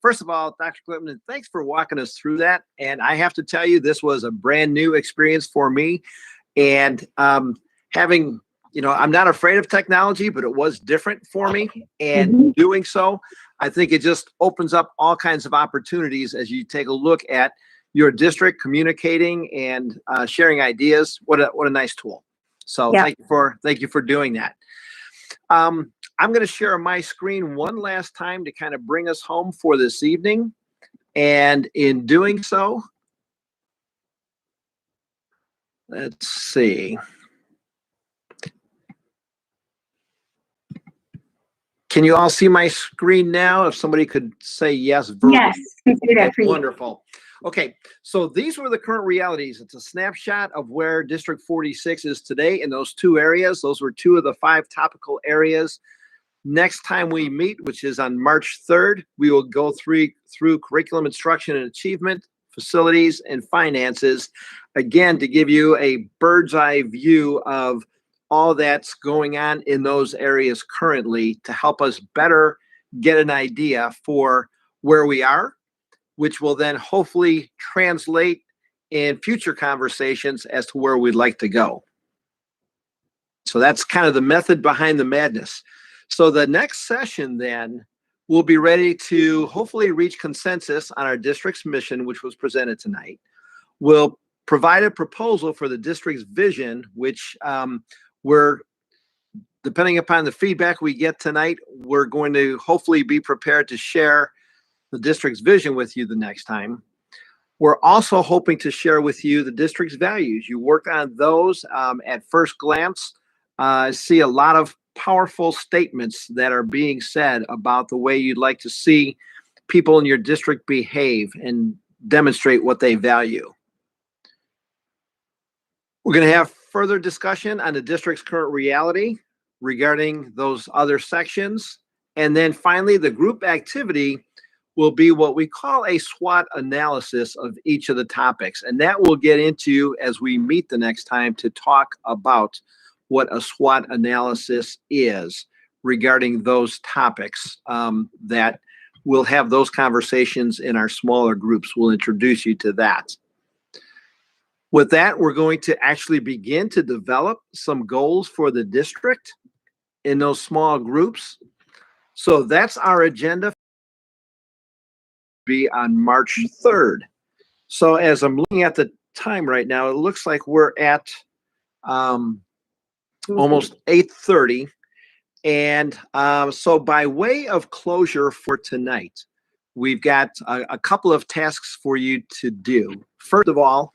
First of all, Dr. Glickman, thanks for walking us through that. And I have to tell you, this was a brand new experience for me. And having, I'm not afraid of technology, but it was different for me. And doing so, I think it just opens up all kinds of opportunities as you take a look at your district communicating and sharing ideas. What a nice tool. So thank you for doing that. I'm going to share my screen one last time to kind of bring us home for this evening. And in doing so, let's see. Can you all see my screen now? If somebody could say yes verbally. Yes, I can see that for you. Wonderful. Okay, so these were the current realities. It's a snapshot of where District 46 is today in those 2 areas. Those were 2 of the 5 topical areas. Next time we meet, which is on March 3rd, we will go through curriculum instruction and achievement, facilities, and finances, again, to give you a bird's eye view of all that's going on in those areas currently to help us better get an idea for where we are, which will then hopefully translate in future conversations as to where we'd like to go. So that's kind of the method behind the madness. So the next session then, we'll be ready to hopefully reach consensus on our district's mission, which was presented tonight. We'll provide a proposal for the district's vision, which we're, depending upon the feedback we get tonight, we're going to hopefully be prepared to share the district's vision with you the next time. We're also hoping to share with you the district's values. You worked on those at first glance. See a lot of powerful statements that are being said about the way you'd like to see people in your district behave and demonstrate what they value. We're going to have further discussion on the district's current reality regarding those other sections. And then finally, the group activity will be what we call a SWOT analysis of each of the topics. And that we'll get into as we meet the next time to talk about what a SWOT analysis is regarding those topics, that we'll have those conversations in our smaller groups. We'll introduce you to that. With that, we're going to actually begin to develop some goals for the district in those small groups. So that's our agenda. Be on March 3rd. So as I'm looking at the time right now, it looks like we're at almost 8:30. And so by way of closure for tonight, we've got a couple of tasks for you to do. First of all,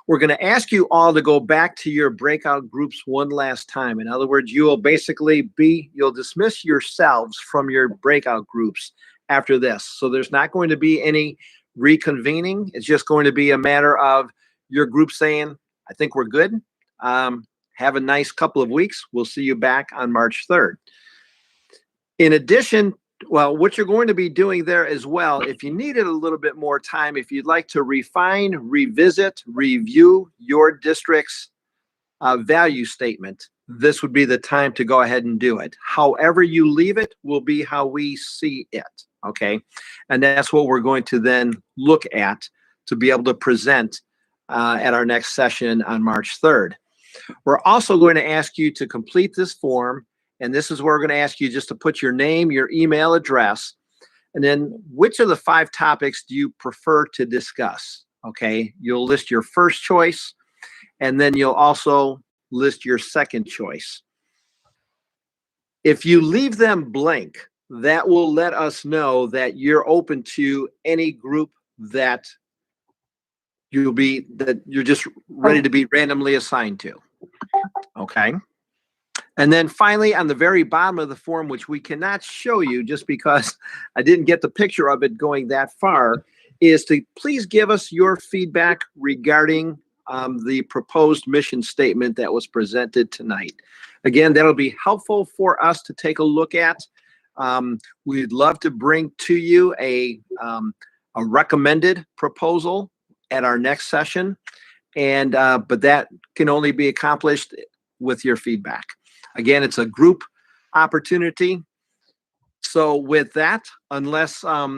we're going to ask you all to go back to your breakout groups one last time. In other words, you will basically you'll dismiss yourselves from your breakout groups after this. So there's not going to be any reconvening. It's just going to be a matter of your group saying, I think we're good. Have a nice couple of weeks. We'll see you back on March 3rd. In addition, well, what you're going to be doing there as well, if you needed a little bit more time, if you'd like to refine, revisit, review your district's value statement, this would be the time to go ahead and do it. However you leave it will be how we see it, okay? And that's what we're going to then look at to be able to present at our next session on March 3rd. We're also going to ask you to complete this form, and this is where we're going to ask you just to put your name, your email address, and then which of the 5 topics do you prefer to discuss, okay? You'll list your first choice, and then you'll also list your second choice. If you leave them blank, that will let us know that you're open to any group that you're just ready to be randomly assigned to. Okay. And then finally, on the very bottom of the form, which we cannot show you just because I didn't get the picture of it going that far, is to please give us your feedback regarding the proposed mission statement that was presented tonight. Again, that'll be helpful for us to take a look at. We'd love to bring to you a recommended proposal at our next session, and but that can only be accomplished with your feedback. Again, it's a group opportunity. So with that, unless my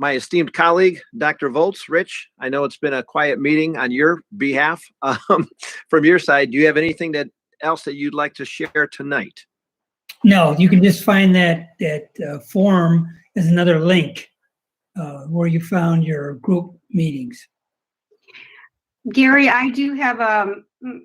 esteemed colleague, Dr. Volz, Rich, I know it's been a quiet meeting on your behalf. From your side, do you have anything else that you'd like to share tonight? No, you can just find that form as another link where you found your group meetings. Gary, I do have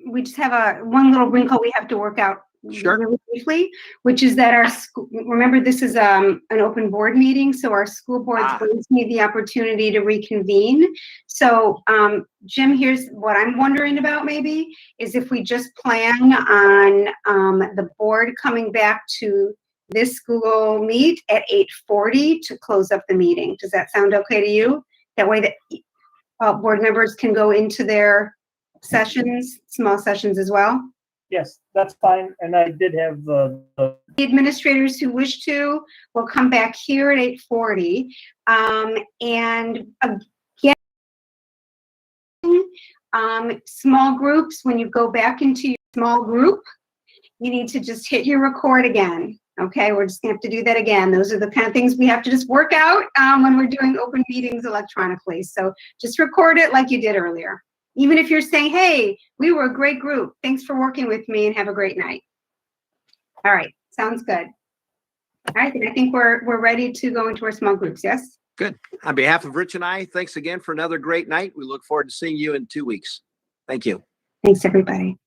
we just have one little wrinkle we have to work out really briefly, which is that our school, remember this is an open board meeting, so our school boards need the opportunity to reconvene. So Jim, here's what I'm wondering about maybe, is if we just plan on the board coming back to this school meet at 8:40 to close up the meeting. Does that sound okay to you? That way that board members can go into their sessions, small sessions as well? Yes, that's fine. And I did have the administrators who wish to will come back here at 8:40. And again, small groups, when you go back into your small group, you need to just hit your record again. Okay, we're just gonna have to do that again. Those are the kind of things we have to just work out when we're doing open meetings electronically. So just record it like you did earlier. Even if you're saying, hey, we were a great group. Thanks for working with me and have a great night. All right, sounds good. All right, then I think we're ready to go into our small groups, yes? Good. On behalf of Rich and I, thanks again for another great night. We look forward to seeing you in 2 weeks. Thank you. Thanks, everybody.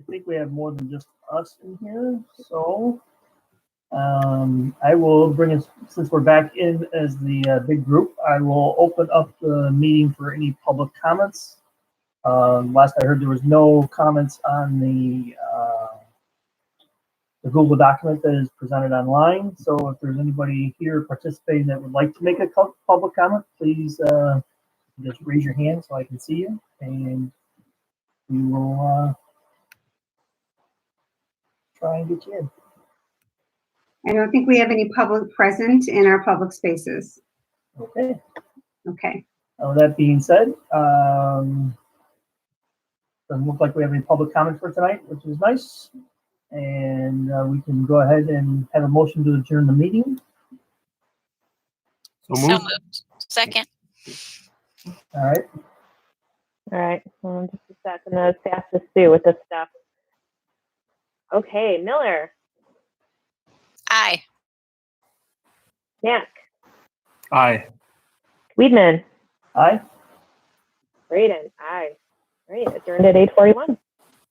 think we have more than just us in here, so I will bring us, since we're back in as the big group, I will open up the meeting for any public comments. Last I heard, there was no comments on the Google document that is presented online. So if there's anybody here participating that would like to make a public comment, please just raise your hand so I can see you, and we will try and get you in. I don't think we have any public present in our public spaces. Okay. Okay. That being said, doesn't look like we have any public comment for tonight, which is nice. And we can go ahead and have a motion to adjourn the meeting. So moved. Second. All right. All right, hold on just a sec. I'm gonna fast this through with this stuff. Okay, Miller, Aye. Mack, Aye. Weedman, Aye. Braden, aye. All right, adjourned at 8:41.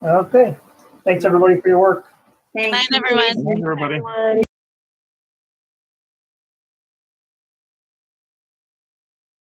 Okay. Thanks everybody for your work. Thanks. Bye, everyone. Everybody. Everyone.